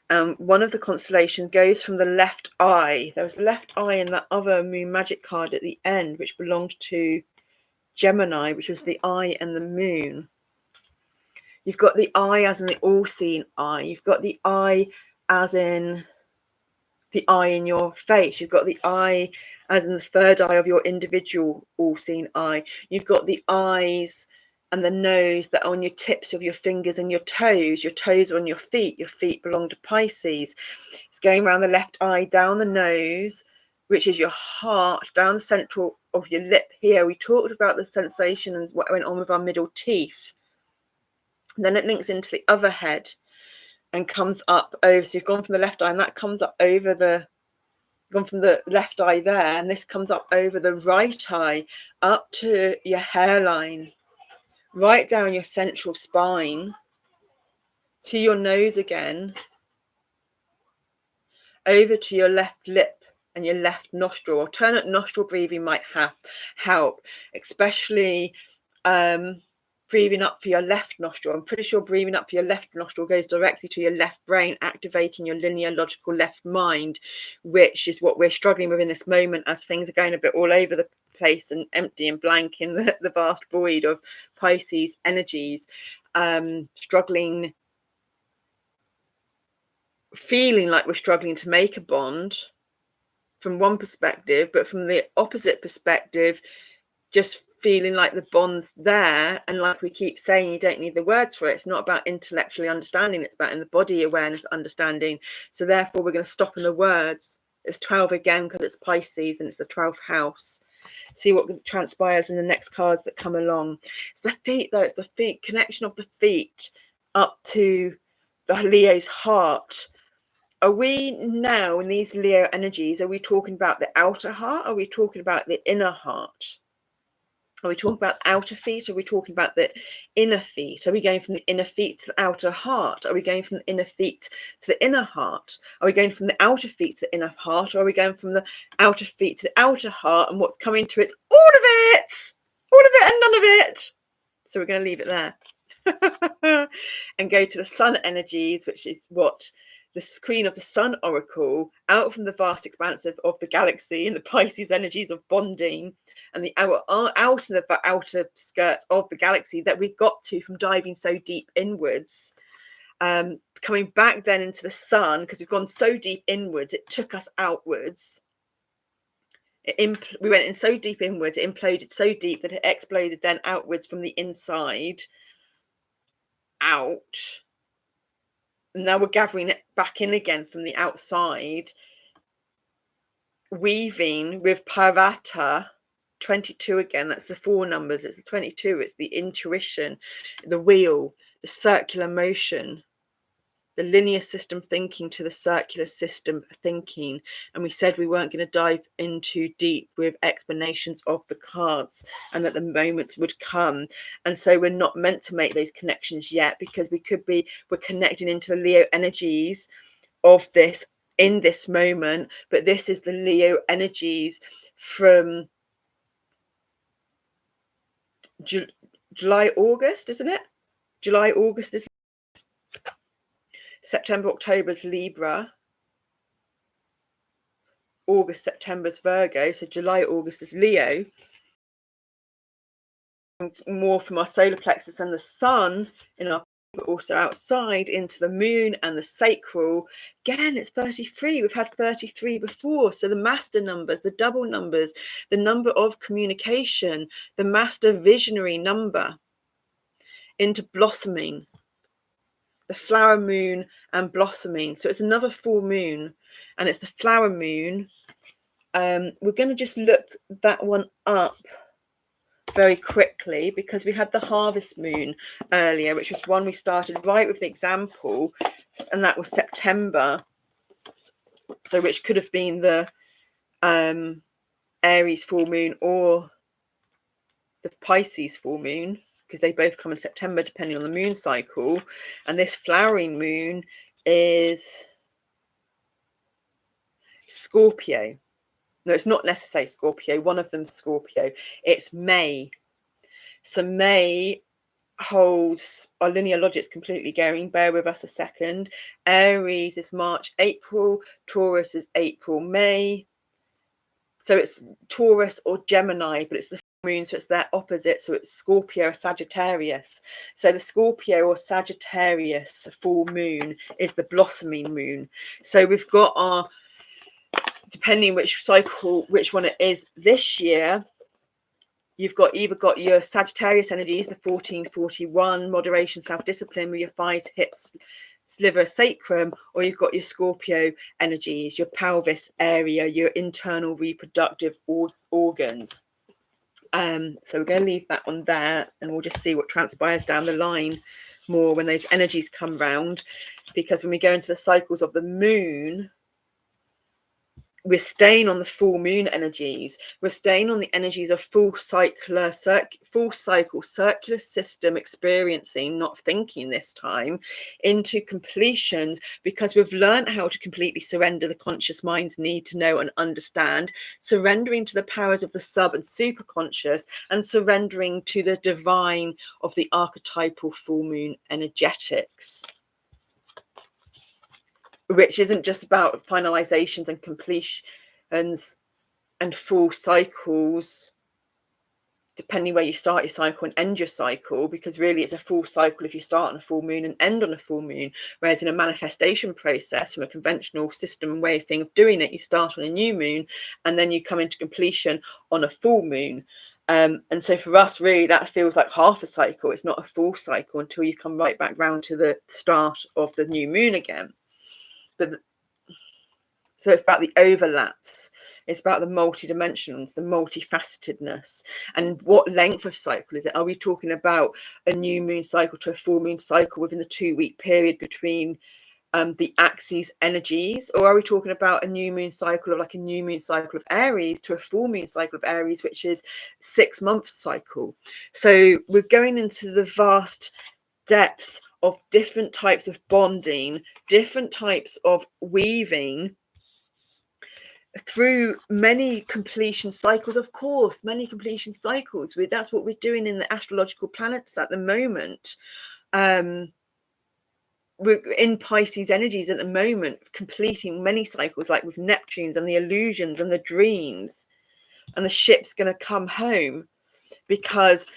One of the constellations goes from the left eye. There was left eye in that other moon magic card at the end, which belonged to Gemini, which was the eye and the moon. You've got the eye as in the all-seeing eye. You've got the eye as in the eye in your face. You've got the eye as in the third eye of your individual all-seeing eye. You've got the eyes and the nose that are on your tips of your fingers and your toes. Your toes are on your feet. Your feet belong to Pisces. It's going around the left eye, down the nose, which is your heart, down the central of your lip here. We talked about the sensation and what went on with our middle teeth. And then it links into the other head and comes up over. So you've gone from the left eye, and that comes up over the, gone from the left eye there, and this comes up over the right eye, up to your hairline, right down your central spine, to your nose again, over to your left lip and your left nostril. Alternate nostril breathing might help, especially breathing up for your left nostril. I'm pretty sure breathing up for your left nostril goes directly to your left brain, activating your linear logical left mind, which is what we're struggling with in this moment, as things are going a bit all over the place and empty and blank in the vast void of Pisces energies. Struggling, feeling like we're struggling to make a bond from one perspective, but from the opposite perspective, just feeling like the bond's there. And like we keep saying, you don't need the words for it. It's not about intellectually understanding, it's about in the body awareness understanding. So therefore we're going to stop in the words. It's 12 again because it's Pisces and it's the 12th house. See what transpires in the next cards that come along. It's the feet though. It's the feet, connection of the feet up to the Leo's heart. Are we now in these Leo energies, are we talking about the outer heart? Are we talking about the inner heart? Are we talking about outer feet? Are we talking about the inner feet? Are we going from the inner feet to the outer heart? Are we going from the inner feet to the inner heart? Are we going from the outer feet to the inner heart? Or are we going from the outer feet to the outer heart? And what's coming to it's all of it! All of it and none of it. So we're going to leave it there. And go to the sun energies, which is what the Queen of the Sun Oracle, out from the vast expanse of the galaxy, and the Pisces energies of bonding, and the out of the outer skirts of the galaxy that we got to from diving so deep inwards. Coming back then into the sun, because we've gone so deep inwards, it took us outwards. We went in so deep inwards, it imploded so deep that it exploded then outwards from the inside out. Now we're gathering it back in again from the outside, weaving with Parvata 22 again. That's the 4 numbers. It's the 22. It's the intuition, the wheel, the circular motion, the linear system thinking to the circular system thinking. And we said we weren't going to dive in too deep with explanations of the cards, and that the moments would come. And so we're not meant to make those connections yet, because we're connecting into the Leo energies of this in this moment. But this is the Leo energies from July, August, isn't it? July, August is September, October's Libra. August, September's Virgo. So July, August is Leo. More from our solar plexus and the sun in our, but also outside into the moon and the sacral. Again, it's 33. We've had 33 before. So the master numbers, the double numbers, the number of communication, the master visionary number into blossoming, the flower moon and blossoming. So it's another full moon, and it's the flower moon. We're going to just look that one up very quickly, because we had the harvest moon earlier, which was one we started right with the example, and that was September. So which could have been the Aries full moon or the Pisces full moon, because they both come in September depending on the moon cycle. And this flowering moon is Scorpio. No, it's not necessarily Scorpio. One of them's Scorpio. It's May. So May holds our linear logics completely going. Bear with us a second. Aries is March, April. Taurus is April, May. So it's Taurus or Gemini, but it's the moon, so it's their opposite. So it's Scorpio or Sagittarius. So the Scorpio or Sagittarius full moon is the blossoming moon. So we've got our, depending which cycle, which one it is this year, You've got either got your Sagittarius energies, the 1441, moderation, self-discipline with your thighs, hips, liver, sacrum, or you've got your Scorpio energies, your pelvis area, your internal reproductive organs. So we're going to leave that on there, and we'll just see what transpires down the line more when those energies come round, because when we go into the cycles of the moon, we're staying on the full moon energies. We're staying on the energies of full cycle circular system experiencing, not thinking this time, into completions, because we've learned how to completely surrender the conscious mind's need to know and understand, surrendering to the powers of the sub and super conscious, and surrendering to the divine of the archetypal full moon energetics, which isn't just about finalizations and completions and full cycles, depending where you start your cycle and end your cycle, because really it's a full cycle if you start on a full moon and end on a full moon. Whereas in a manifestation process, from a conventional system and way of doing it, you start on a new moon and then you come into completion on a full moon. And so for us, really, that feels like half a cycle. It's not a full cycle until you come right back round to the start of the new moon again. But so it's about the overlaps. It's about the multi-dimensions, the multifacetedness. And what length of cycle is it? Are we talking about a new moon cycle to a full moon cycle within the 2-week period between the axes energies? Or are we talking about a new moon cycle of like a new moon cycle of Aries to a full moon cycle of Aries, which is 6-month cycle? So we're going into the vast depths of different types of bonding, different types of weaving, through many completion cycles, of course, many completion cycles. That's what we're doing in the astrological planets at the moment. We're in Pisces energies at the moment, completing many cycles, like with Neptune's and the illusions and the dreams, and the ship's going to come home, because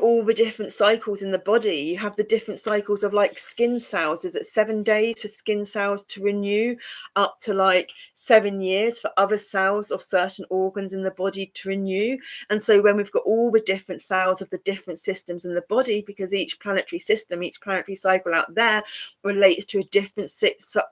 all the different cycles in the body. You have the different cycles of like skin cells. Is it 7 days for skin cells to renew, up to like 7 years for other cells of certain organs in the body to renew? And so when we've got all the different cells of the different systems in the body, because each planetary system, each planetary cycle out there relates to a different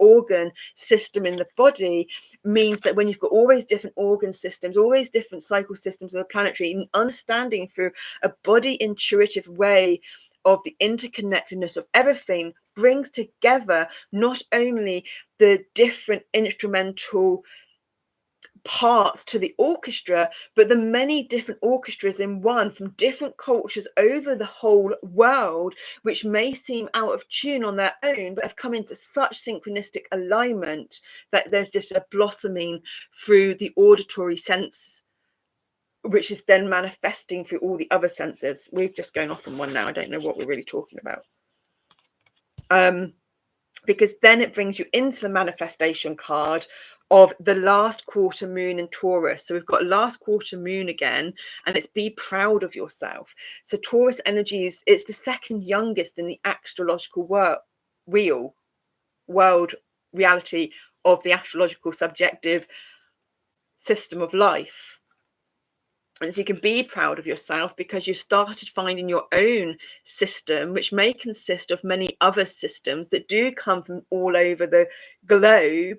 organ system in the body, means that when you've got all those different organ systems, all those different cycle systems of the planetary, understanding through a body intuitive way of the interconnectedness of everything, brings together not only the different instrumental parts to the orchestra, but the many different orchestras in one from different cultures over the whole world, which may seem out of tune on their own, but have come into such synchronistic alignment that there's just a blossoming through the auditory sense, which is then manifesting through all the other senses. We're just going off on one now. I don't know what we're really talking about. Because then it brings you into the manifestation card of the last quarter moon in Taurus. So we've got last quarter moon again, and it's be proud of yourself. So Taurus energies, it's the second youngest in the astrological world reality of the astrological subjective system of life. And so you can be proud of yourself because you started finding your own system, which may consist of many other systems that do come from all over the globe.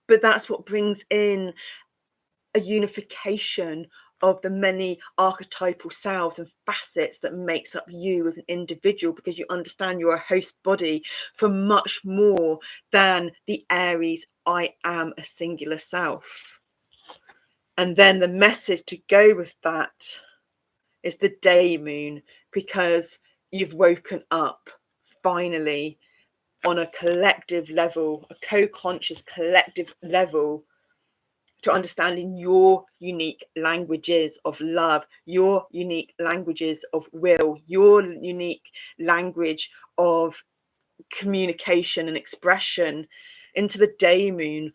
But that's what brings in a unification of the many archetypal selves and facets that makes up you as an individual, because you understand you're a host body for much more than the Aries I am a singular self. And then the message to go with that is the day moon, because you've woken up finally on a collective level, a co-conscious collective level, to understanding your unique languages of love, your unique languages of will, your unique language of communication and expression, into the day moon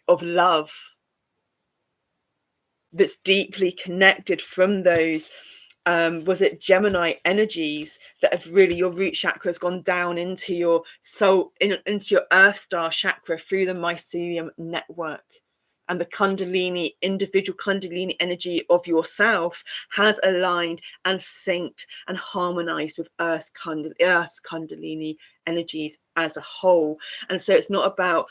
of love that's deeply connected from those was it Gemini energies that have really, your root chakra has gone down into your soul, into your earth star chakra through the mycelium network, and the Kundalini, individual Kundalini energy of yourself has aligned and synced and harmonized with Earth's Kundalini energies as a whole. And so it's not about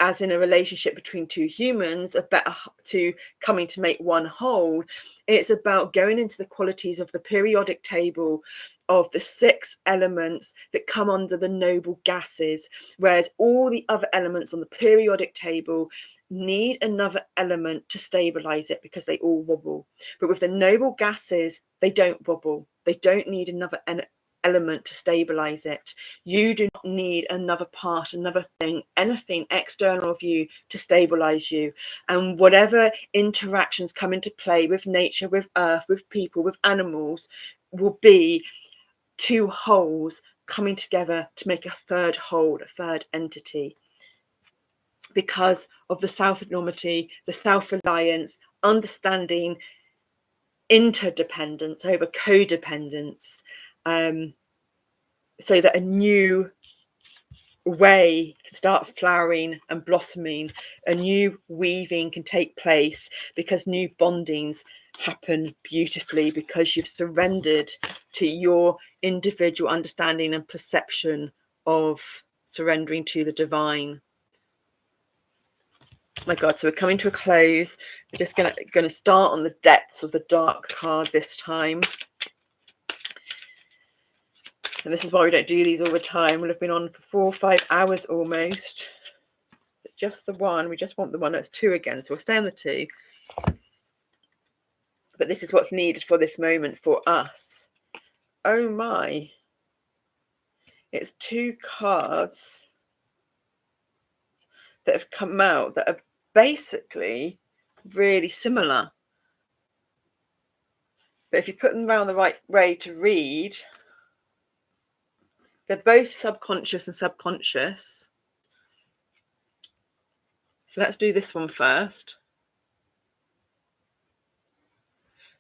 as in a relationship between two humans, a better to coming to make one whole. It's about going into the qualities of the periodic table of the 6 elements that come under the noble gases, whereas all the other elements on the periodic table need another element to stabilize it because they all wobble. But with the noble gases, they don't wobble. They don't need another element to stabilize it. You do not need another part, another thing, anything external of you to stabilize you. And whatever interactions come into play with nature, with earth, with people, with animals, will be 2 wholes coming together to make a third whole, a third entity, because of the self-enormity, the self-reliance, understanding interdependence over codependence, so that a new way can start flowering and blossoming, a new weaving can take place, because new bondings happen beautifully, because you've surrendered to your individual understanding and perception of surrendering to the divine. My God, so we're coming to a close. We're just gonna start on the depths of the dark card this time. And this is why we don't do these all the time. We'll have been on for 4 or 5 hours almost. But just the one, we just want the one that's 2 again. So we'll stay on the 2. But this is what's needed for this moment for us. Oh my. It's 2 cards that have come out that are basically really similar. But if you put them around the right way to read, they're both subconscious and subconscious. So let's do this one first.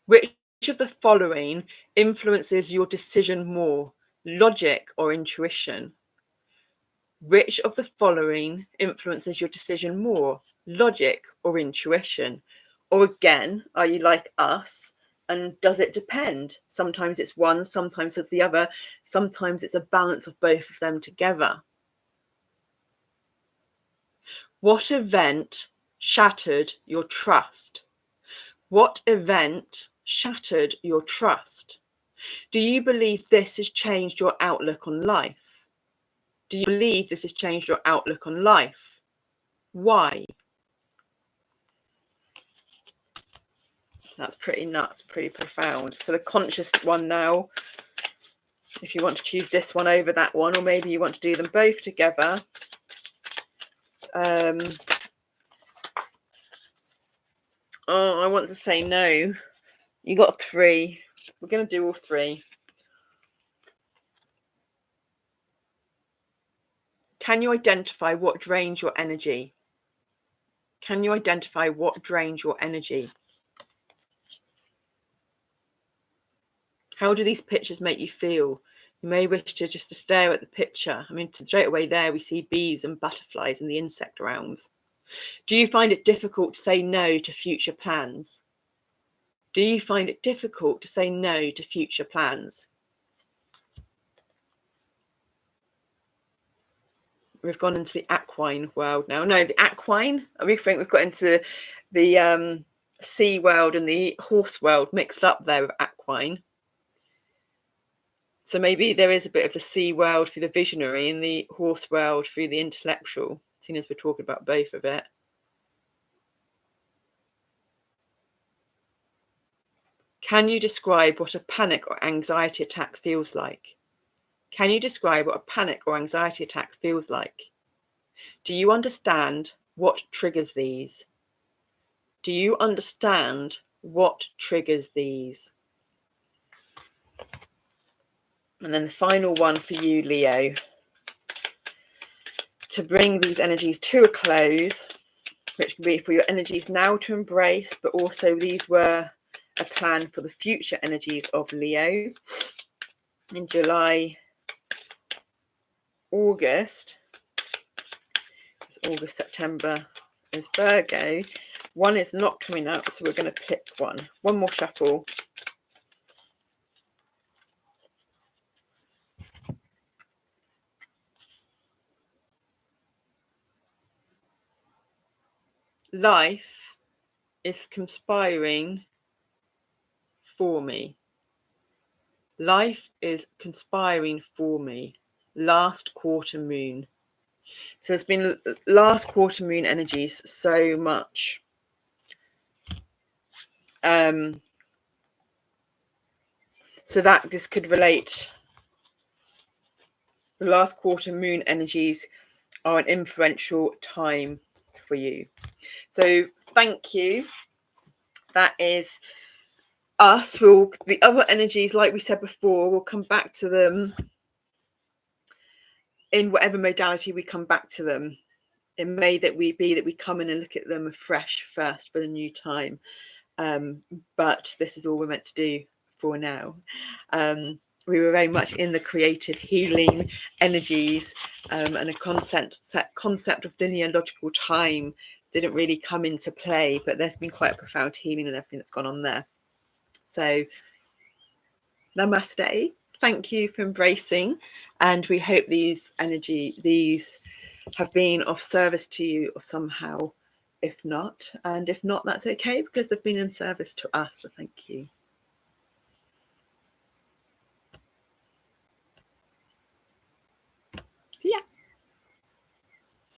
Which of the following influences your decision more, logic or intuition? Which of the following influences your decision more, logic or intuition? Or again, are you like us? And does it depend? Sometimes it's one, sometimes it's the other. Sometimes it's a balance of both of them together. What event shattered your trust? What event shattered your trust? Do you believe this has changed your outlook on life? Do you believe this has changed your outlook on life? Why? That's pretty nuts, pretty profound. So the conscious one now, if you want to choose this one over that one, or maybe you want to do them both together. Oh, I want to say no. You got 3. We're going to do all 3. Can you identify what drains your energy? Can you identify what drains your energy? How do these pictures make you feel? You may wish to just stare at the picture. I mean, straight away there, we see bees and butterflies in the insect realms. Do you find it difficult to say no to future plans? Do you find it difficult to say no to future plans? We've gone into the equine world now. No, the equine. We think we've got into the sea world and the horse world mixed up there with equine. So maybe there is a bit of the sea world through the visionary and the horse world through the intellectual, seeing as we're talking about both of it. Can you describe what a panic or anxiety attack feels like? Can you describe what a panic or anxiety attack feels like? Do you understand what triggers these? Do you understand what triggers these? And then the final one for you, Leo, to bring these energies to a close, which can be for your energies now to embrace, but also these were a plan for the future energies of Leo in July, August. It's August, September, is Virgo. One is not coming up, so we're going to pick one. One more shuffle. Life is conspiring for me. Life is conspiring for me. Last quarter moon. So there's been last quarter moon energies so much. So that this could relate. The last quarter moon energies are an influential time for you. So thank you. That is us. The other energies, like we said before, we'll come back to them in whatever modality we come back to them. It may that we come in and look at them afresh first for the new time. But this is all we're meant to do for now. We were very much in the creative healing energies, and a concept of linear logical time didn't really come into play, but there's been quite a profound healing and everything that's gone on there. So namaste. Thank you for embracing, and we hope these have been of service to you somehow. If not, that's okay, because they've been in service to us. So thank you.